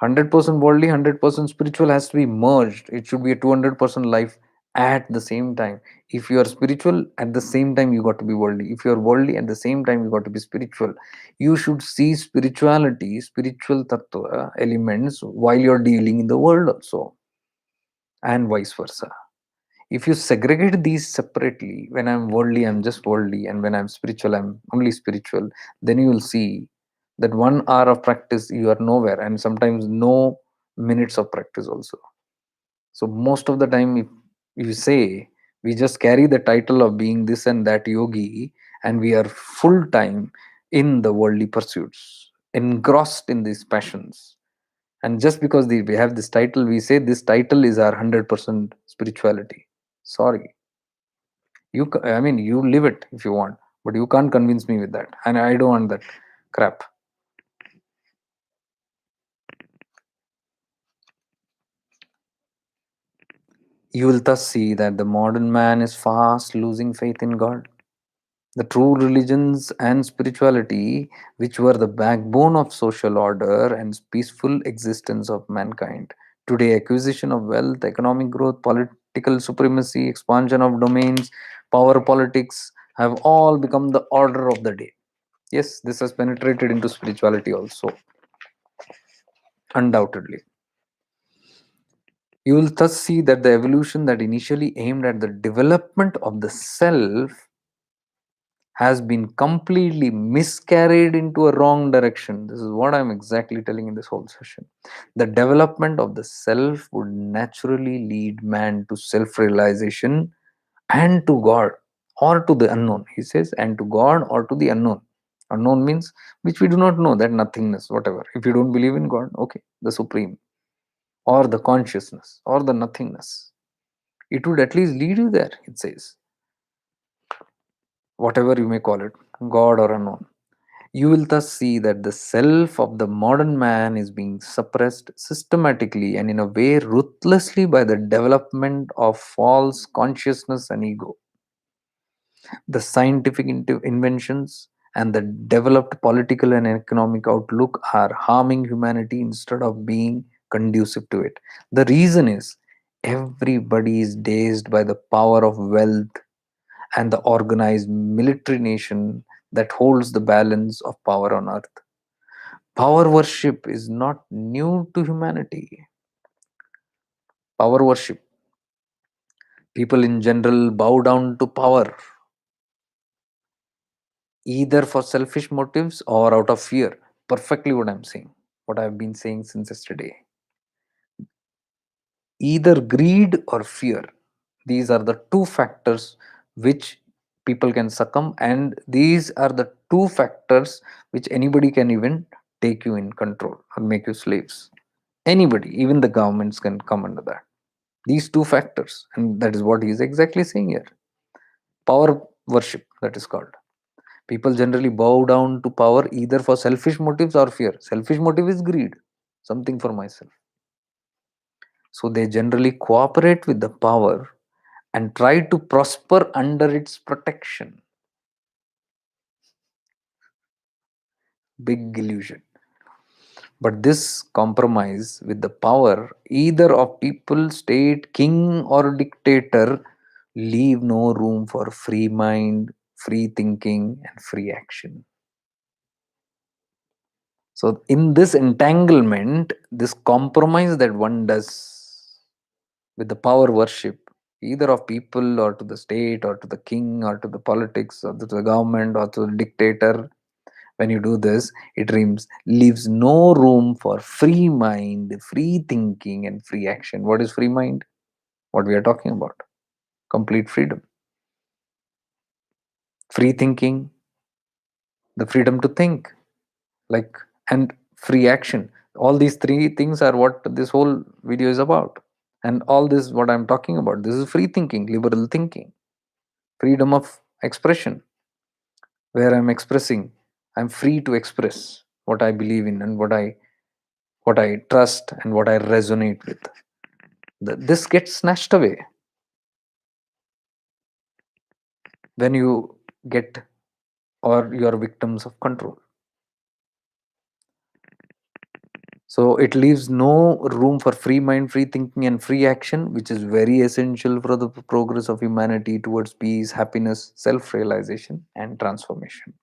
100% worldly, 100% spiritual has to be merged. It should be a 200% life at the same time. If you are spiritual, at the same time, you got to be worldly. If you are worldly, at the same time, you got to be spiritual. You should see spirituality, spiritual tattva elements while you're dealing in the world also, and vice versa. If you segregate these separately, when I'm worldly, I'm just worldly, and when I'm spiritual, I'm only spiritual, then you will see that 1 hour of practice you are nowhere, and sometimes no minutes of practice also. So most of the time, if you say we just carry the title of being this and that yogi, and we are full time in the worldly pursuits, engrossed in these passions, and just because we have this title, we say this title is our 100% spirituality. Sorry, I mean, you live it if you want, But you can't convince me with that, and I don't want that crap. You will thus see that the modern man is fast losing faith in God. The true religions and spirituality, which were the backbone of social order and peaceful existence of mankind. Today, acquisition of wealth, economic growth, political supremacy, expansion of domains, power politics have all become the order of the day. Yes, this has penetrated into spirituality also, undoubtedly. You will thus see that the evolution that initially aimed at the development of the self has been completely miscarried into a wrong direction. This is what I'm exactly telling in this whole session. The development of the self would naturally lead man to self realization and to God or to the unknown. He says, and to God or to the unknown. Unknown means which we do not know, that nothingness, whatever. If you don't believe in God, okay, the supreme or the consciousness or the nothingness, it would at least lead you there, it says, whatever you may call it, God or unknown. You will thus see that the self of the modern man is being suppressed systematically and in a way ruthlessly by the development of false consciousness and ego. The scientific inventions and the developed political and economic outlook are harming humanity instead of being conducive to it. The reason is everybody is dazed by the power of wealth and the organized military nation that holds the balance of power on earth. Power worship is not new to humanity. Power worship. People in general bow down to power, either for selfish motives or out of fear. Perfectly what I'm saying, what I've been saying since yesterday. Either greed or fear. These are the two factors which people can succumb, and these are the two factors which anybody can even take you in control or make you slaves. Anybody, even the governments can come under that. These two factors, and that is what he is exactly saying here. Power worship, that is called. People generally bow down to power either for selfish motives or fear. Selfish motive is greed, something for myself. So they generally cooperate with the power and try to prosper under its protection. Big illusion. But this compromise with the power, either of people, state, king, or dictator, leave no room for free mind, free thinking, and free action. So, in this entanglement, this compromise that one does with the power worship, either of people or to the state or to the king or to the politics or to the government or to the dictator, when you do this, it leaves no room for free mind, free thinking, and free action. What is free mind? What we are talking about? Complete freedom. Free thinking, the freedom to think, like, and free action. All these three things are what this whole video is about. And all this, what I'm talking about, this is free thinking, liberal thinking, freedom of expression, where I'm expressing, I'm free to express what I believe in and what I trust and what I resonate with. This gets snatched away when you get or you are victims of control. So it leaves no room for free mind, free thinking, and free action, which is very essential for the progress of humanity towards peace, happiness, self realization, and transformation.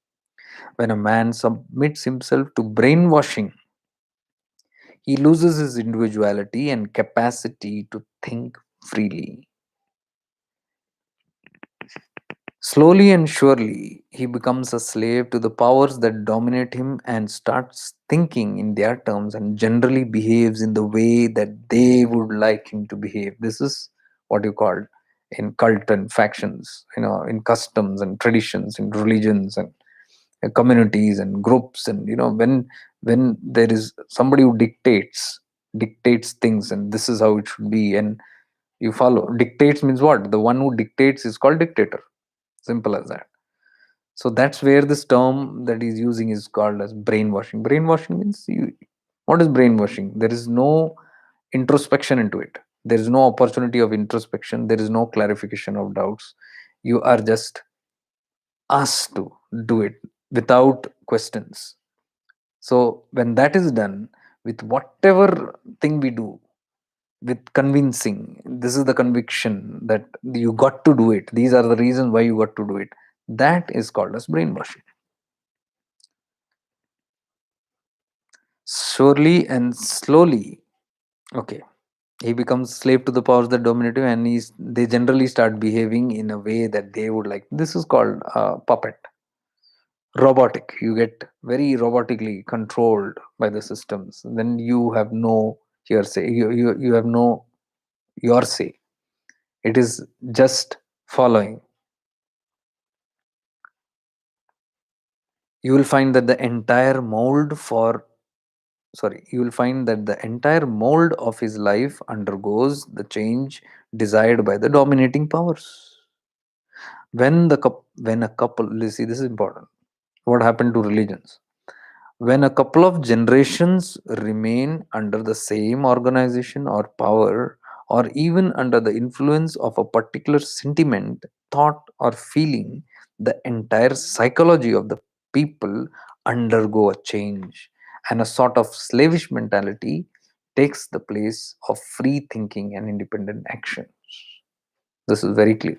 When a man submits himself to brainwashing, he loses his individuality and capacity to think freely. Slowly and surely, he becomes a slave to the powers that dominate him and starts thinking in their terms and generally behaves in the way that they would like him to behave. This is what you call in cult and factions, in customs and traditions, in religions and communities and groups. And when there is somebody who dictates things, and this is how it should be, and you follow. Dictates means what? The one who dictates is called dictator. Simple as that. So that's where this term that he's using is called as brainwashing. Brainwashing means what is brainwashing? There is no introspection into it. There is no opportunity of introspection. There is no clarification of doubts. You are just asked to do it without questions. So when that is done, with whatever thing we do, with convincing, this is the conviction that you got to do it. These are the reasons why you got to do it. That is called as brainwashing. Surely and slowly, okay, he becomes slave to the powers that dominate him, and they generally start behaving in a way that they would like. This is called puppet, robotic. You get very robotically controlled by the systems. Then you have no hearsay. You have no your say. It is just following. You will find that the entire mold for sorry you will find that the entire mold of his life undergoes the change desired by the dominating powers. When a couple, you see, this is important. What happened to religions? When a couple of generations remain under the same organization or power, or even under the influence of a particular sentiment, thought, or feeling, the entire psychology of the people undergo a change, and a sort of slavish mentality takes the place of free thinking and independent action. This is very clear.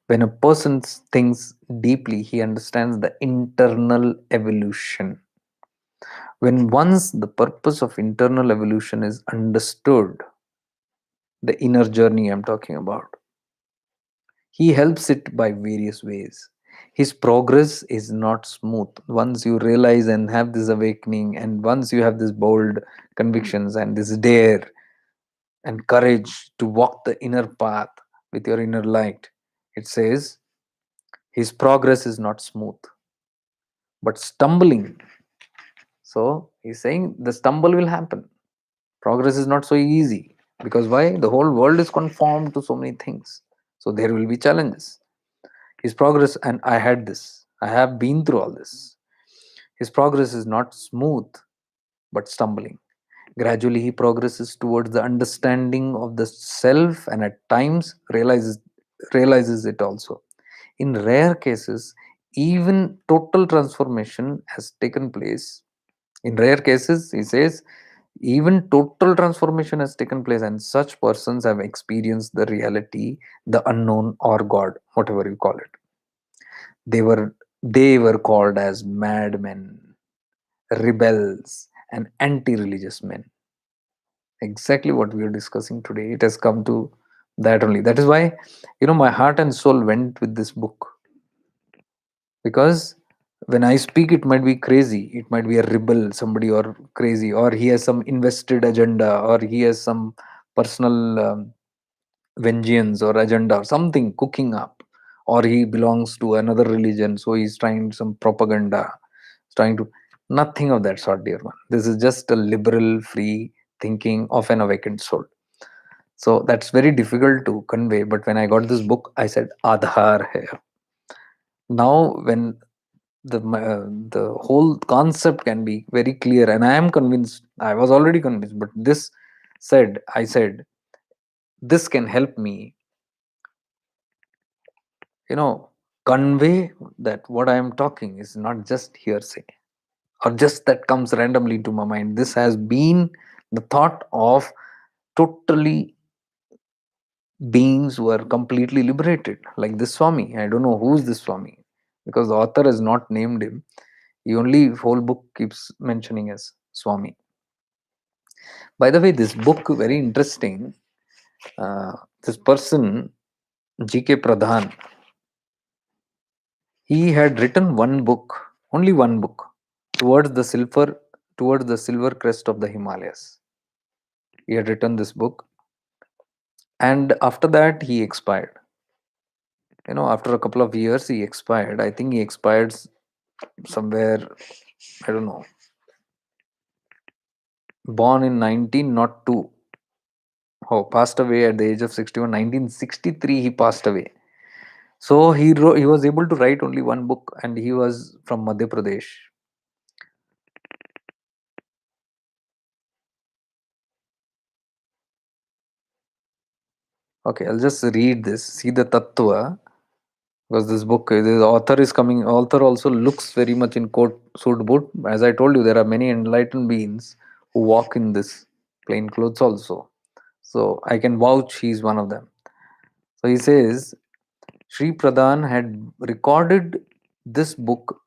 When a person thinks deeply, he understands the internal evolution. When once the purpose of internal evolution is understood, the inner journey I'm talking about, he helps it by various ways. His progress is not smooth. Once you realize and have this awakening, and once you have this bold convictions and this dare and courage to walk the inner path with your inner light, it says his progress is not smooth but stumbling. So he's saying the stumble will happen. Progress is not so easy, because why? The whole world is conformed to so many things. So there will be challenges. His progress, and I had this, I have been through all this. His progress is not smooth but stumbling. Gradually, he progresses towards the understanding of the self, and at times realizes it also. In rare cases, even total transformation has taken place. In rare cases, he says, even total transformation has taken place, and such persons have experienced the reality, the unknown, or God, whatever you call it. They were called as madmen, rebels, and anti-religious men. Exactly what we are discussing today. It has come to that only. That is why, my heart and soul went with this book, because when I speak, it might be crazy, it might be a rebel, somebody, or crazy, or he has some invested agenda, or he has some personal vengeance or agenda or something cooking up, or he belongs to another religion, so he's trying some propaganda, trying to, nothing of that sort, dear one. This is just a liberal free thinking of an awakened soul. So that's very difficult to convey, but when I got this book, I said Aadhaar hai. Now when the whole concept can be very clear, and I am convinced, I was already convinced, but this I said this can help me, you know convey that what I am talking is not just hearsay, or just that comes randomly to my mind. This has been the thought of totally beings who are completely liberated, like this Swami. I don't know who's this Swami, because the author has not named him. He only, whole book keeps mentioning as Swami. By the way, this book, very interesting. This person, GK Pradhan, he had written one book, only one book, towards the silver crest of the Himalayas. He had written this book, and after that he expired. After a couple of years he expired. I think he expired somewhere, I don't know, born in 1902. Oh, passed away at the age of 61. 1963 he passed away. So he was able to write only one book, and he was from Madhya Pradesh. Okay, I'll just read this. See the tattva, because this book, the author is coming. Author also looks very much in coat suit boot. As I told you, there are many enlightened beings who walk in this plain clothes also. So I can vouch he's one of them. So he says Sri Pradhan had recorded this book,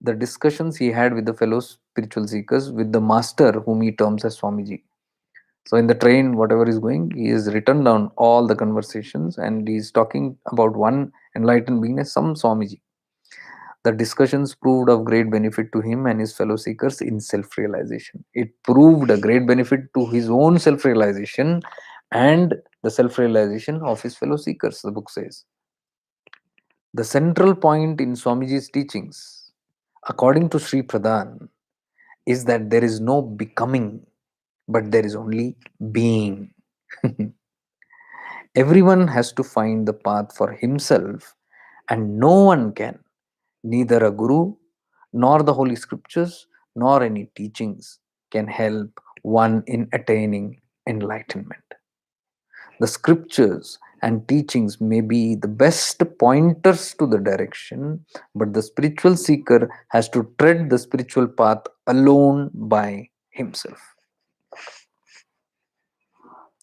the discussions he had with the fellow spiritual seekers, with the master whom he terms as Swamiji. So in the train, whatever is going, he has written down all the conversations, and he's talking about one enlightened being as some Swamiji. The discussions proved of great benefit to him and his fellow seekers in self-realization. It proved a great benefit to his own self-realization and the self-realization of his fellow seekers, the book says. The central point in Swamiji's teachings, according to Sri Pradhan, is that there is no becoming, but there is only being. Everyone has to find the path for himself, and no one can, neither a guru, nor the Holy Scriptures, nor any teachings, can help one in attaining enlightenment. The scriptures and teachings may be the best pointers to the direction, but the spiritual seeker has to tread the spiritual path alone by himself.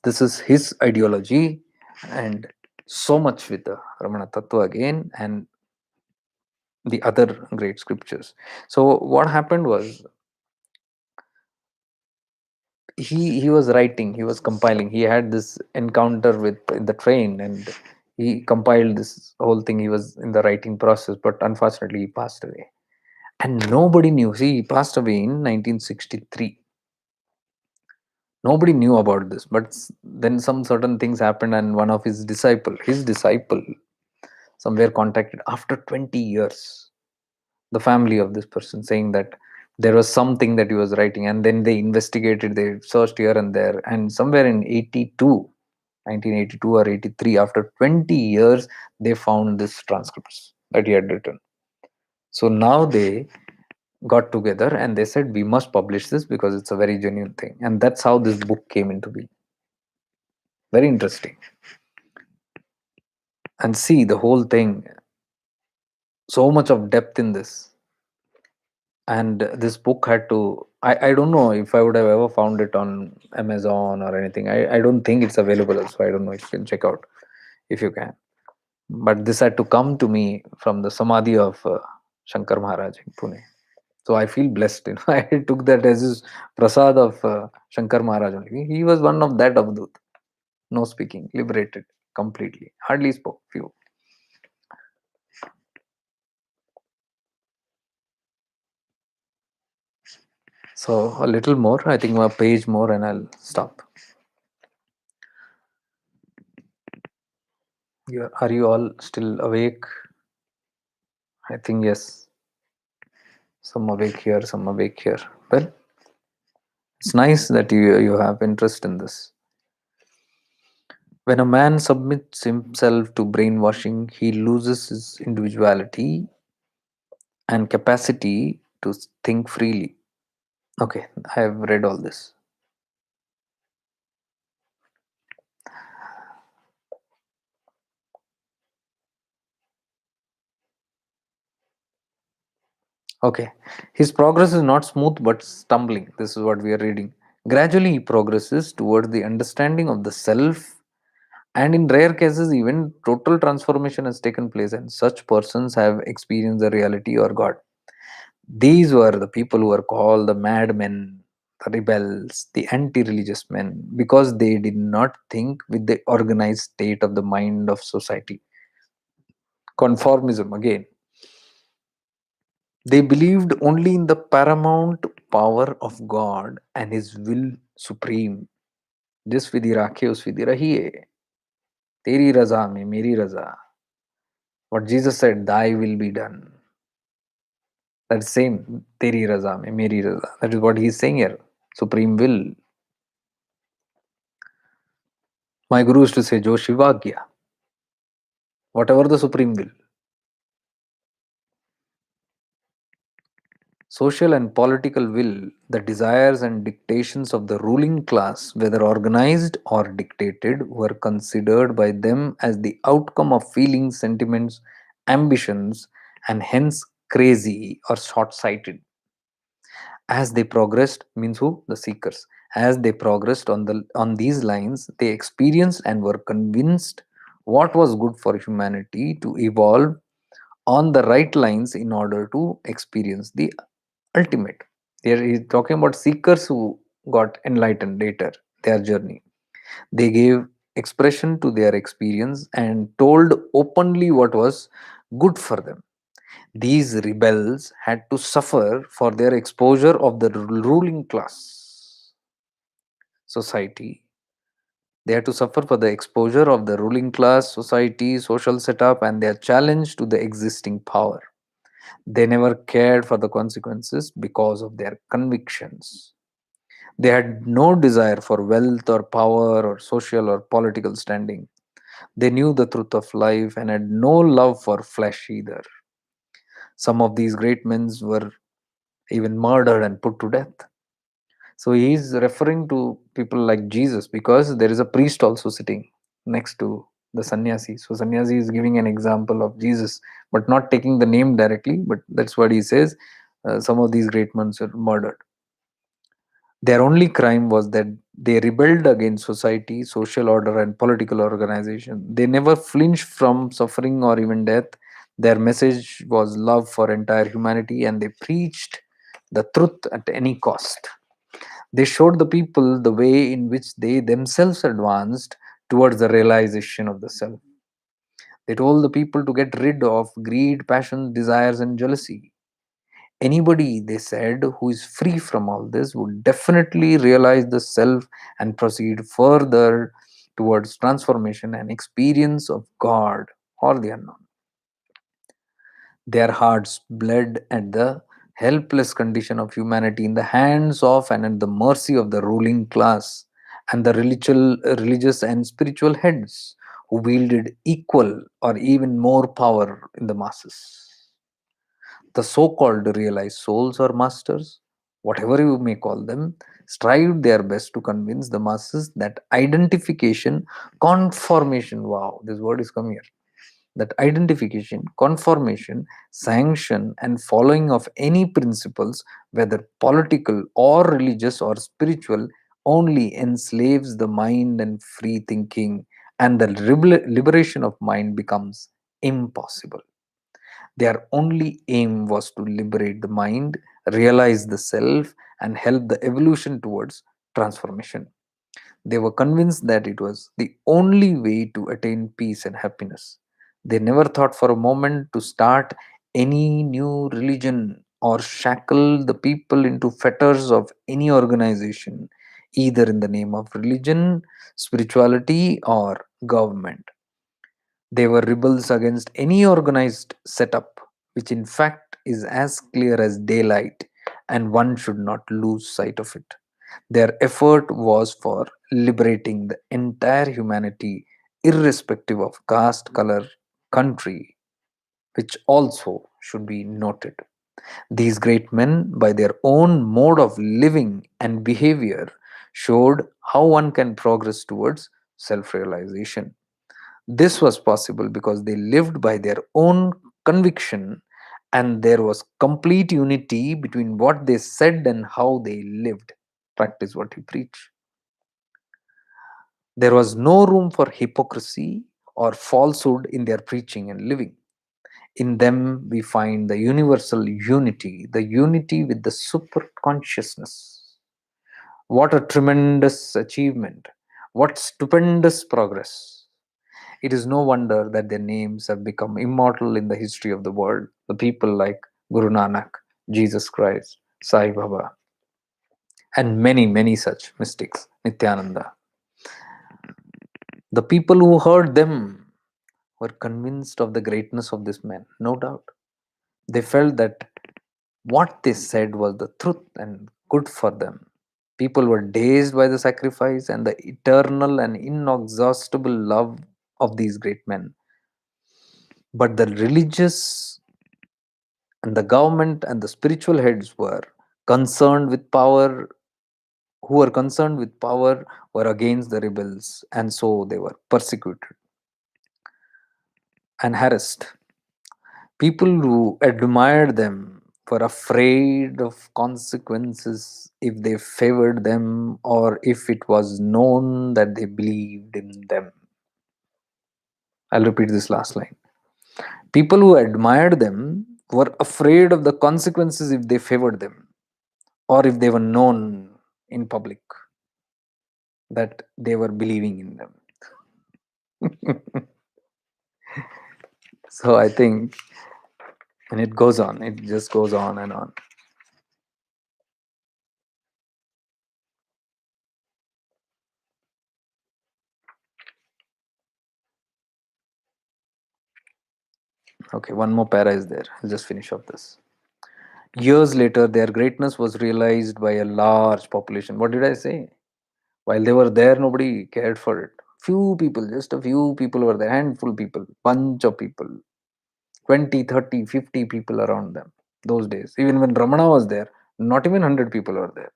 This is his ideology, and so much with the Ramana Tattva again and the other great scriptures. So what happened was, he was writing, he was compiling, he had this encounter with in the train, and he compiled this whole thing. He was in the writing process, but unfortunately he passed away, and nobody knew. See, he passed away in 1963. Nobody knew about this, but then some certain things happened, and one of his disciple somewhere contacted after 20 years the family of this person, saying that there was something that he was writing, and then they investigated, they searched here and there, and somewhere in 1982 or 83, after 20 years, they found this transcripts that he had written. So now they got together and they said, we must publish this because it's a very genuine thing, and that's how this book came into being. Very interesting. And see the whole thing, so much of depth in this. And this book had to, I don't know if I would have ever found it on Amazon or anything. I don't think it's available, so I don't know if you can check out, if you can. But this had to come to me from the samadhi of Shankar Maharaj in Pune. So I feel blessed, I took that as his prasad of Shankar Maharaj only. He was one of that Avdut, no speaking, liberated completely, hardly spoke, few. So a little more, I think a page more, and I'll stop. Are you all still awake? I think yes. Some awake here, some awake here. Well, it's nice that you have interest in this. When a man submits himself to brainwashing, he loses his individuality and capacity to think freely. Okay, I have read all this. Okay, his progress is not smooth but stumbling. This is what we are reading. Gradually, he progresses towards the understanding of the self, and in rare cases, even total transformation has taken place, and such persons have experienced the reality or God. These were the people who were called the madmen, the rebels, the anti religious men, because they did not think with the organized state of the mind of society. Conformism again. They believed only in the paramount power of God and His will supreme. जिस विधि राखे उस विधि रहिए, तेरी रजा में मेरी रजा. What Jesus said, thy will be done. That same, teri raza mein meri raza. That is what he is saying here. Supreme will. My guru used to say, Jo Shivagya. whatever the supreme will. Social and political will, the desires and dictations of the ruling class, whether organized or dictated, were considered by them as the outcome of feelings, sentiments, ambitions, and hence crazy or short sighted. As they progressed, means who? The seekers. As they progressed on these lines, they experienced and were convinced what was good for humanity to evolve on the right lines in order to experience the ultimate. Here he is talking about seekers who got enlightened later, their journey. They gave expression to their experience and told openly what was good for them. These rebels had to suffer for their exposure of the ruling class society. They had to suffer for the exposure of the ruling class society, social setup, and their challenge to the existing power. They never cared for the consequences because of their convictions. They had no desire for wealth or power or social or political standing. They knew the truth of life and had no love for flesh either. Some of these great men were even murdered and put to death. So he is referring to people like Jesus because there is a priest also sitting next to the sannyasi. So sannyasi is giving an example of Jesus, but not taking the name directly. But that's what he says. Some of these great men were murdered. Their only crime was that they rebelled against society, social order, and political organization. They never flinched from suffering or even death. Their message was love for entire humanity, and they preached the truth at any cost. They showed the people the way in which they themselves advanced towards the realization of the self. They told the people to get rid of greed, passion, desires, and jealousy. Anybody, they said, who is free from all this would definitely realize the self and proceed further towards transformation and experience of God or the unknown. Their hearts bled at the helpless condition of humanity in the hands of and at the mercy of the ruling class and the religious and spiritual heads who wielded equal or even more power in the masses. The so called realized souls or masters, whatever you may call them, strived their best to convince the masses that identification, conformation, wow, this word is come here, that identification, conformation, sanction, and following of any principles, whether political or religious or spiritual, only enslaves the mind and free thinking, and the liberation of mind becomes impossible. Their only aim was to liberate the mind, realize the self, and help the evolution towards transformation. They were convinced that it was the only way to attain peace and happiness. They never thought for a moment to start any new religion or shackle the people into fetters of any organization, either in the name of religion, spirituality, or government. They were rebels against any organized setup, which in fact is as clear as daylight, and one should not lose sight of it. Their effort was for liberating the entire humanity, irrespective of caste, color, country, which also should be noted. These great men, by their own mode of living and behavior, showed how one can progress towards self realization. This was possible because they lived by their own conviction, and there was complete unity between what they said and how they lived. Practice what you preach. There was no room for hypocrisy or falsehood in their preaching and living. In them, we find the universal unity, the unity with the super consciousness. What a tremendous achievement! What stupendous progress! It is no wonder that their names have become immortal in the history of the world. The people like Guru Nanak, Jesus Christ, Sai Baba, and many, many such mystics, Nityananda. The people who heard them were convinced of the greatness of this man, no doubt. They felt that what they said was the truth and good for them. People were dazed by the sacrifice and the eternal and inexhaustible love of these great men. But the religious and the government and the spiritual heads concerned with power, who were concerned with power, were against the rebels, and so they were persecuted and harassed. People who admired them were afraid of consequences if they favored them or if it was known that they believed in them. I'll repeat this last line. People who admired them were afraid of the consequences if they favored them or if they were known in public that they were believing in them. So I think, and it goes on, it just goes on and on. Okay, one more para is there. I'll just finish off this. Years later, their greatness was realized by a large population. What did I say? While they were there, nobody cared for it. Few people, just a few people were there, handful people, bunch of people, 20, 30, 50 people around them those days. Even when Ramana was there, not even 100 people were there.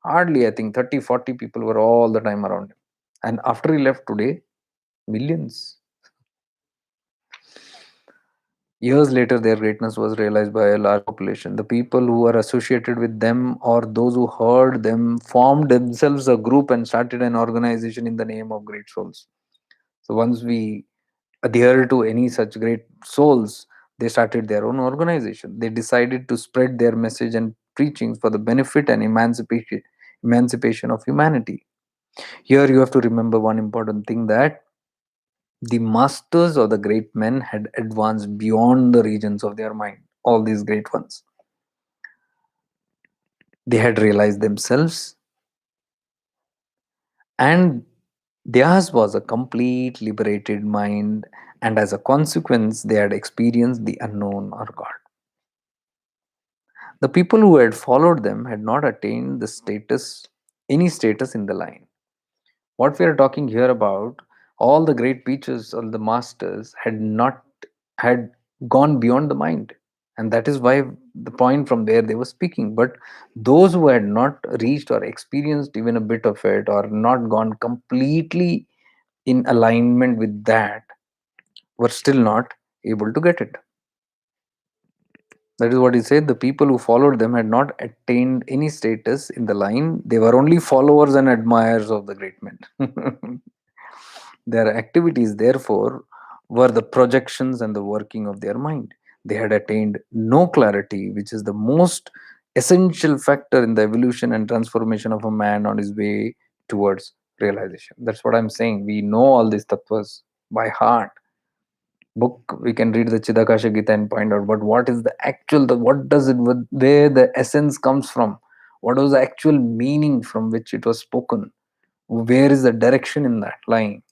Hardly, I think 30, 40 people were all the time around him. And after he left today, millions. Years later, their greatness was realized by a large population. The people who were associated with them or those who heard them formed themselves a group and started an organization in the name of great souls. So once we adhere to any such great souls, they started their own organization. They decided to spread their message and preachings for the benefit and emancipation of humanity. Here you have to remember one important thing, that the masters or the great men had advanced beyond the regions of their mind. All these great ones, they had realized themselves, and theirs was a complete liberated mind, and as a consequence, they had experienced the unknown or God. The people who had followed them had not attained the status, any status in the line. What we are talking here about, all the great teachers or the masters had gone beyond the mind, and that is why the point from where they were speaking. But those who had not reached or experienced even a bit of it, or not gone completely in alignment with that, were still not able to get it. That is what he said. The people who followed them had not attained any status in the line. They were only followers and admirers of the great men. Their activities, therefore, were the projections and the working of their mind. They had attained no clarity, which is the most essential factor in the evolution and transformation of a man on his way towards realization. That's what I'm saying. We know all these tattvas by heart. Book we can read the Chidakasha Gita and find out, but what is the actual, what does it, where the essence comes from, what was the actual meaning from which it was spoken, where is the direction in that lying.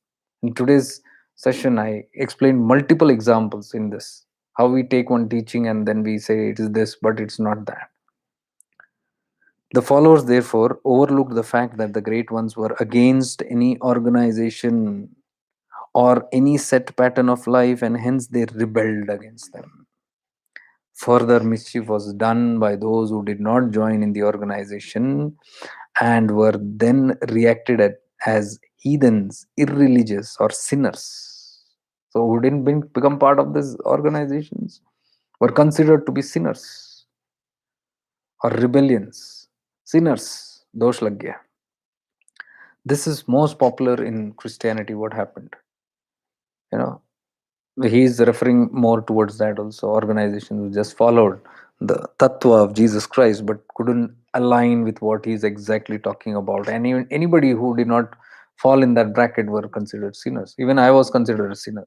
In today's session, I explained multiple examples in this, how we take one teaching and then we say it is this, but it's not that. The followers therefore overlooked the fact that the great ones were against any organization or any set pattern of life, and hence they rebelled against them. Further mischief was done by those who did not join in the organization and were then reacted at as heathens, irreligious, or sinners. So, who didn't become part of these organizations were considered to be sinners or rebellions. Sinners, dosh lag gaya. This is most popular in Christianity. What happened? You know, he's referring more towards that also. Organizations who just followed the tattva of Jesus Christ but couldn't align with what he's exactly talking about. And even anybody who did not fall in that bracket were considered sinners. Even I was considered a sinner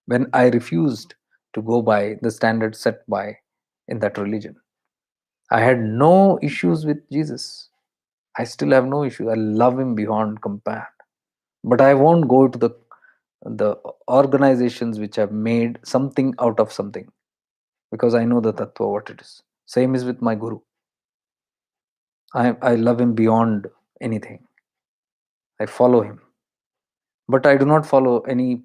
when I refused to go by the standards set by in that religion. I had no issues with Jesus. I still have no issue. I love him beyond compare. But I won't go to the organizations which have made something out of something, because I know the tattva what it is. Same is with my guru. I love him beyond anything. I follow him, but I do not follow any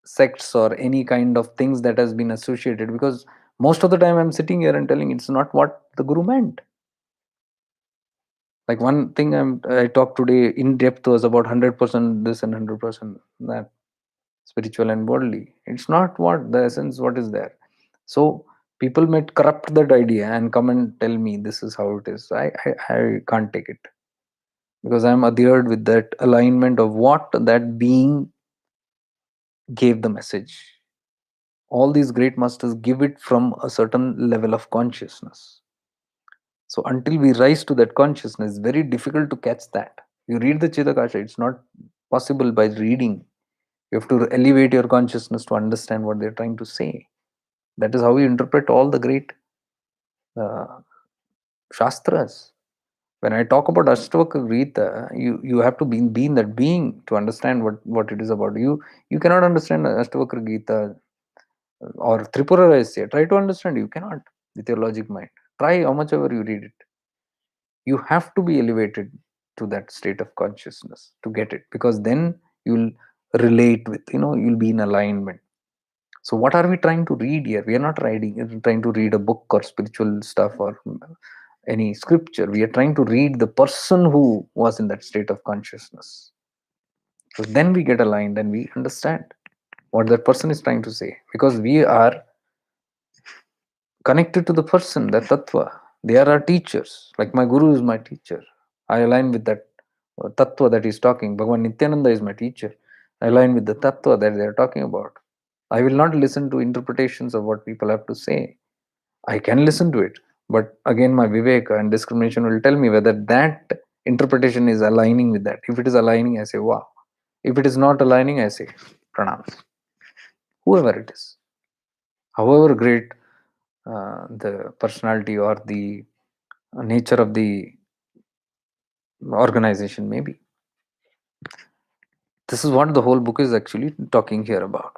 sects or any kind of things that has been associated, because most of the time I'm sitting here and telling it's not what the guru meant. Like one thing I talked today in depth was about 100% this and 100% that, spiritual and worldly. It's not what the essence what is there. So people might corrupt that idea and come and tell me this is how it is. I can't take it, because I'm adhered with that alignment of what that being gave the message. All these great masters give it from a certain level of consciousness. So until we rise to that consciousness, it's very difficult to catch that. You read the Chitakasha, it's not possible by reading. You have to elevate your consciousness to understand what they're trying to say. That is how we interpret all the great uh, Shastras. When I talk about Ashtavakra Gita, you have to be in that being to understand what it is about. You cannot understand Ashtavakra Gita or Tripura Rahasya. Try to understand. You cannot with your logic mind. Try how much ever you read it. You have to be elevated to that state of consciousness to get it, because then you'll relate with, you'll be in alignment. So what are we trying to read here? We are not trying to read a book or spiritual stuff or any scripture. We are trying to read the person who was in that state of consciousness. So then we get aligned and we understand what that person is trying to say, because we are connected to the person, that tattva. They are our teachers. Like my guru is my teacher. I align with that tattva that he's talking. Bhagavan Nityananda is my teacher. I align with the tattva that they are talking about. I will not listen to interpretations of what people have to say. I can listen to it, but again, my viveka and discrimination will tell me whether that interpretation is aligning with that. If it is aligning, I say wow. If it is not aligning, I say pranams. Whoever it is, however great the personality or the nature of the organization may be. This is what the whole book is actually talking here about.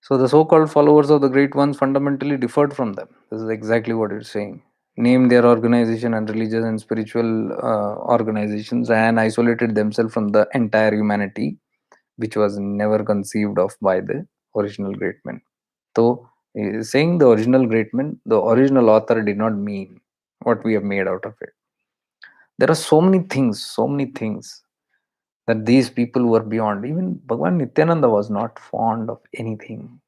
So the so-called followers of the great ones fundamentally differed from them. This is exactly what it's saying. Named their organization and religious and spiritual organizations and isolated themselves from the entire humanity, which was never conceived of by the original great men. So, saying the original great men, the original author did not mean what we have made out of it. There are so many things that these people were beyond. Even Bhagavan Nityananda was not fond of anything.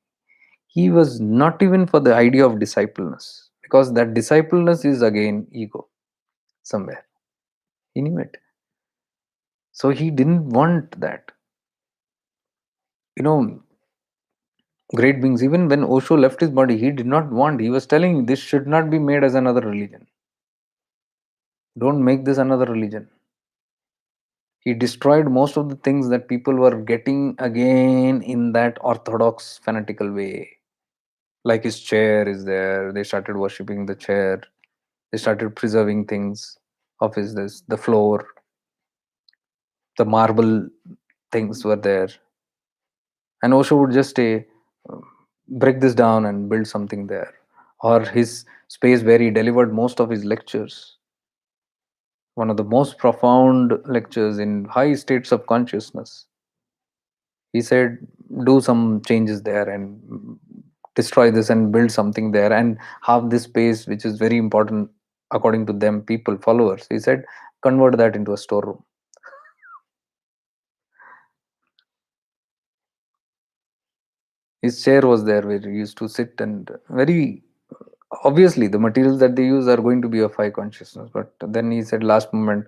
He was not even for the idea of discipleness, because that discipleness is again ego somewhere. He knew it. So he didn't want that. You know, great beings, even when Osho left his body, he did not want, he was telling this should not be made as another religion. Don't make this another religion. He destroyed most of the things that people were getting again in that orthodox fanatical way. Like his chair is there, they started worshipping the chair, they started preserving things of his this, the floor, the marble things were there. And Osho would just say, break this down and build something there. Or his space where he delivered most of his lectures, one of the most profound lectures in high states of consciousness. He said, do some changes there and destroy this and build something there and have this space, which is very important according to them, people, followers. He said, convert that into a storeroom. His chair was there where he used to sit, and very obviously the materials that they use are going to be of high consciousness. But then he said, last moment,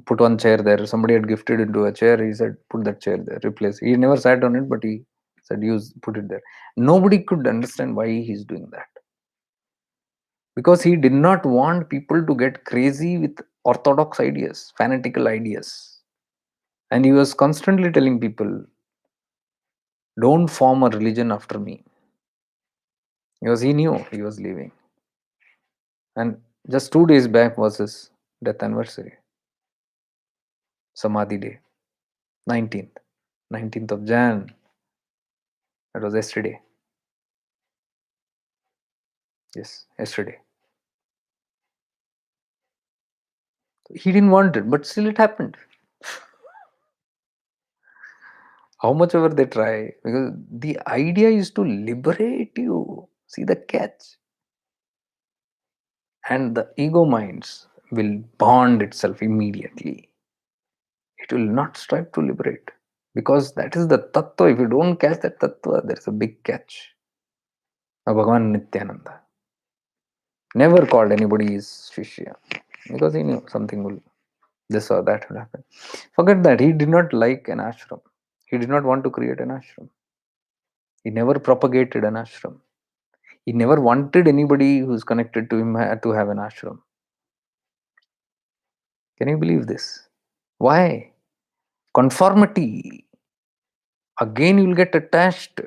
put one chair there. Somebody had gifted into a chair. He said, put that chair there, replace. He never sat on it, but he said, use, put it there. Nobody could understand why he's doing that, because he did not want people to get crazy with orthodox ideas, fanatical ideas. And he was constantly telling people, don't form a religion after me, because he knew he was leaving. And just 2 days back was his death anniversary, Samadhi day, 19th of Jan. That was yesterday. Yes, yesterday. He didn't want it, but still it happened. How much ever they try, because the idea is to liberate you. See the catch. And the ego minds will bond itself immediately. It will not strive to liberate, because that is the tattva. If you don't catch that tattva, there's a big catch. Now, Bhagavan Nityananda never called anybody his Shishya, because he knew something will, this or that will happen. Forget that. He did not like an ashram. He did not want to create an ashram. He never propagated an ashram. He never wanted anybody who's connected to him to have an ashram. Can you believe this? Why? Conformity. Again, you will get attached.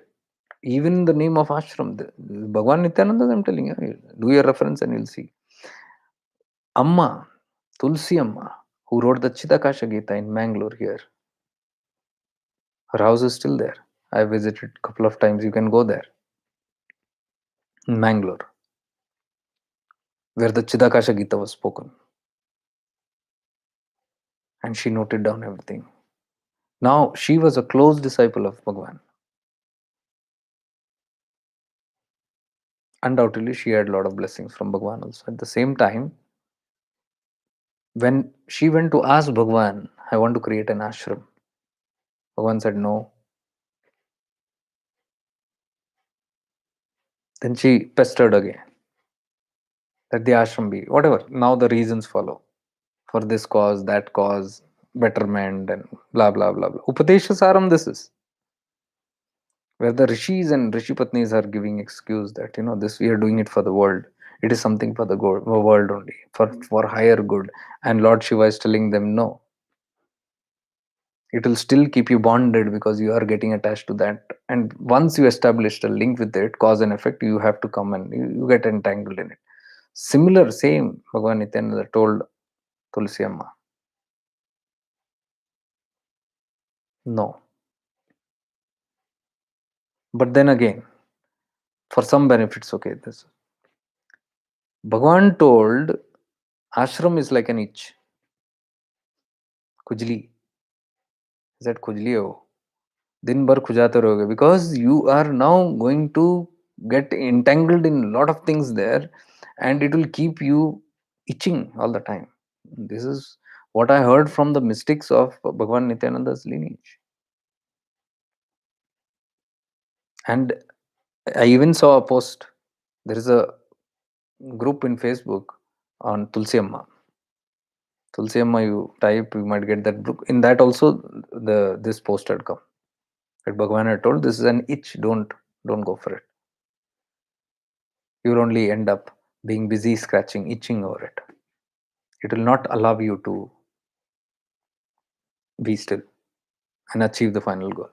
Even the name of ashram. Bhagavan Nityananda, I'm telling you, do your reference and you'll see. Amma, Tulsi Amma, who wrote the Chitakasha Gita in Mangalore here. Her house is still there. I visited a couple of times. You can go there. In Mangalore, where the Chitakasha Gita was spoken. And she noted down everything. Now, she was a close disciple of Bhagavan. Undoubtedly, she had a lot of blessings from Bhagavan also. At the same time, when she went to ask Bhagavan, I want to create an ashram, Bhagavan said no. Then she pestered again. Let the ashram be. Whatever. Now the reasons follow. For this cause, that cause, betterment, and blah blah blah blah. Upadesha Saram, this is. Where the rishis and rishi patnis are giving excuse that, this we are doing it for the world. It is something for the world only, for higher good. And Lord Shiva is telling them no. It will still keep you bonded because you are getting attached to that. And once you establish a link with it, cause and effect, you have to come and you get entangled in it. Similar, same, Bhagavan Nityananda told Tulsi Amma. No. But then again, for some benefits, okay, this Bhagavan told ashram is like an itch. Khujli. He said, Khujli ho. दिन भर खुजाते रहोगे, because you are now going to get entangled in a lot of things there, and it will keep you itching all the time. This is what I heard from the mystics of Bhagavan Nityananda's lineage. And I even saw a post. There is a group in Facebook on Tulsi Amma. Tulsi Amma, you type, you might get that book. In that also, this post had come. That Bhagavan had told, this is an itch, don't go for it. You'll only end up being busy scratching, itching over it. It will not allow you to be still and achieve the final goal.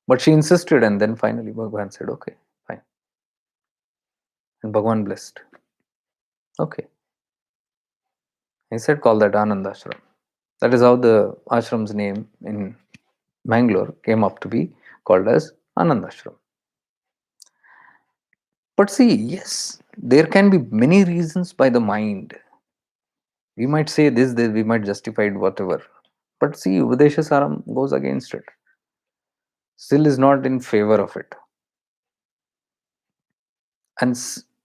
But she insisted, and then finally Bhagavan said, okay, fine. And Bhagavan blessed. Okay. He said, call that Ananda Ashram. That is how the ashram's name in Mangalore came up to be called as Ananda Ashram. But see, yes, there can be many reasons by the mind. We might say this, we might justify it, whatever. But see, Upadesha Saram goes against it. Still is not in favor of it. And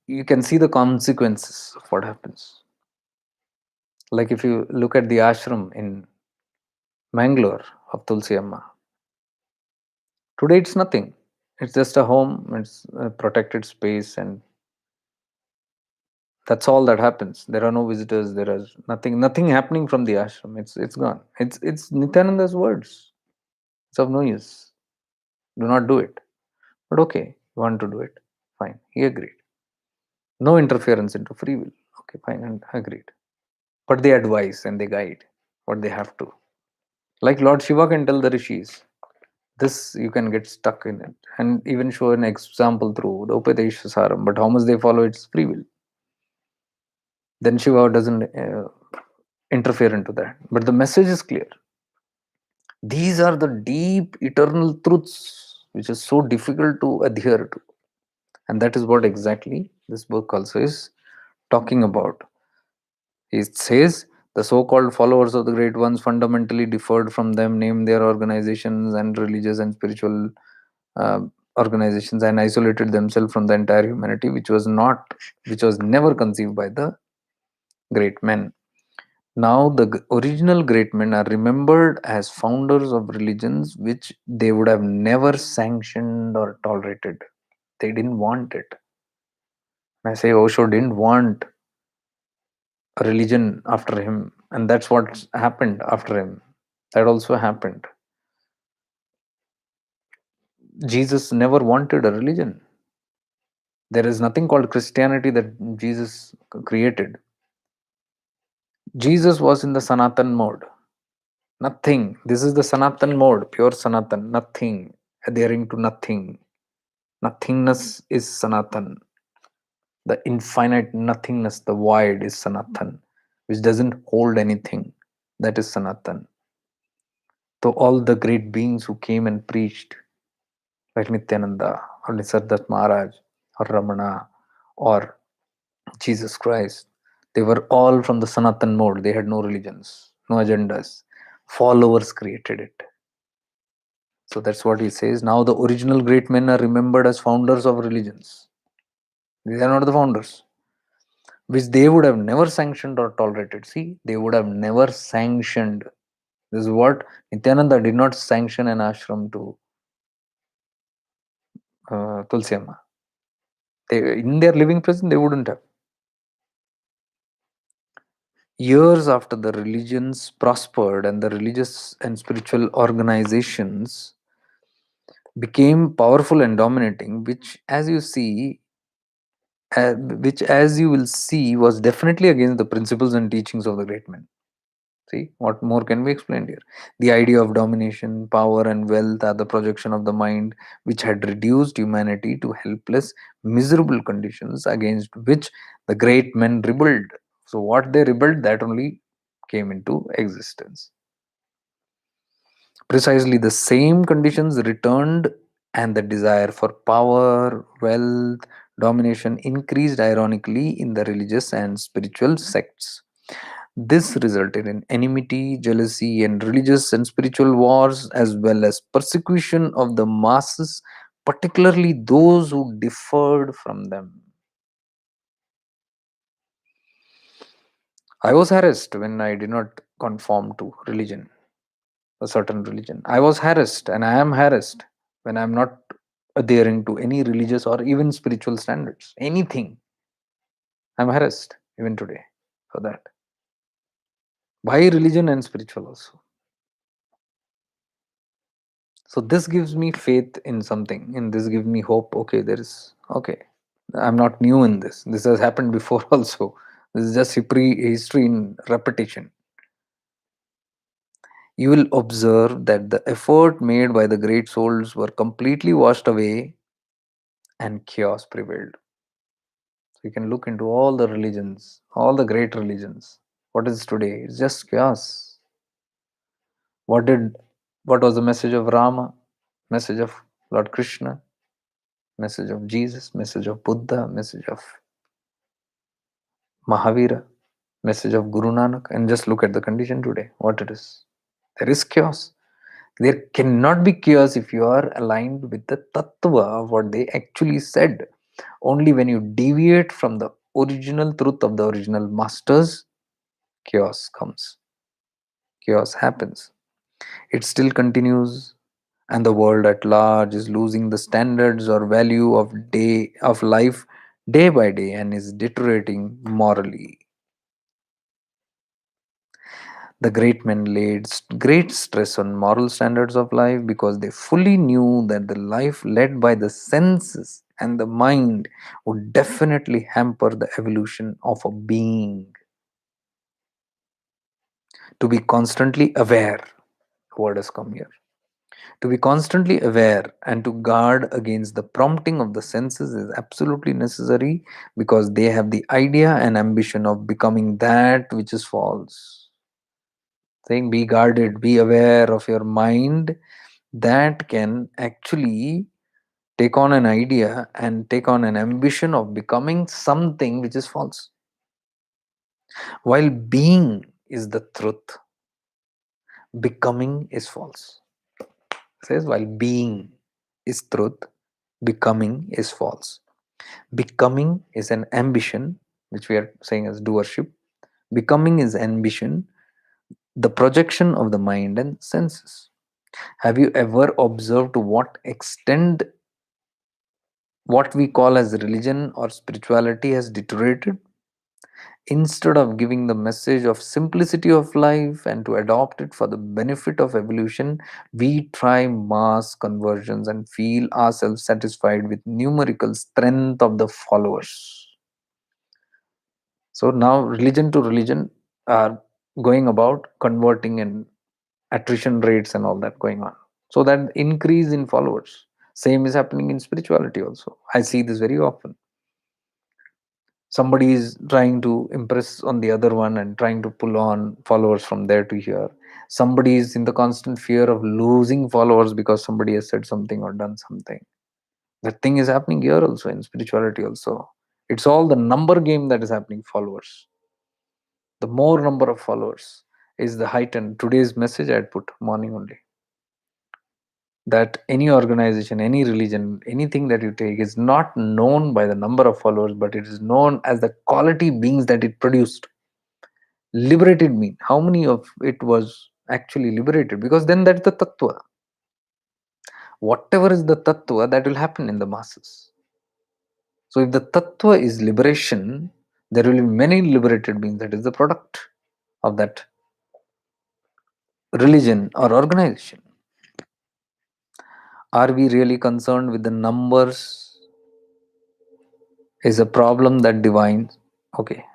you can see the consequences of what happens. Like if you look at the ashram in Mangalore of Tulsi Amma, today it's nothing. It's just a home, it's a protected space, and that's all that happens. There are no visitors, there is nothing happening from the ashram. It's gone. It's Nityananda's words. It's of no use. Do not do it. But okay, you want to do it. Fine. He agreed. No interference into free will. Okay, fine, and agreed. But they advise and they guide what they have to. Like Lord Shiva can tell the rishis, this you can get stuck in it, and even show an example through the Upadesha Saram. But how much they follow, it's free will. Then Shiva doesn't interfere into that. But the message is clear. These are the deep eternal truths which is so difficult to adhere to. And that is what exactly this book also is talking about. It says the so-called followers of the great ones fundamentally differed from them, named their organizations and religious and spiritual uh, organizations, and isolated themselves from the entire humanity, which was never conceived by the great men. Now, the original great men are remembered as founders of religions which they would have never sanctioned or tolerated. They didn't want it. I say Osho didn't want a religion after him, and that's what happened after him. That also happened. Jesus never wanted a religion. There is nothing called Christianity that Jesus created. Jesus was in the Sanatan mode. Nothing. This is the Sanatan mode, pure Sanatan. Nothing. Adhering to nothing. Nothingness is Sanatan. The infinite nothingness, the void is Sanatan, which doesn't hold anything. That is Sanatan. So all the great beings who came and preached, like Nityananda or Nisardat Maharaj or Ramana or Jesus Christ, they were all from the Sanatan mode. They had no religions, no agendas. Followers created it. So that's what he says. Now the original great men are remembered as founders of religions. These are not the founders, which they would have never sanctioned or tolerated. See, they would have never sanctioned. This is what Nityananda did not sanction an ashram to Tulsi Amma. They, in their living present, they wouldn't have. Years after the religions prospered and the religious and spiritual organizations became powerful and dominating, which as you will see was definitely against the principles and teachings of the great men. See, what more can be explained here? The idea of domination, power, and wealth are the projection of the mind, which had reduced humanity to helpless, miserable conditions against which the great men rebelled. So, what they rebelled, that only came into existence. Precisely the same conditions returned, and the desire for power, wealth, domination increased ironically in the religious and spiritual sects. This resulted in enmity, jealousy, and religious and spiritual wars, as well as persecution of the masses, particularly those who differed from them. I was harassed when I did not conform to religion, a certain religion. I was harassed, and I am harassed when I am not adhering to any religious or even spiritual standards. Anything. I'm harassed even today for that. By religion and spiritual also. So this gives me faith in something, and this gives me hope. Okay, there is okay. I'm not new in this. This has happened before also. This is just history in repetition. You will observe that the effort made by the great souls were completely washed away and chaos prevailed. So you can look into all the religions, all the great religions. What is today? It's just chaos. What did what was the message of Rama? Message of Lord Krishna? Message of Jesus? Message of Buddha? Message of Mahavira? Message of Guru Nanak? And just look at the condition today, what it is. There is chaos. There cannot be chaos if you are aligned with the tattva of what they actually said. Only when you deviate from the original truth of the original masters, chaos comes. Chaos happens. It still continues, and the world at large is losing the standards or value of life day by day and is deteriorating morally. The great men laid great stress on moral standards of life because they fully knew that the life led by the senses and the mind would definitely hamper the evolution of a being. To be constantly aware, word has come here. To be constantly aware and to guard against the prompting of the senses is absolutely necessary because they have the idea and ambition of becoming that which is false. Saying be guarded, be aware of your mind that can actually take on an idea and take on an ambition of becoming something which is false. While being is the truth, becoming is false. It says while being is truth, becoming is false. Becoming is an ambition, which we are saying as doership. Becoming is ambition, the projection of the mind and senses. Have you ever observed to what extent what we call as religion or spirituality has deteriorated? Instead of giving the message of simplicity of life and to adopt it for the benefit of evolution, we try mass conversions and feel ourselves satisfied with numerical strength of the followers. So now religion to religion are going about converting and attrition rates and all that going on. So that increase in followers. Same is happening in spirituality also. I see this very often. Somebody is trying to impress on the other one and trying to pull on followers from there to here. Somebody is in the constant fear of losing followers because somebody has said something or done something. That thing is happening here also in spirituality also. It's all the number game that is happening. Followers, the more number of followers is the heightened. Today's message I had put morning only, that any organization, any religion, anything that you take is not known by the number of followers, but it is known as the quality beings that it produced. Liberated mean how many of it was actually liberated, because then that's the tattva. Whatever is the tattva, that will happen in the masses. So if the tattva is liberation, there will be many liberated beings. That is the product of that religion or organization. Are we really concerned with the numbers? Is a problem that divines. Okay.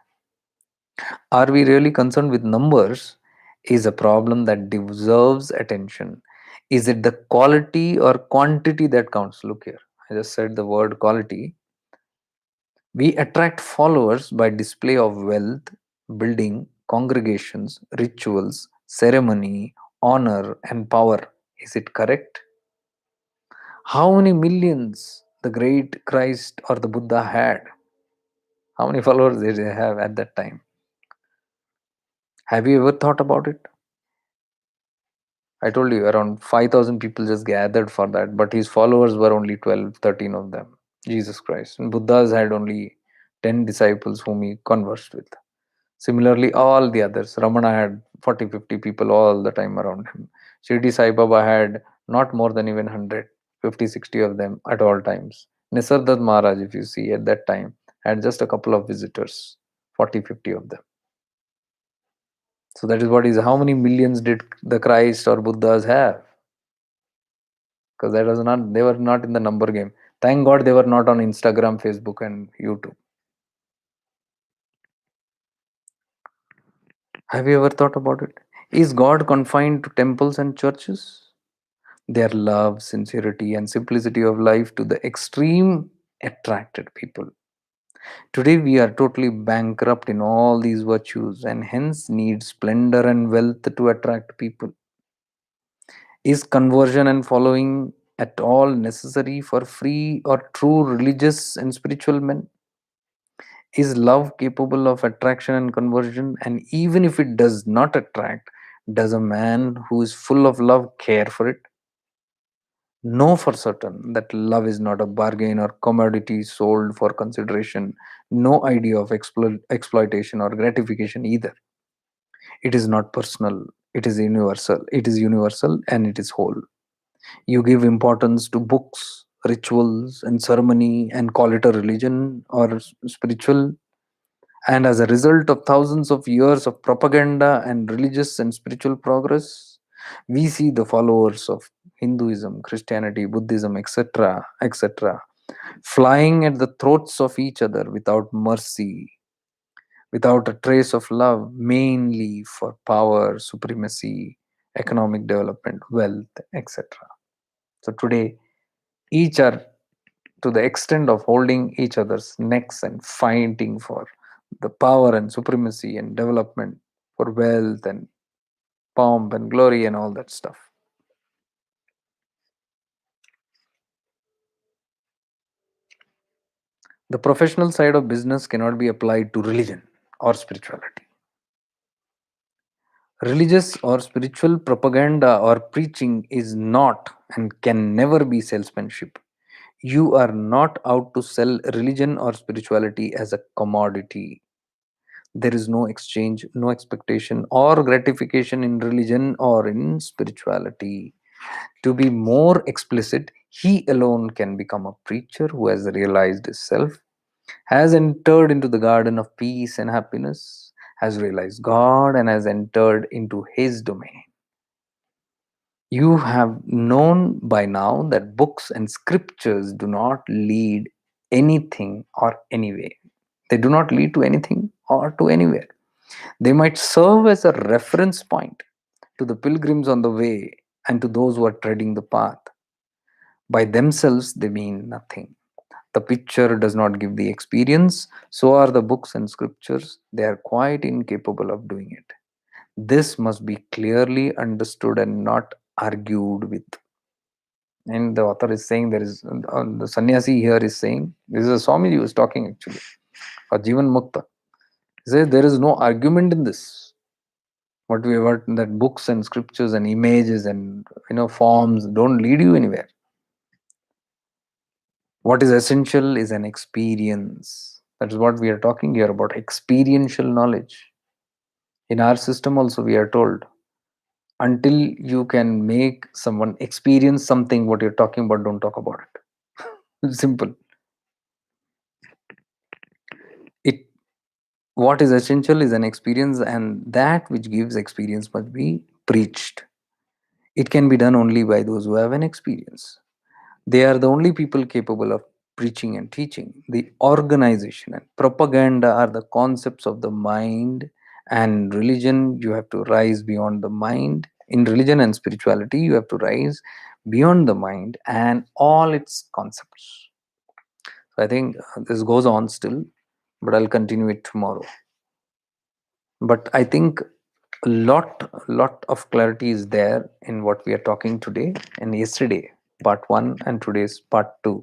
Are we really concerned with numbers? Is a problem that deserves attention. Is it the quality or quantity that counts? Look here, I just said the word quality. We attract followers by display of wealth, building, congregations, rituals, ceremony, honor, and power. Is it correct? How many millions the great Christ or the Buddha had? How many followers did they have at that time? Have you ever thought about it? I told you around 5,000 people just gathered for that, but his followers were only 12, 13 of them. Jesus Christ. And Buddha's had only 10 disciples whom he conversed with. Similarly, all the others, Ramana had 40, 50 people all the time around him. Shirdi Sai Baba had not more than even 100, 50, 60 of them at all times. Nisargadatta Maharaj, if you see at that time, had just a couple of visitors, 40, 50 of them. So that is what is, how many millions did the Christ or Buddhas have? Because that was not, they were not in the number game. Thank God they were not on Instagram, Facebook, and YouTube. Have you ever thought about it? Is God confined to temples and churches? Their love, sincerity, and simplicity of life to the extreme attracted people. Today we are totally bankrupt in all these virtues and hence need splendor and wealth to attract people. Is conversion and following at all necessary for free or true religious and spiritual men? Is love capable of attraction and conversion? And even if it does not attract, does a man who is full of love care for it? Know for certain that love is not a bargain or commodity sold for consideration, no idea of exploitation or gratification either. It is not personal, it is universal. It is universal and it is whole. You give importance to books, rituals, and ceremony and call it a religion or spiritual. And as a result of thousands of years of propaganda and religious and spiritual progress, we see the followers of Hinduism, Christianity, Buddhism, etc., etc., flying at the throats of each other without mercy, without a trace of love, mainly for power, supremacy, economic development, wealth, etc. So today, each are to the extent of holding each other's necks and fighting for the power and supremacy and development, for wealth and pomp and glory and all that stuff. The professional side of business cannot be applied to religion or spirituality. Religious or spiritual propaganda or preaching is not and can never be salesmanship. You are not out to sell religion or spirituality as a commodity. There is no exchange, no expectation or gratification in religion or in spirituality. To be more explicit, he alone can become a preacher who has realized his self, has entered into the garden of peace and happiness, has realized God, and has entered into his domain. You have known by now that books and scriptures do not lead anything or anywhere. They do not lead to anything or to anywhere. They might serve as a reference point to the pilgrims on the way and to those who are treading the path. By themselves, they mean nothing. The picture does not give the experience, so are the books and scriptures. They are quite incapable of doing it. This must be clearly understood and not argued with. And the author is saying there is, the sannyasi here is saying, this is a Swamiji who is talking actually, or Jivan Mukta. He says there is no argument in this. What that books and scriptures and images and forms don't lead you anywhere. What is essential is an experience. That is what we are talking here about, experiential knowledge. In our system also we are told, until you can make someone experience something what you're talking about, don't talk about it. Simple. It What is essential is an experience, and that which gives experience must be preached. It can be done only by those who have an experience. They are the only people capable of preaching and teaching. The organization and propaganda are the concepts of the mind, and religion, you have to rise beyond the mind. In religion and spirituality, you have to rise beyond the mind and all its concepts. So I think this goes on still, but I'll continue it tomorrow. But I think a lot of clarity is there in what we are talking today and yesterday, part 1, and today's part 2.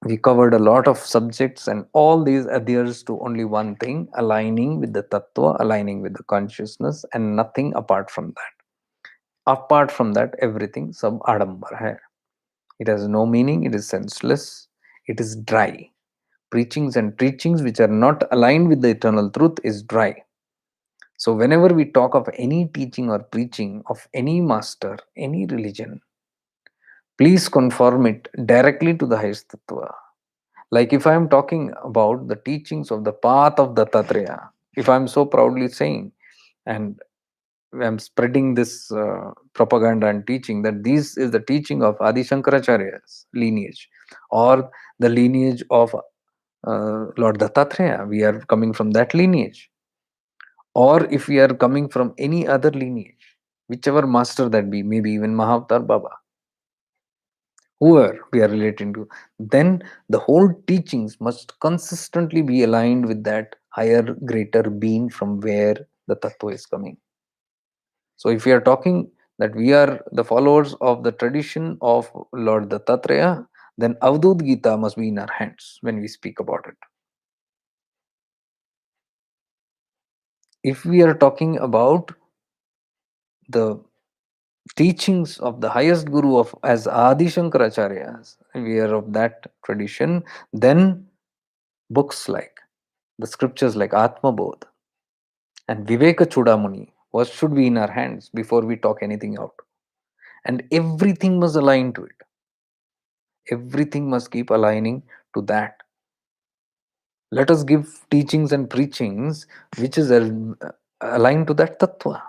We covered a lot of subjects, and all these adheres to only one thing: aligning with the tattva, aligning with the consciousness, and nothing apart from that. Apart from that, everything sab adambar hai. It has no meaning, it is senseless, it is dry. Preachings and teachings which are not aligned with the eternal truth is dry. So whenever we talk of any teaching or preaching of any master, any religion, please conform it directly to the highest tattva. Like if I am talking about the teachings of the path of Dattatreya, if I am so proudly saying, and I'm spreading this propaganda and teaching that this is the teaching of Adi Shankaracharya's lineage, or the lineage of Lord Dattatreya, we are coming from that lineage. Or if we are coming from any other lineage, whichever master that be, maybe even Mahavatar Baba, whoever we are relating to, then the whole teachings must consistently be aligned with that higher, greater being from where the tattva is coming. So, if we are talking that we are the followers of the tradition of Lord Dattatreya, then Avadut Gita must be in our hands when we speak about it. If we are talking about the teachings of the highest guru of as Adi Shankaracharyas, we are of that tradition, then books like the scriptures like Atma Bodh and Viveka Chudamani what should be in our hands before we talk anything out. And everything must align to it. Everything must keep aligning to that. Let us give teachings and preachings which is aligned to that tattva.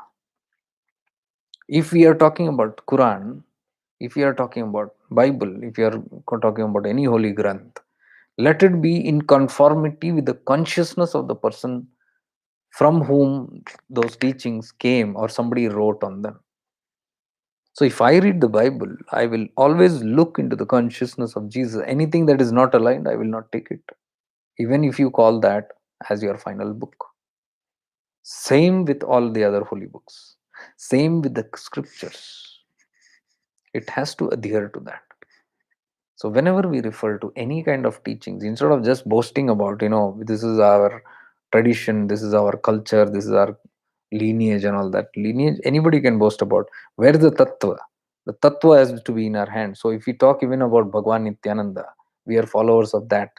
If we are talking about Quran, if we are talking about Bible, if we are talking about any holy granth, let it be in conformity with the consciousness of the person from whom those teachings came or somebody wrote on them. So if I read the Bible, I will always look into the consciousness of Jesus. Anything that is not aligned, I will not take it, even if you call that as your final book. Same with all the other holy books, same with the scriptures. It has to adhere to that. So whenever we refer to any kind of teachings, instead of just boasting about, this is our tradition, this is our culture, this is our lineage and all that. Lineage, anybody can boast about. Where is the tattva? The tattva has to be in our hand. So if we talk even about Bhagwan Nityananda, we are followers of that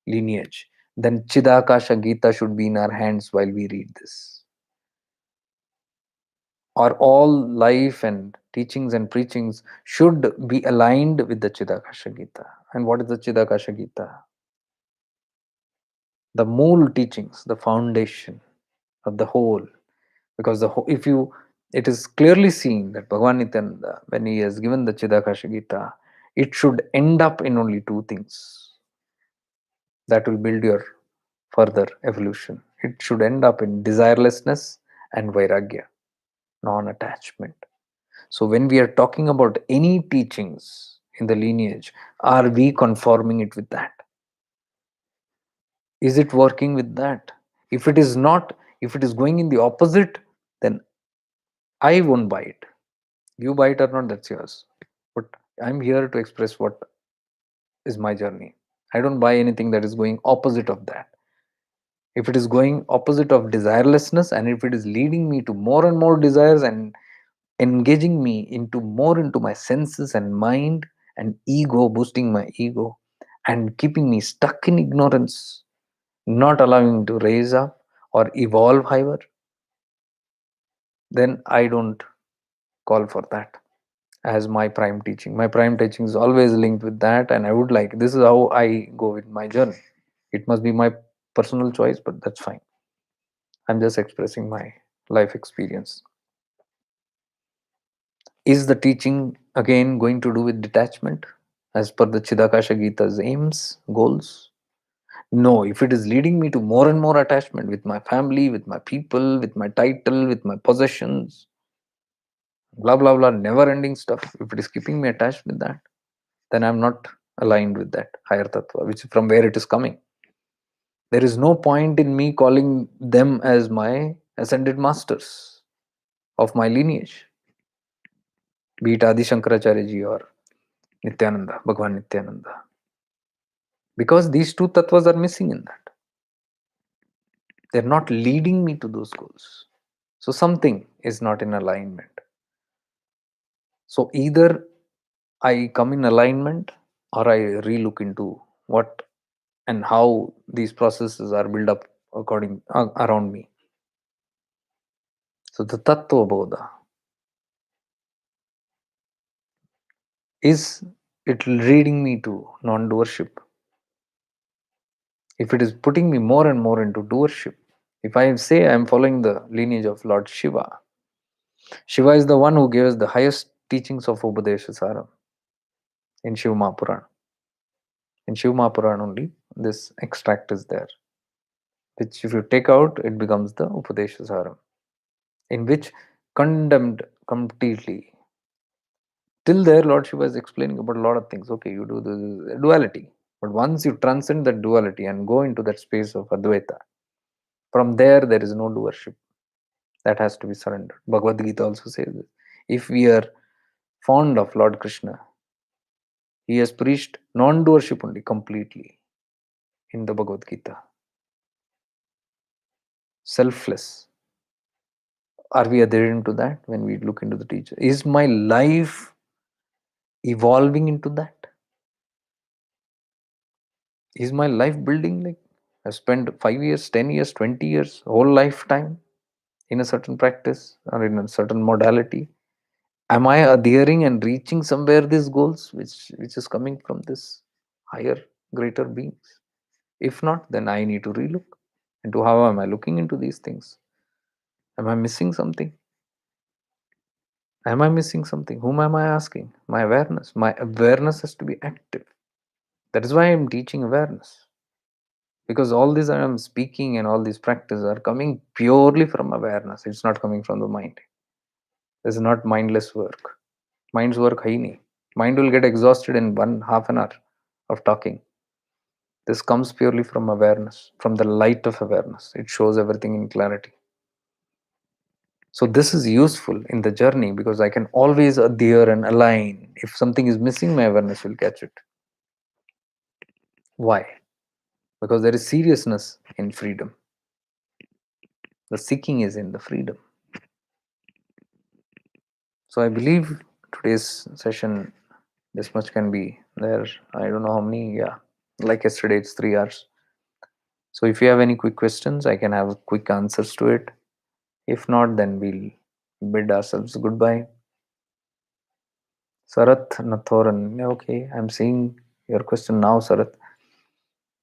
lineage. Then Chidakasha Gita should be in our hands while we read this. Or all life and teachings and preachings should be aligned with the Chidakasha Gita. And what is the Chidakasha Gita? The mool teachings, the foundation of the whole. Because if you, it is clearly seen that Bhagavan Nityananda, when he has given the Chidakasha Gita, it should end up in only two things that will build your further evolution. It should end up in desirelessness and vairagya, non-attachment. So when we are talking about any teachings in the lineage, are we conforming it with that? Is it working with that? If it is not, if it is going in the opposite, then I won't buy it. You buy it or not, that's yours. But I'm here to express what is my journey. I don't buy anything that is going opposite of that. If it is going opposite of desirelessness, and if it is leading me to more and more desires and engaging me into more into my senses and mind and ego, boosting my ego and keeping me stuck in ignorance, not allowing me to raise up or evolve higher, then I don't call for that as my prime teaching. My prime teaching is always linked with that, and I would like, this is how I go with my journey. It must be my personal choice, but that's fine. I'm just expressing my life experience. Is the teaching again going to do with detachment as per the Chidakasha Gita's aims, goals? No, if it is leading me to more and more attachment with my family, with my people, with my title, with my possessions, blah blah blah, never ending stuff, if it is keeping me attached with that, then I'm not aligned with that higher tattva, which from where it is coming. There is no point in me calling them as my ascended masters of my lineage, be it Adi Shankaracharya ji or Nityananda, Bhagwan Nityananda, because these two tattvas are missing in that. They're not leading me to those goals. So something is not in alignment. So either I come in alignment or I relook into what and how these processes are built up around me. So the tattva bodha, is it leading me to non-doership? If it is putting me more and more into doership, if I say I am following the lineage of Lord Shiva, Shiva is the one who gave us the highest teachings of Upadeshasaram in Shiva Mahapuran. In Shiva Mahapuran only, this extract is there, which if you take out, it becomes the Upadeshasaram, in which condemned completely. Till there, Lord Shiva is explaining about a lot of things. Okay, you do the duality. But once you transcend that duality and go into that space of Advaita, from there is no doership. That has to be surrendered. Bhagavad Gita also says this. If we are fond of Lord Krishna, he has preached non-doership only completely in the Bhagavad Gita. Selfless. Are we adherent to that when we look into the teacher? Is my life evolving into that? Is my life building, like I've spent 5 years, 10 years, 20 years, whole lifetime in a certain practice or in a certain modality? Am I adhering and reaching somewhere these goals which is coming from this higher, greater beings? If not, then I need to relook into how am I looking into these things. Am I missing something? Am I missing something? Whom am I asking? My awareness. My awareness has to be active. That is why I'm teaching awareness. Because all this I am speaking and all these practices are coming purely from awareness. It's not coming from the mind. This is not mindless work. Mind's work hai nahi. Mind will get exhausted in half an hour of talking. This comes purely from awareness, from the light of awareness. It shows everything in clarity. So this is useful in the journey because I can always adhere and align. If something is missing, my awareness will catch it. Why? Because there is seriousness in freedom. The seeking is in the freedom. So I believe today's session, this much can be there. I don't know how many, yeah. Like yesterday, it's 3 hours. So if you have any quick questions, I can have quick answers to it. If not, then we'll bid ourselves goodbye. Sarath Nathoran. Okay, I'm seeing your question now, Sarath.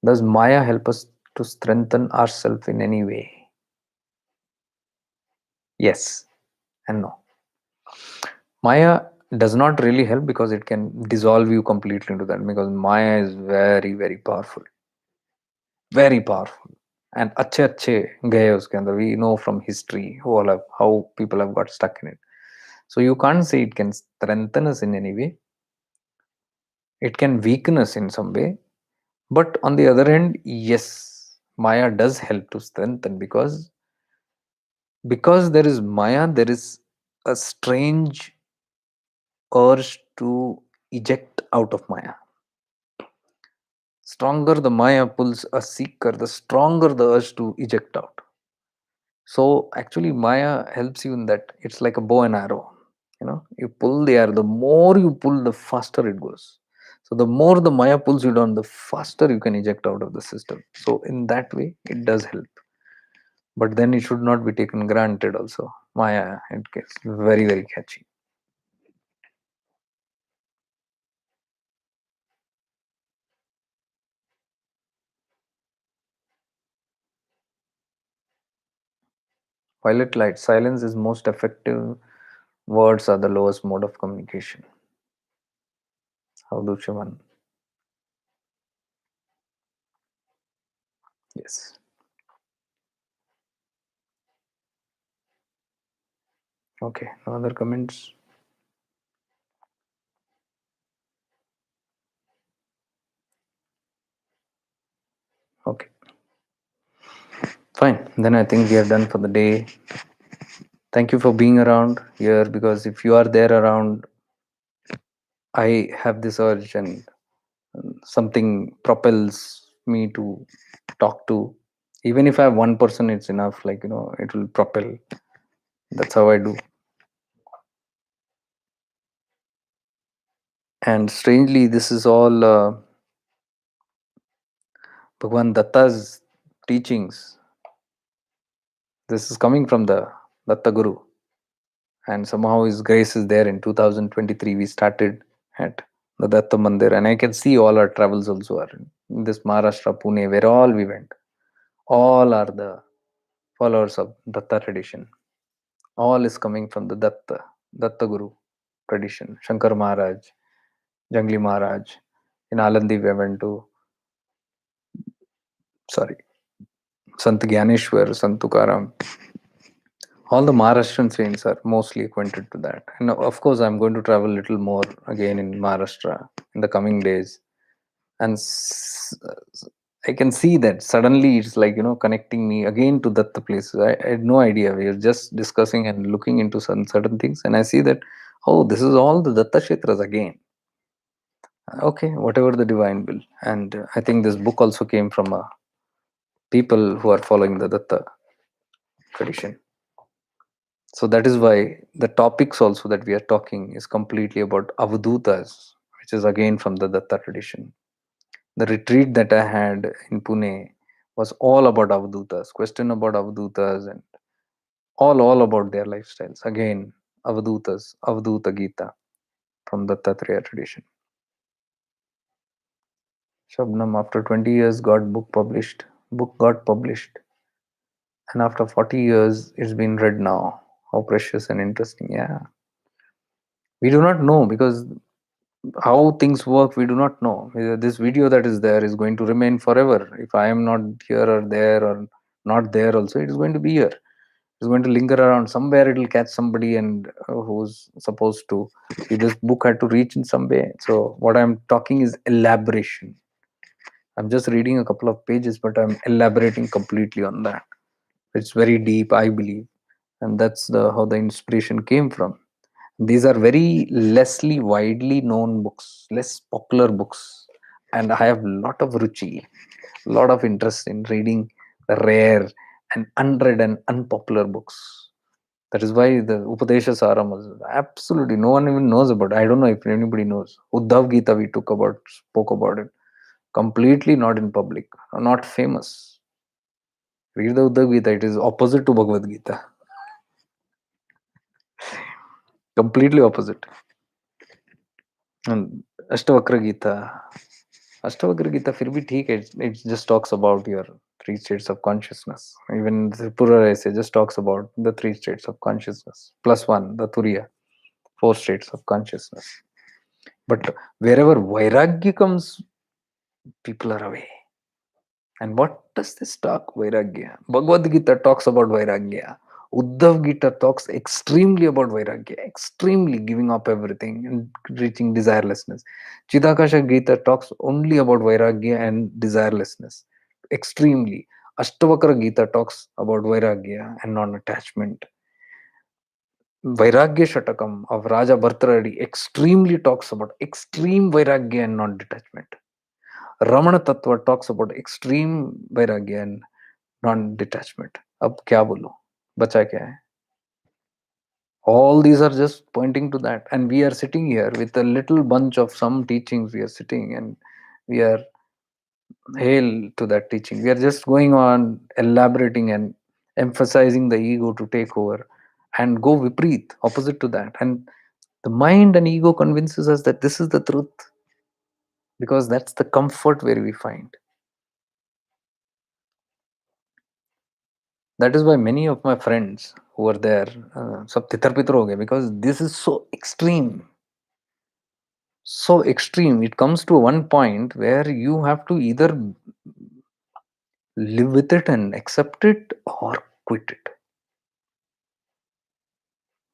Does Maya help us to strengthen ourselves in any way? Yes and no. Maya does not really help because it can dissolve you completely into that, because Maya is very, very powerful. Very powerful. And अच्छे अच्छे गए उसके अंदर. We know from history how people have got stuck in it. So you can't say it can strengthen us in any way. It can weaken us in some way. But on the other hand, yes, Maya does help to strengthen, because there is Maya, there is a strange urge to eject out of Maya. Stronger the Maya pulls a seeker, the stronger the urge to eject out. So actually, Maya helps you in that. It's like a bow and arrow. You pull the arrow. The more you pull, the faster it goes. So the more the Maya pulls you down, the faster you can eject out of the system. So in that way, it does help. But then it should not be taken granted. Also, Maya, it gets very, very catchy. Violet light. Silence is most effective. Words are the lowest mode of communication. How do Shivan? Yes. Okay. No other comments? Okay. Fine. Then I think we are done for the day. Thank you for being around here, because if you are there around, I have this urge, and something propels me to talk to. Even if I have one person, it's enough. Like, it will propel. That's how I do. And strangely, this is all Bhagwan Datta's teachings. This is coming from the Datta Guru. And somehow his grace is there. In 2023, we started at the Datta Mandir. And I can see all our travels also are in this Maharashtra, Pune, where all we went. All are the followers of Datta tradition. All is coming from the Datta Guru tradition. Shankar Maharaj, Jangli Maharaj. In Alandi, we went to, sorry, Sant Gyaneshwar, Sant Tukaram. All the Maharashtrian saints are mostly acquainted to that. And of course, I'm going to travel a little more again in Maharashtra in the coming days. And I can see that suddenly it's like, connecting me again to Datta places. I had no idea. We are just discussing and looking into some certain things. And I see that, oh, this is all the Datta Kshetras again. Okay, whatever the divine will. And I think this book also came from people who are following the Datta tradition. So that is why the topics also that we are talking is completely about Avdutas, which is again from the Datta tradition. The retreat that I had in Pune was all about Avdutas, question about Avdutas, and all about their lifestyles. Again, Avdutas, Avduta Gita from the Tatreya tradition. Shabnam, after 20 years, book got published, and after 40 years, it's been read now. How precious and interesting. Yeah. We do not know, because how things work, we do not know. This video that is there is going to remain forever. If I am not here or there, or not there also, it is going to be here. It's going to linger around somewhere. It will catch somebody, and who's supposed to see, this book had to reach in some way. So what I'm talking is elaboration. I'm just reading a couple of pages, but I'm elaborating completely on that. It's very deep, I believe, and that's the how the inspiration came from. These are very lessly widely known books, less popular books. and I have lot of ruchi, lot of interest in reading the rare and unread and unpopular books. That is why the Upadesha Saram was absolutely no one even knows about it. I don't know if anybody knows. Uddhav Gita we spoke about it. Completely not in public, not famous. Read the Uddhav Gita, it is opposite to Bhagavad Gita. Completely opposite. And Ashtavakra Gita. Ashtavakra Gita फिर भी ठीक है. It just talks about your three states of consciousness. Even Tripura essay just talks about the three states of consciousness. Plus one, the Turiya. Four states of consciousness. But wherever Vairagya comes, people are away. And what does this talk, Vairagya? Bhagavad Gita talks about Vairagya. Uddhav Gita talks extremely about Vairagya, extremely giving up everything and reaching desirelessness. Chidakasha Gita talks only about Vairagya and desirelessness, extremely. Ashtavakra Gita talks about Vairagya and non-attachment. Vairagya Shatakam of Raja Bhartaradi extremely talks about extreme Vairagya and non-detachment. Ramana Tattva talks about extreme Vairagya and non-detachment. अब क्या बोलो, बचा क्या है? All these are just pointing to that, and we are sitting here with a little bunch of some teachings. We are sitting and we are hail to that teaching. We are just going on elaborating and emphasizing the ego to take over and go vipreet, opposite to that. And the mind and ego convinces us that this is the truth because that's the comfort where we find. That is why many of my friends who were there, सब तितर पितर हो गए because this is so extreme. So extreme. It comes to one point where you have to either live with it and accept it or quit it.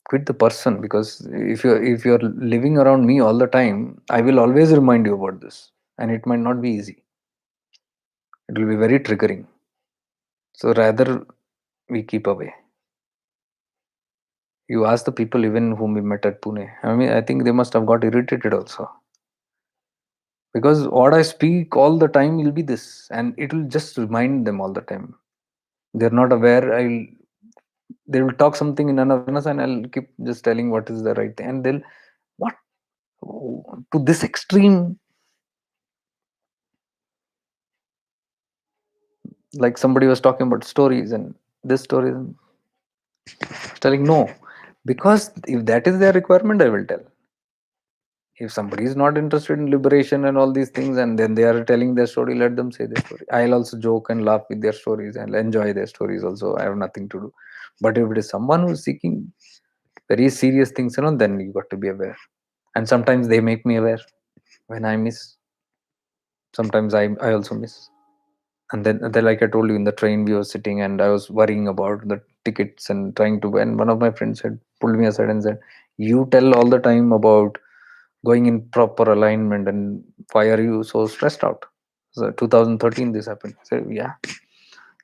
Quit the person, because if you're living around me all the time, I will always remind you about this, and it might not be easy. It will be very triggering. So rather we keep away. You ask the people even whom we met at Pune. I mean, I think they must have got irritated also. Because what I speak all the time will be this, and it will just remind them all the time. They're not aware. They will talk something in unawareness, and I'll keep just telling what is the right thing. And they'll, what? Oh, to this extreme, like somebody was talking about stories and this story, and telling no. Because if that is their requirement, I will tell. If somebody is not interested in liberation and all these things, and then they are telling their story, let them say their story. I'll also joke and laugh with their stories and enjoy their stories also. I have nothing to do. But if it is someone who is seeking very serious things, then you got to be aware. And sometimes they make me aware when I miss. Sometimes I also miss. And then, like I told you, in the train we were sitting, and I was worrying about the tickets and trying to. And one of my friends had pulled me aside and said, "You tell all the time about going in proper alignment, and why are you so stressed out?" So 2013 this happened. So yeah.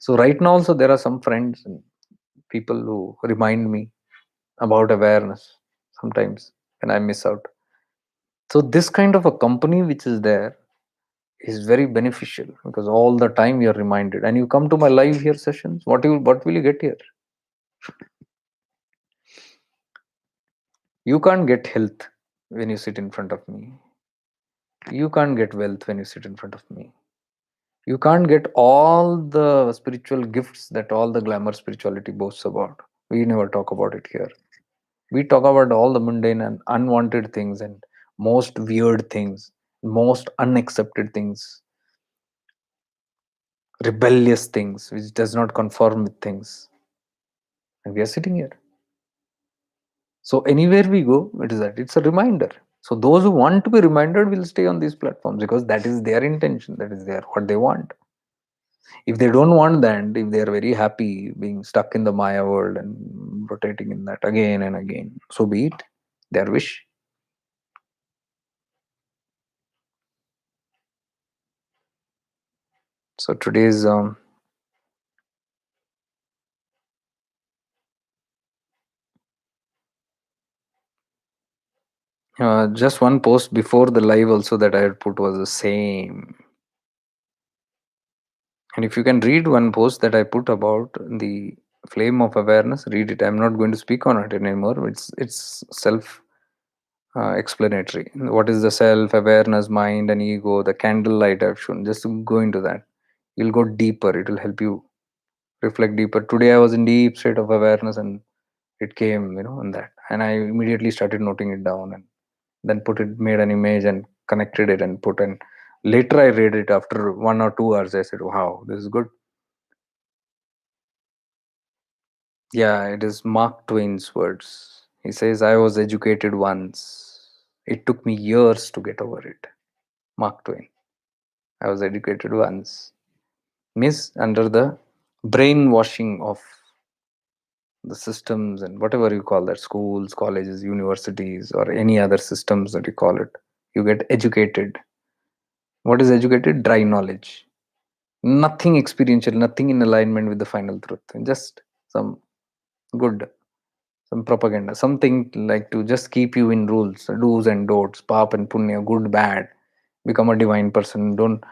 So right now also there are some friends and people who remind me about awareness sometimes when I miss out. So this kind of a company which is there is very beneficial, because all the time you're reminded. And you come to my live here sessions, what will you get here? You can't get health when you sit in front of me. You can't get wealth when you sit in front of me. You can't get all the spiritual gifts that all the glamour spirituality boasts about. We never talk about it here. We talk about all the mundane and unwanted things, and most weird things, most unaccepted things, rebellious things, which does not conform with things. And we are sitting here. So anywhere we go, it is that it's a reminder. So those who want to be reminded will stay on these platforms, because that is their intention, that is their what they want. If they don't want that, if they are very happy being stuck in the Maya world and rotating in that again and again, so be it. Their wish. So today's Just one post before the live also that I had put was the same. And if you can read one post that I put about the flame of awareness, read it. I'm not going to speak on it anymore. It's self explanatory. What is the self, awareness, mind, and ego? The candlelight I've shown. Just go into that. You'll go deeper. It will help you reflect deeper. Today I was in deep state of awareness, and it came, on that, and I immediately started noting it down, and then made an image and connected it and put. And later I read it after 1 or 2 hours. I said, "Wow, this is good." Yeah, it is Mark Twain's words. He says, "I was educated once. It took me years to get over it." Mark Twain. I was educated once. Means under the brainwashing of the systems and whatever you call that, schools, colleges, universities, or any other systems that you call it. You get educated. What is educated? Dry knowledge. Nothing experiential, nothing in alignment with the final truth. Just some good, some propaganda, something like to just keep you in rules, do's and don'ts, pap and punya, good, bad, become a divine person. Don't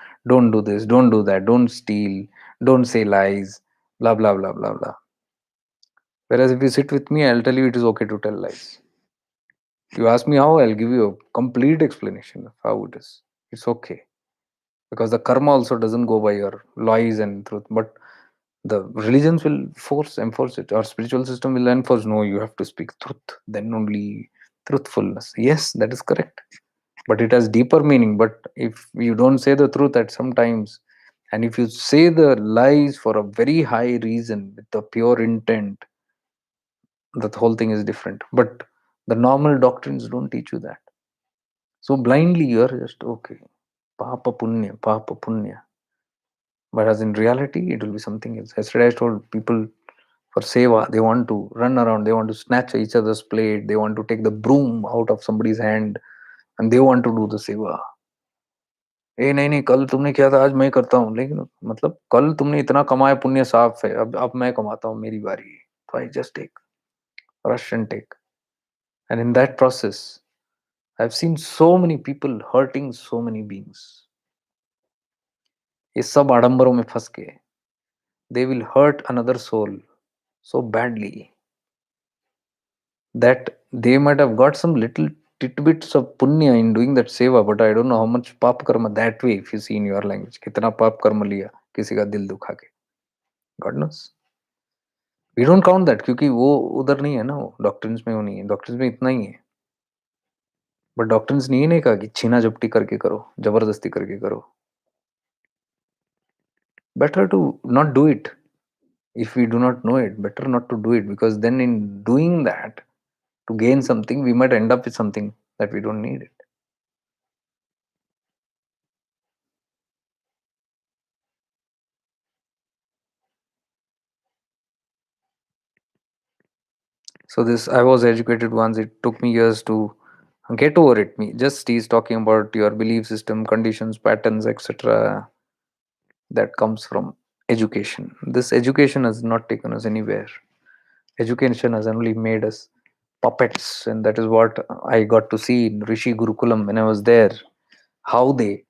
do this, don't do that, don't steal, don't say lies, blah blah blah blah blah. Whereas if you sit with me, I'll tell you it is okay to tell lies. You ask me how, I'll give you a complete explanation of how it is. It's okay. Because the karma also doesn't go by your lies and truth, but the religions will enforce it. Our spiritual system will enforce, no, you have to speak truth, then only truthfulness. Yes, that is correct, but it has deeper meaning. But if you don't say the truth at some times, and if you say the lies for a very high reason with the pure intent, the whole thing is different. But the normal doctrines don't teach you that. So blindly you are just okay, papa punya. But as in reality, it will be something else. Yesterday I told people, for seva, they want to run around, they want to snatch each other's plate, they want to take the broom out of somebody's hand, and they want to do the seva. ए नहीं नहीं, कल तुमने किया था, आज मैं करता हूँ। लेकिन मतलब कल तुमने इतना कमाया, पुण्य साफ है, अब मैं कमाता हूँ, मेरी बारी है, तो I just take, rush and take. And in that process, I've seen so many people hurting so many beings. ये सब आडंबरों में फंस के they will hurt another soul so badly that they might have got some little tidbits of punya in doing that seva, but I don't know how much pap karma that way, if you see in your language, कितना पाप कर्म लिया किसी का दिल दुखा के, God knows. We don't count that क्योंकि वो उधर नहीं है ना, वो डॉक्ट्रिन्स में वो नहीं है, डॉक्ट्रिन्स में इतना ही है. बट डॉक्ट्रिन्स ने ये नहीं कहा कि छीना झपटी करके करो, जबरदस्ती करके करो. Better to not do it. If we do not know it, better not to do it, because then in doing that, to gain something, we might end up with something that we don't need it. So this, I was educated once. It took me years to get over it. Me just he's talking about your belief system, conditions, patterns, etc. That comes from education. This education has not taken us anywhere. Education has only made us puppets, and that is what I got to see in Rishi Gurukulam when I was there. How they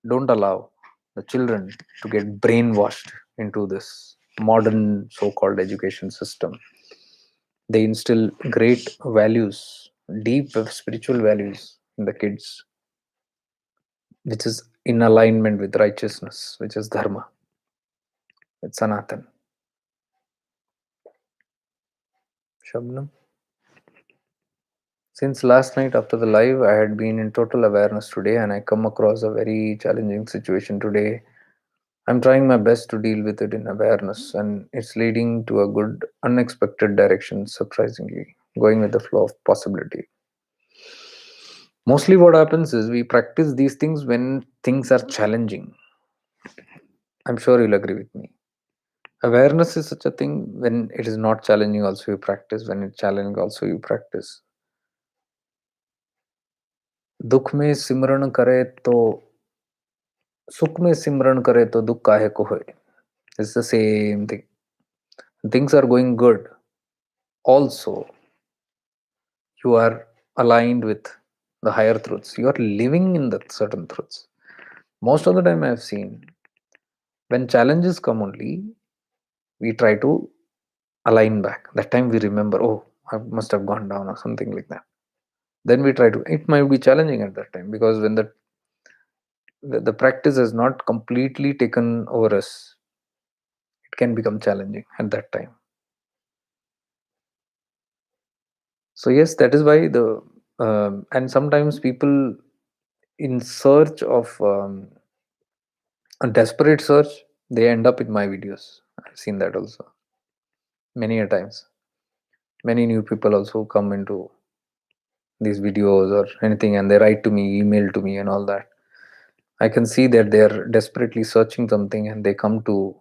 don't allow the children to get brainwashed into this modern so-called education system. They instill great values, deep spiritual values in the kids, which is in alignment with righteousness, which is dharma, with sanatan. Shabnam. Since last night after the live, I had been in total awareness today, and I come across a very challenging situation today. I'm trying my best to deal with it in awareness, and it's leading to a good, unexpected direction, surprisingly, going with the flow of possibility. Mostly, what happens is we practice these things when things are challenging. I'm sure you'll agree with me. Awareness is such a thing. When it is not challenging, also you practice. When it's challenging, also you practice. दुख में सिमरण करे तो सुख में सिमरण करे तो दुख काहे को होए. It's the same thing. Things are going good. Also, you are aligned with the higher truths. You are living in the certain truths. Most of the time, I have seen when challenges come only, we try to align back. That time we remember, oh, I must have gone down or something like that. Then we try to. It might be challenging at that time because when the practice has not completely taken over us, it can become challenging at that time. So yes, that is why the and sometimes people in search of a desperate search, they end up in my videos. I've seen that also many a times. Many new people also come into these videos or anything, and they write to me, email to me, and all that. I can see that they are desperately searching something, and they come to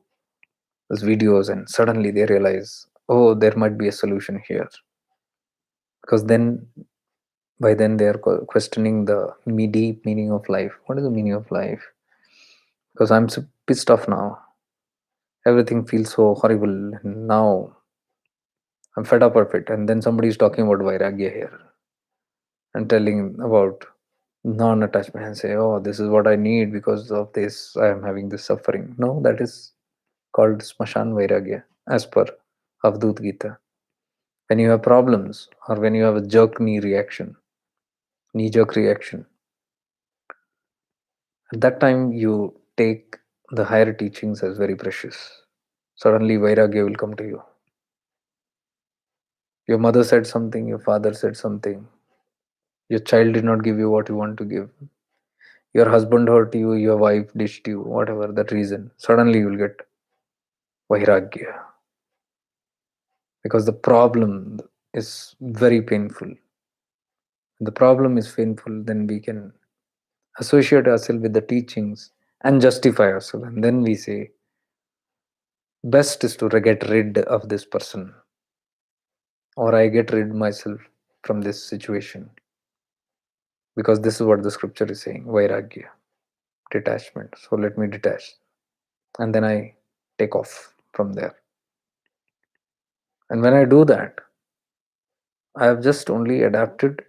these videos, and suddenly they realize, oh, there might be a solution here. Because then, by then, they are questioning the deep meaning of life. What is the meaning of life? Because I'm so pissed off now. Everything feels so horrible. And now I'm fed up of it. And then somebody is talking about Vairagya here and telling about non-attachment and say, oh, this is what I need, because of this I am having this suffering. No, that is called Smashan Vairagya as per Avdut Gita. When you have problems or when you have a knee jerk reaction, at that time you take the higher teachings as very precious. Suddenly Vairagya will come to you. Your mother said something, your father said something, your child did not give you what you want to give, your husband hurt you, your wife dished you, whatever that reason, suddenly you will get Vairagya. Because the problem is very painful. The problem is painful, then we can associate ourselves with the teachings and justify ourselves. And then we say, best is to get rid of this person, or I get rid myself from this situation. Because this is what the scripture is saying, Vairagya, detachment. So let me detach. And then I take off from there. And when I do that, I have just only adapted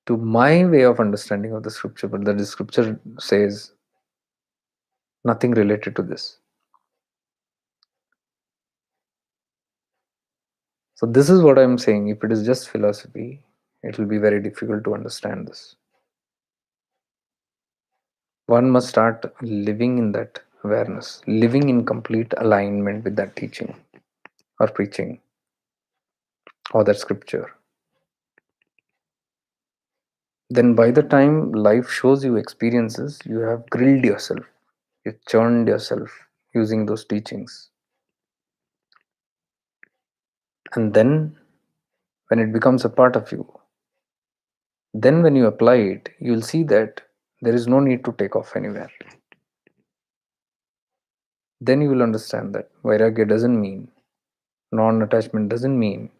to my way of understanding of the scripture, but the scripture says nothing related to this. So this is what I'm saying. If it is just philosophy, it will be very difficult to understand this. One must start living in that awareness, living in complete alignment with that teaching or preaching or that scripture. Then by the time life shows you experiences, you have grilled yourself, you churned yourself using those teachings. And then when it becomes a part of you, then when you apply it, you'll see that there is no need to take off anywhere. Then you will understand that Vairagya doesn't mean, non attachment doesn't mean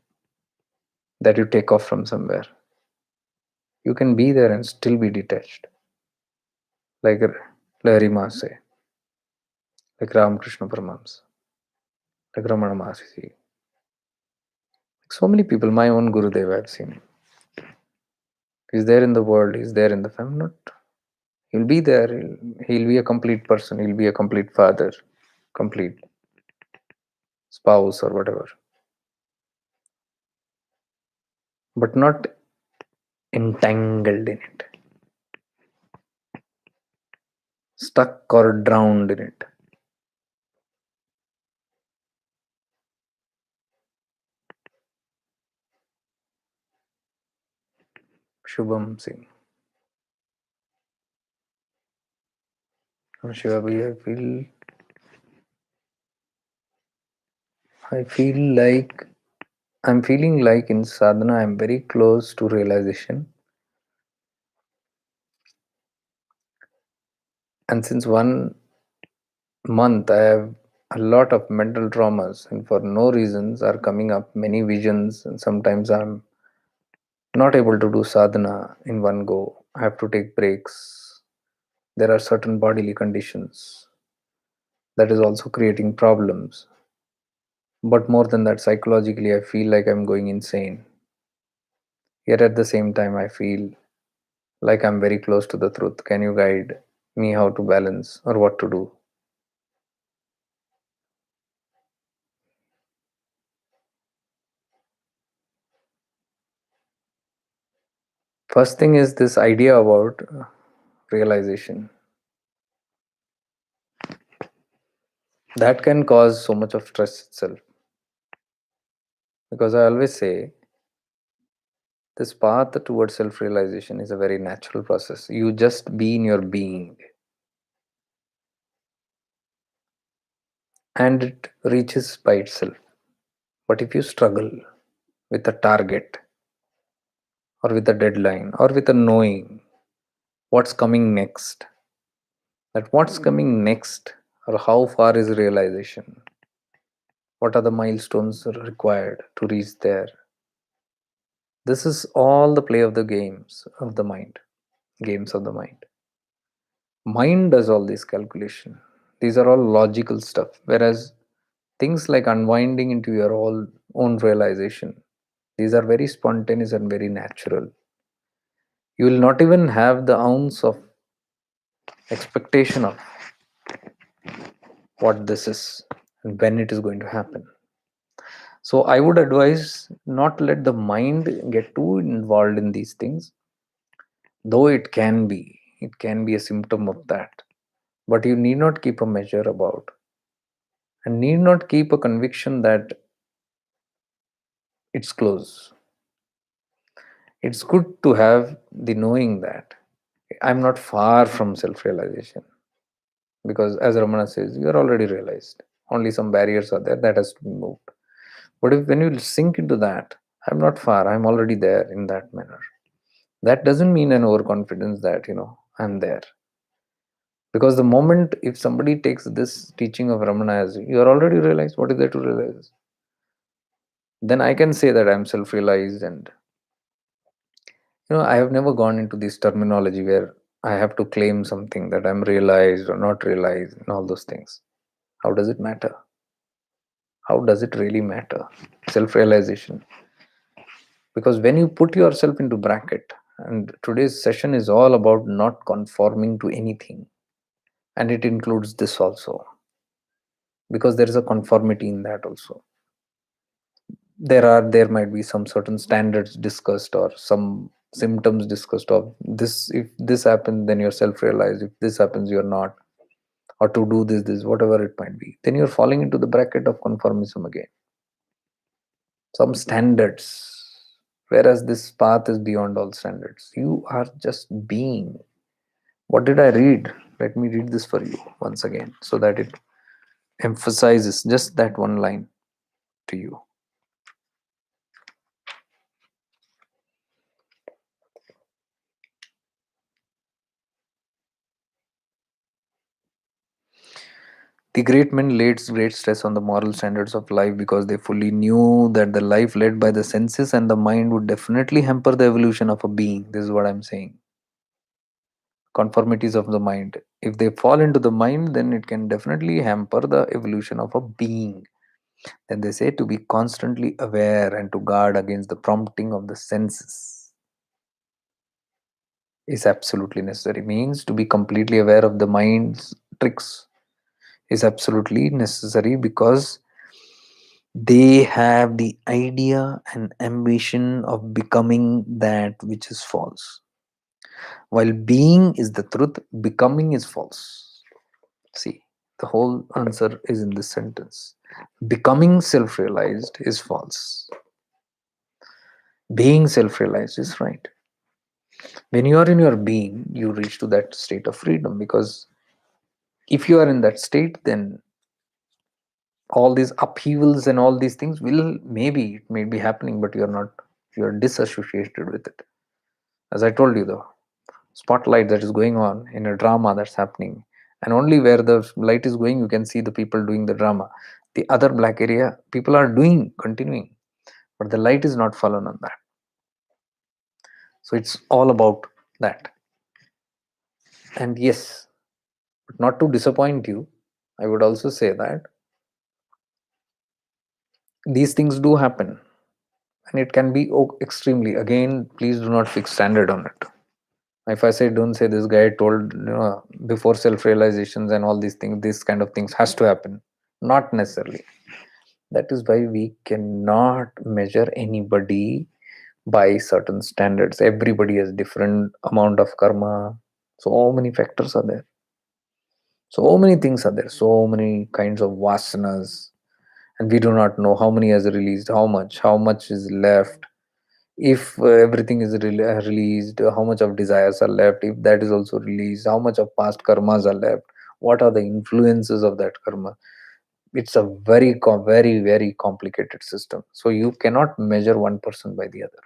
that you take off from somewhere. You can be there and still be detached. Like Lahiri Mahase, like Ramakrishna Paramahamsa, like Ramana Mahasi. Like so many people, my own Gurudev I've seen. He's there in the world, he's there in the family. Not, he'll be there, he'll be a complete person, he'll be a complete father, complete spouse or whatever. But not entangled in it, stuck or drowned in it. Shubham Singh. Shiva bhai, I feel like I'm feeling like in sadhana I'm very close to realization. And since 1 month I have a lot of mental traumas, and for no reasons are coming up many visions, and sometimes I'm not able to do sadhana in one go. I have to take breaks. There are certain bodily conditions that is also creating problems. But more than that, psychologically I feel like I'm going insane. Yet at the same time I feel Like I'm very close to the truth. Can you guide me how to balance or what to do? First thing is this idea about realization that can cause so much of stress itself. Because I always say this path towards self realization is a very natural process. You just be in your being and it reaches by itself. But if you struggle with a target or with a deadline or with a knowing what's coming next, that what's coming next or how far is realization, what are the milestones required to reach there, this is all the play of the games of the mind does all this calculation. These are all logical stuff, whereas things like unwinding into your own realization, these are very spontaneous and very natural. You will not even have the ounce of expectation of what this is and when it is going to happen. So I would advise not let the mind get too involved in these things, though it can be a symptom of that. But you need not keep a measure about and need not keep a conviction that it's close. It's good to have the knowing that I'm not far from self realization, because as Ramana says, you are already realized. Only some barriers are there that has to be moved. But if when you sink into that, I'm not far, I'm already there in that manner. That doesn't mean an overconfidence that, I'm there. Because the moment if somebody takes this teaching of Ramana as you are already realized, what is there to realize? Then I can say that I'm self realized. And, I have never gone into this terminology where I have to claim something that I'm realized or not realized and all those things. How does it matter? How does it really matter? Self realization. Because when you put yourself into bracket, and today's session is all about not conforming to anything, and it includes this also, because there is a conformity in that also. There might be some certain standards discussed or some symptoms discussed of this. If this happens, then you're self realized. If this happens, you're not. Or to do this, whatever it might be, then you're falling into the bracket of conformism again. Some standards, whereas this path is beyond all standards. You are just being. What did I read? Let me read this for you once again so that it emphasizes just that one line to you. The great men laid great stress on the moral standards of life because they fully knew that the life led by the senses and the mind would definitely hamper the evolution of a being. This is what I'm saying. Conformities of the mind. If they fall into the mind, then it can definitely hamper the evolution of a being. Then they say to be constantly aware and to guard against the prompting of the senses is absolutely necessary. Means to be completely aware of the mind's tricks is absolutely necessary, because they have the idea and ambition of becoming that which is false. While being is the truth, becoming is false. See, the whole answer is in this sentence. Becoming self realized is false, being self realized is right. When you are in your being, you reach to that state of freedom, because if you are in that state, then all these upheavals and all these things will, maybe it may be happening, but you're not, you're disassociated with it. As I told you, the spotlight that is going on in a drama that's happening, and only where the light is going you can see the people doing the drama. The other black area, people are doing, continuing, but the light is not fallen on that. So it's all about that. And yes, but not to disappoint you, I would also say that these things do happen, and it can be extremely, again, please do not fix standard on it. If I say, don't say this guy told, before self realizations and all these things, this kind of things has to happen. Not necessarily. That is why we cannot measure anybody by certain standards. Everybody has different amount of karma. So many factors are there. So many things are there. So many kinds of vasanas. And we do not know how many has released, how much is left. If everything is released, how much of desires are left. If that is also released, how much of past karmas are left. What are the influences of that karma? It's a very complicated system, so you cannot measure one person by the other.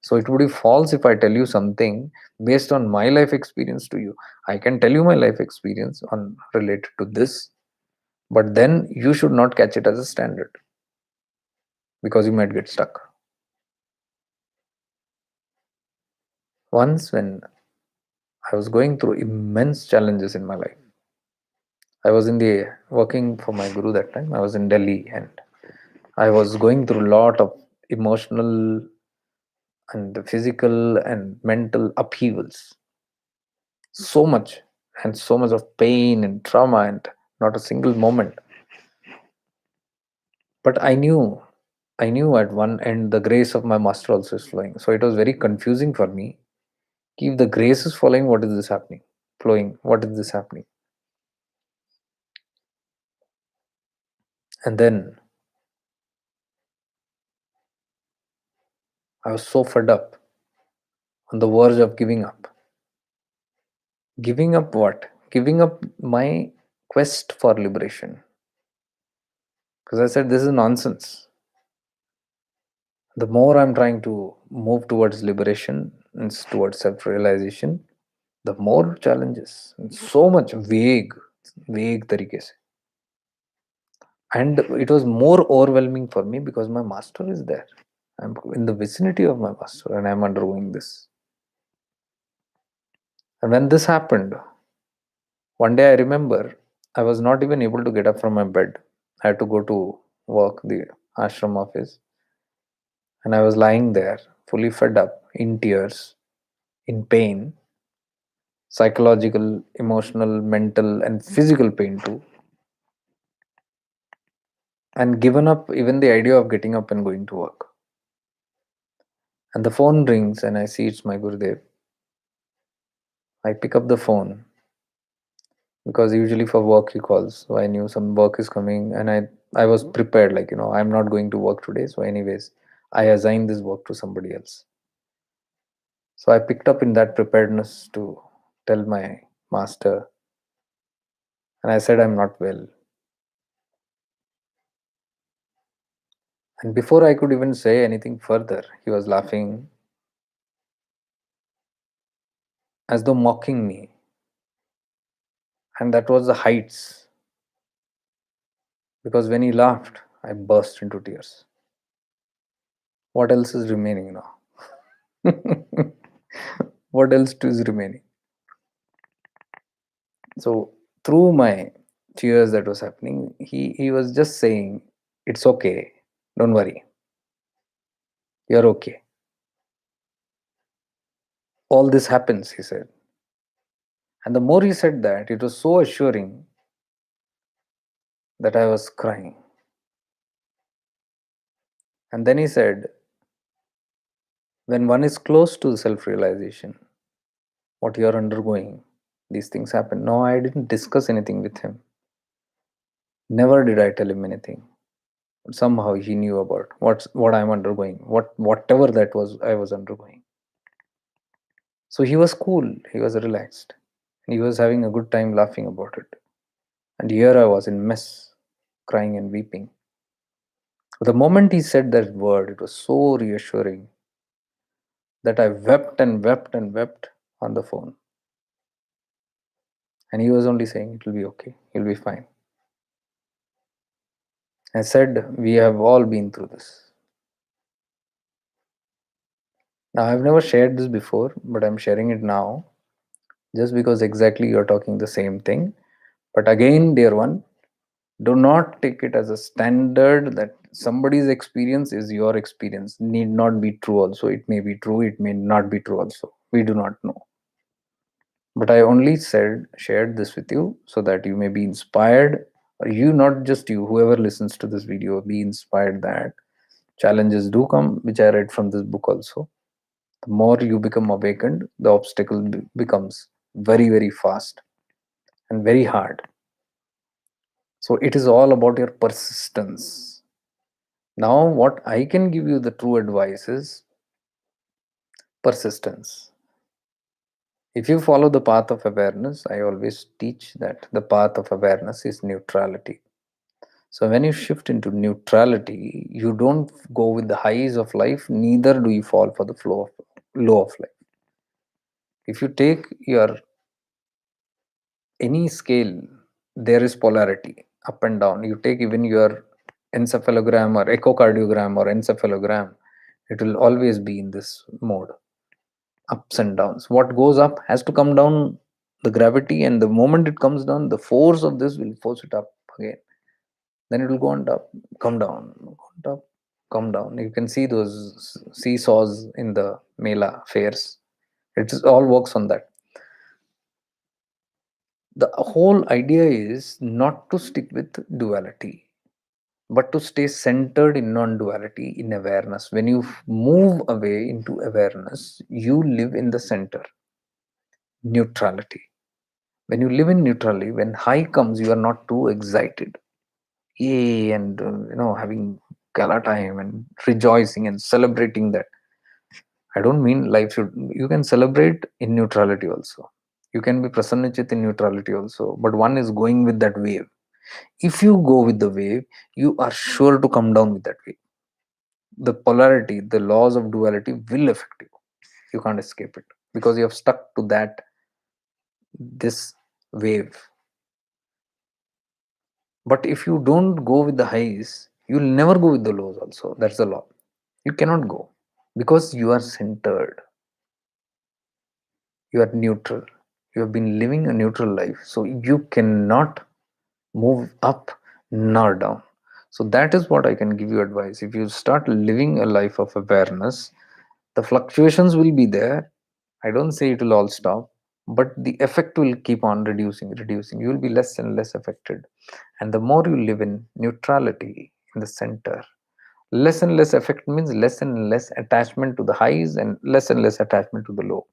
So it would be false if I tell you something based on my life experience to you. I can tell you my life experience on related to this, but then you should not catch it as a standard, because you might get stuck. Once, when I was going through immense challenges in my life, I was in the working for my guru. That time I was in Delhi, and I was going through a lot of emotional and physical and mental upheavals. So much, and so much of pain and trauma, and not a single moment. But I knew at one end the grace of my master also is flowing. So it was very confusing for me. If the grace is flowing, what is this happening? Flowing, what is this happening? And then I was so fed up, on the verge of giving up. Giving up what? Giving up my quest for liberation. Because I said, this is nonsense. The more I'm trying to move towards liberation and towards self realization, the more challenges and so much vague तरीके से. And it was more overwhelming for me because my master is there. I'm in the vicinity of my master and I'm undergoing this. And when this happened, one day I remember I was not even able to get up from my bed. I had to go to work, the ashram office, and I was lying there, fully fed up, in tears, in pain, psychological, emotional, mental, and physical pain too, and given up even the idea of getting up and going to work. And the phone rings, and I see it's my Gurudev. I pick up the phone because usually for work he calls, so I knew some work is coming, and I was prepared, like, I'm not going to work today, so anyways, I assign this work to somebody else. So I picked up in that preparedness to tell my master, and I said I'm not well. And before I could even say anything further, he was laughing as though mocking me. And that was the heights, because when he laughed, I burst into tears. What else is remaining now? What else is remaining? So, through my tears that was happening, he was just saying, it's okay, don't worry, you're okay. All this happens, he said. And the more he said that, it was so assuring that I was crying. And then he said, when one is close to self realization, what you are undergoing, these things happen. No, I didn't discuss anything with him. Never did I tell him anything. But somehow he knew about what I'm undergoing, whatever that was I was undergoing. So he was cool, he was relaxed, and he was having a good time laughing about it. And here I was in mess, crying and weeping. The moment he said that word, it was so reassuring that I wept and wept and wept on the phone. And he was only saying, it will be okay, you'll be fine. I said, we have all been through this. Now, I've never shared this before, but I'm sharing it now just because exactly you're talking the same thing. But again, dear one, do not take it as a standard that somebody's experience is your experience. Need not be true also. It may be true, it may not be true also. We do not know. But I only shared this with you so that you may be inspired, or you, not just you, whoever listens to this video, be inspired that challenges do come, which I read from this book also. The more you become awakened, the obstacle becomes very, very fast and very hard. So it is all about your persistence. Now, what I can give you the true advice is persistence. If you follow the path of awareness, I always teach that the path of awareness is neutrality. So when you shift into neutrality, you don't go with the highs of life, neither do you fall for the flow of low of life. If you take your any scale, there is polarity up and down. You take even your encephalogram or echocardiogram or encephalogram, it will always be in this mode, ups and downs. What goes up has to come down, the gravity, and the moment it comes down, the force of this will force it up again. Then it will go on up, come down, go on up, come down. You can see those seesaws in the Mela fairs. It all works on that. The whole idea is not to stick with duality, but to stay centered in non-duality, in awareness. When you move away into awareness, you live in the center, neutrality. When you live in neutrality, when high comes, you are not too excited, yay, and having gala time and rejoicing and celebrating that. I don't mean life should, you can celebrate in neutrality also. You can be prasannachit in neutrality also, but one is going with that wave. If you go with the wave, you are sure to come down with that wave. The polarity, the laws of duality will affect you. You can't escape it because you have stuck to that, this wave. But if you don't go with the highs, you'll never go with the lows also. That's the law. You cannot go because you are centered. You are neutral. You have been living a neutral life. So you cannot move up nor down. So that is what I can give you advice. If you start living a life of awareness, the fluctuations will be there. I don't say it will all stop, but the effect will keep on reducing. You will be less and less affected. And the more you live in neutrality, in the center, less and less effect means less and less attachment to the highs and less attachment to the low.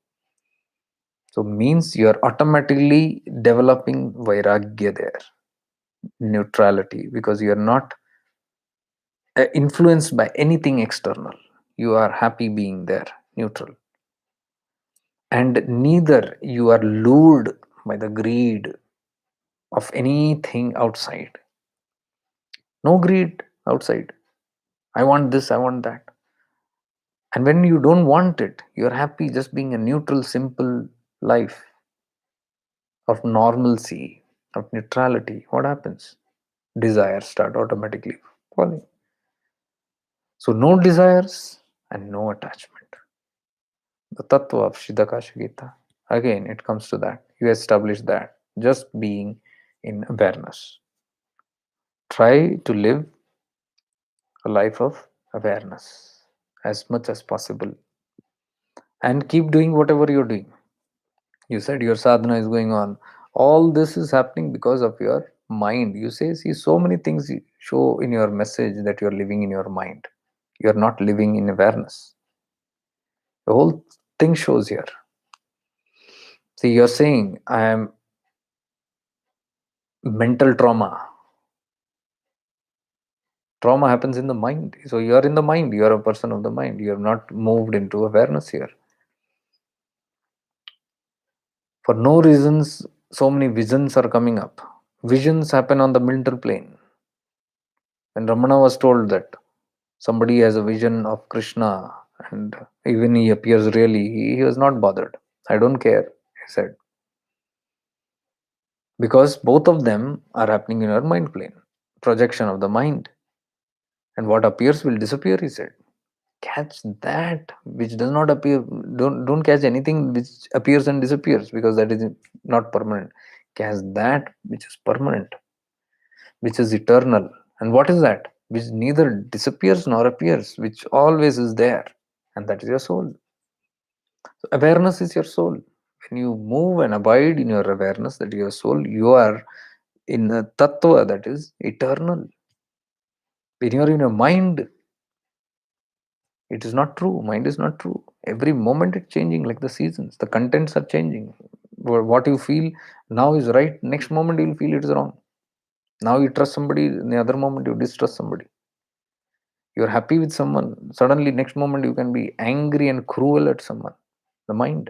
So means you are automatically developing vairagya there, neutrality, because you are not influenced by anything external. You are happy being there, neutral. And neither you are lured by the greed of anything outside. No greed outside. I want this, I want that. And when you don't want it, you're happy just being a neutral, simple life of normalcy, of neutrality. What happens? Desires start automatically falling. So, no desires and no attachment. The tattva of Shidakasha Gita. Again, it comes to that. You establish that just being in awareness. Try to live a life of awareness as much as possible and keep doing whatever you're doing. You said your sadhana is going on. All this is happening because of your mind. You say, see, so many things you show in your message that you're living in your mind. You're not living in awareness. The whole thing shows here. See, you're saying, I am mental trauma. Trauma happens in the mind. So you're in the mind. You're a person of the mind. You have not moved into awareness here. For no reasons, so many visions are coming up. Visions happen on the mental plane. When Ramana was told that somebody has a vision of Krishna and even he appears really, he was not bothered. I don't care, he said. Because both of them are happening in our mind plane, projection of the mind. And what appears will disappear, he said. Catch that which does not appear. Don't catch anything which appears and disappears, because that is not permanent. Catch that which is permanent, which is eternal. And what is that? Which neither disappears nor appears, which always is there. And that is your soul. So awareness is your soul. When you move and abide in your awareness, that your soul, you are in a tattva that is eternal. When you are in your mind, it is not true. Mind is not true. Every moment it's changing, like the seasons. The contents are changing. What you feel now is right. Next moment you'll feel it is wrong. Now you trust somebody. In the other moment you distrust somebody. You're happy with someone. Suddenly next moment you can be angry and cruel at someone. The mind.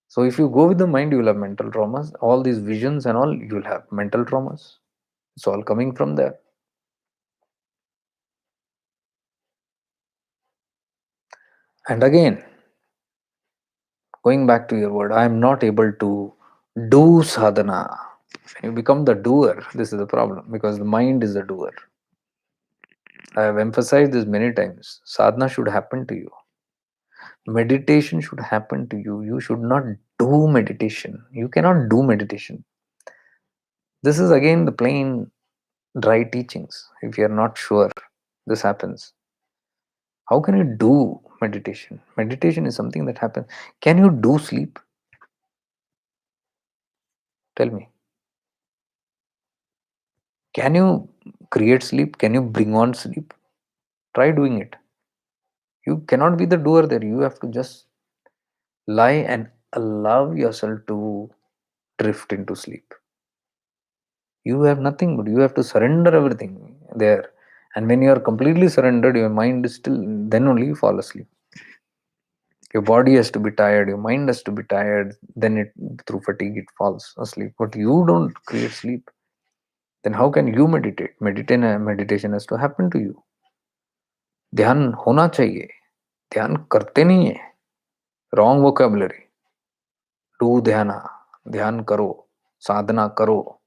So if you go with the mind, you will have mental traumas. All these visions and all, you will have mental traumas. It's all coming from there. And again, going back to your word, I am not able to do sadhana. When you become the doer, this is the problem, because the mind is the doer. I have emphasized this many times. Sadhana should happen to you. Meditation should happen to you. You should not do meditation. You cannot do meditation. This is again the plain, dry teachings. If you are not sure this happens, how can you do meditation? Meditation is something that happens. Can you do sleep? Tell me. Can you create sleep? Can you bring on sleep? Try doing it. You cannot be the doer there. You have to just lie and allow yourself to drift into sleep. You have nothing, but you have to surrender everything there. And when you are completely surrendered, your mind is still, then only you fall asleep. Your body has to be tired, your mind has to be tired, then it, through fatigue, it falls asleep. But you don't create sleep. Then how can you meditate? Meditation has to happen to you. ध्यान होना चाहिए. ध्यान करते नहीं है. Wrong vocabulary. Do dhyana. ध्यान करो. Sadhana करो.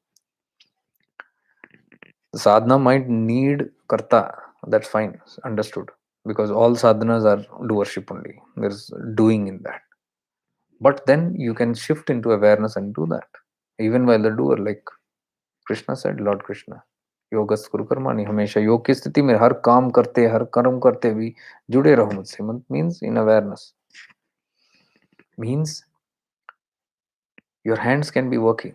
Sadhana might need karta. That's fine. Understood. Because all sadhanas are doership only. There's doing in that. But then you can shift into awareness and do that. Even while the doer, like Krishna said, Lord Krishna. Yogas गुरु कर्माणि हमेशा योग की स्थिति में हर काम करते हर कर्म करते भी जुड़े रहो मुझसे means in awareness means your hands can be working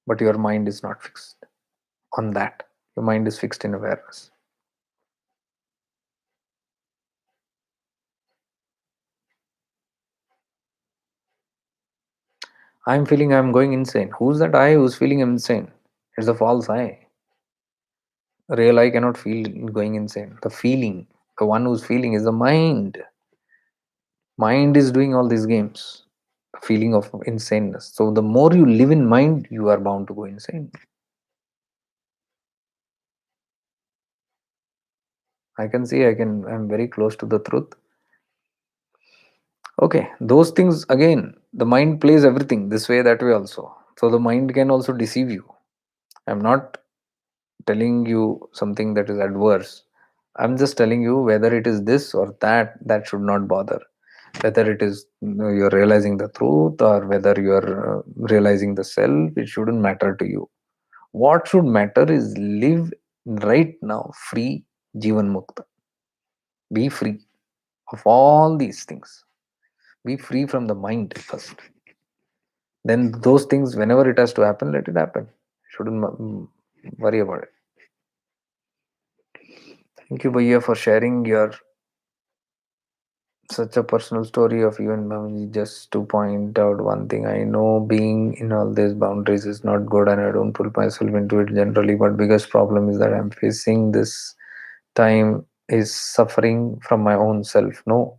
but your mind is not fixed on that. Your mind is fixed in awareness. I'm feeling I'm going insane. Who's that I who's feeling insane? It's a false I. Real I cannot feel going insane. The feeling, the one who's feeling is the mind. Mind is doing all these games. Feeling of insaneness. So the more you live in mind, you are bound to go insane. I can see I'm very close to the truth. Okay, those things again, the mind plays everything this way, that way also. So the mind can also deceive you. I'm not telling you something that is adverse. I'm just telling you whether it is this or that, that should not bother. Whether it is you're realizing the truth or whether you're realizing the self, it shouldn't matter to you. What should matter is live right now free, Jivan Mukta. Be free of all these things. Be free from the mind first. Then those things, whenever it has to happen, let it happen. Shouldn't worry about it. Thank you, Bhaiya, for sharing your such a personal story of you and Mami. Just to point out one thing, I know being in all these boundaries is not good, and I don't put myself into it generally. But biggest problem is that I'm facing this time is suffering from my own self. No,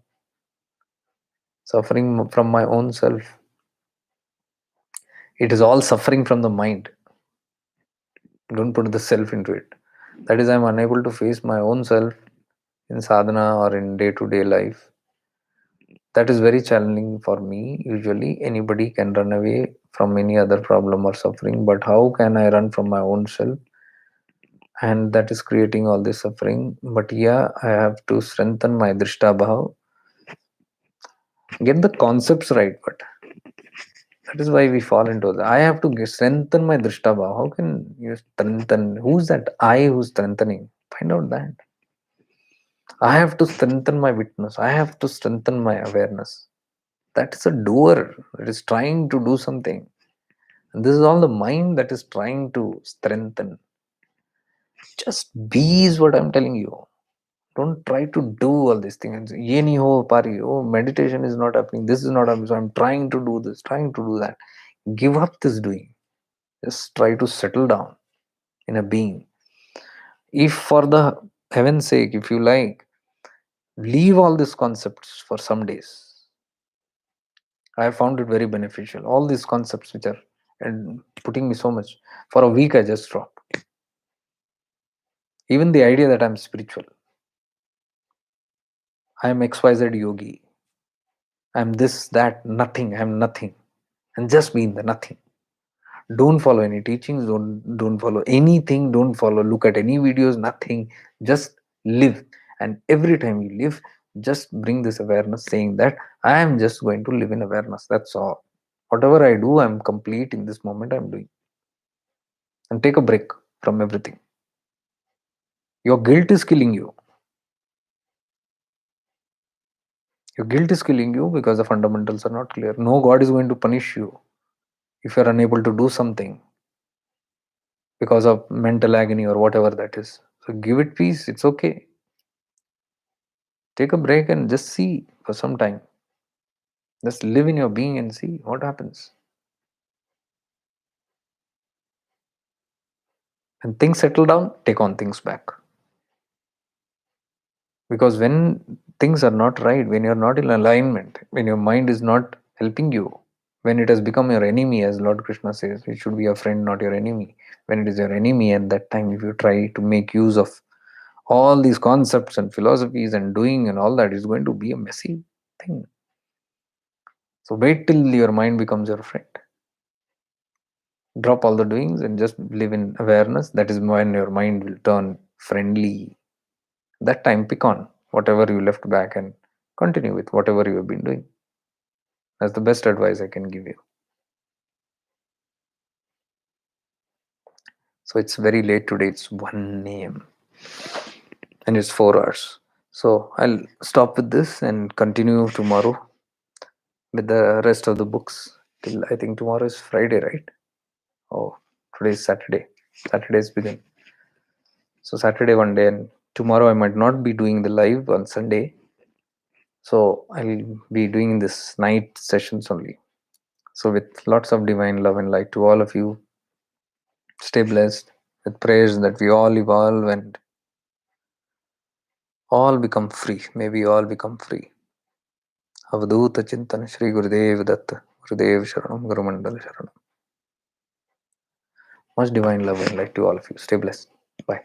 suffering from my own self. It is all suffering from the mind. Don't put the self into it. That is, I'm unable to face my own self in sadhana or in day-to-day life. That is very challenging for me. Usually anybody can run away from any other problem or suffering, but how can I run from my own self? And that is creating all this suffering. But yeah, I have to strengthen my drishta bhav, get the concepts right. But that is why we fall into that. I have to strengthen my drishta bhav. How can you strengthen? Who's that I who's strengthening? Find out that. I have to strengthen my witness. I have to strengthen my awareness. That is a doer that is trying to do something. And this is all the mind that is trying to strengthen. Just be is what I'm telling you. Don't try to do all these things. Ye nahi ho pa rahi. Oh, meditation is not happening. This is not happening. So I'm trying to do this, trying to do that. Give up this doing. Just try to settle down in a being. If for the heaven's sake, if you like, leave all these concepts for some days. I have found it very beneficial. All these concepts which are and putting me so much. For a week, I just dropped. Even the idea that I'm spiritual. I am XYZ yogi. I'm this, that, nothing. I'm nothing. And just be in the nothing. Don't follow any teachings. Don't follow anything. Don't follow. Look at any videos. Nothing. Just live. And every time you live, just bring this awareness, saying that I am just going to live in awareness. That's all. Whatever I do, I'm complete in this moment. I'm doing. And take a break from everything. Your guilt is killing you. Your guilt is killing you because the fundamentals are not clear. No God is going to punish you if you're unable to do something because of mental agony or whatever that is. So give it peace. It's okay. Take a break and just see for some time. Just live in your being and see what happens. When things settle down, take on things back. Because when things are not right, when you're not in alignment, when your mind is not helping you, when it has become your enemy, as Lord Krishna says, it should be your friend, not your enemy. When it is your enemy, at that time, if you try to make use of all these concepts and philosophies and doing and all that, is going to be a messy thing. So wait till your mind becomes your friend. Drop all the doings and just live in awareness. That is when your mind will turn friendly. That time, pick on whatever you left back and continue with whatever you have been doing. That's the best advice I can give you. So it's very late today. It's 1 a.m. and it's 4 hours. So I'll stop with this and continue tomorrow with the rest of the books. Till I think tomorrow is Friday, right? Oh, today is Saturday. Saturday's begin. So Saturday one day, and tomorrow I might not be doing the live on Sunday. So I'll be doing this night sessions only. So with lots of divine love and light to all of you, stay blessed with prayers that we all evolve and all become free. May we all become free. Avadhuta Chintan Shri Gurudev Datta Gurudev Sharanam Guru Mandal Sharanam. Much divine love and light to all of you. Stay blessed. Bye.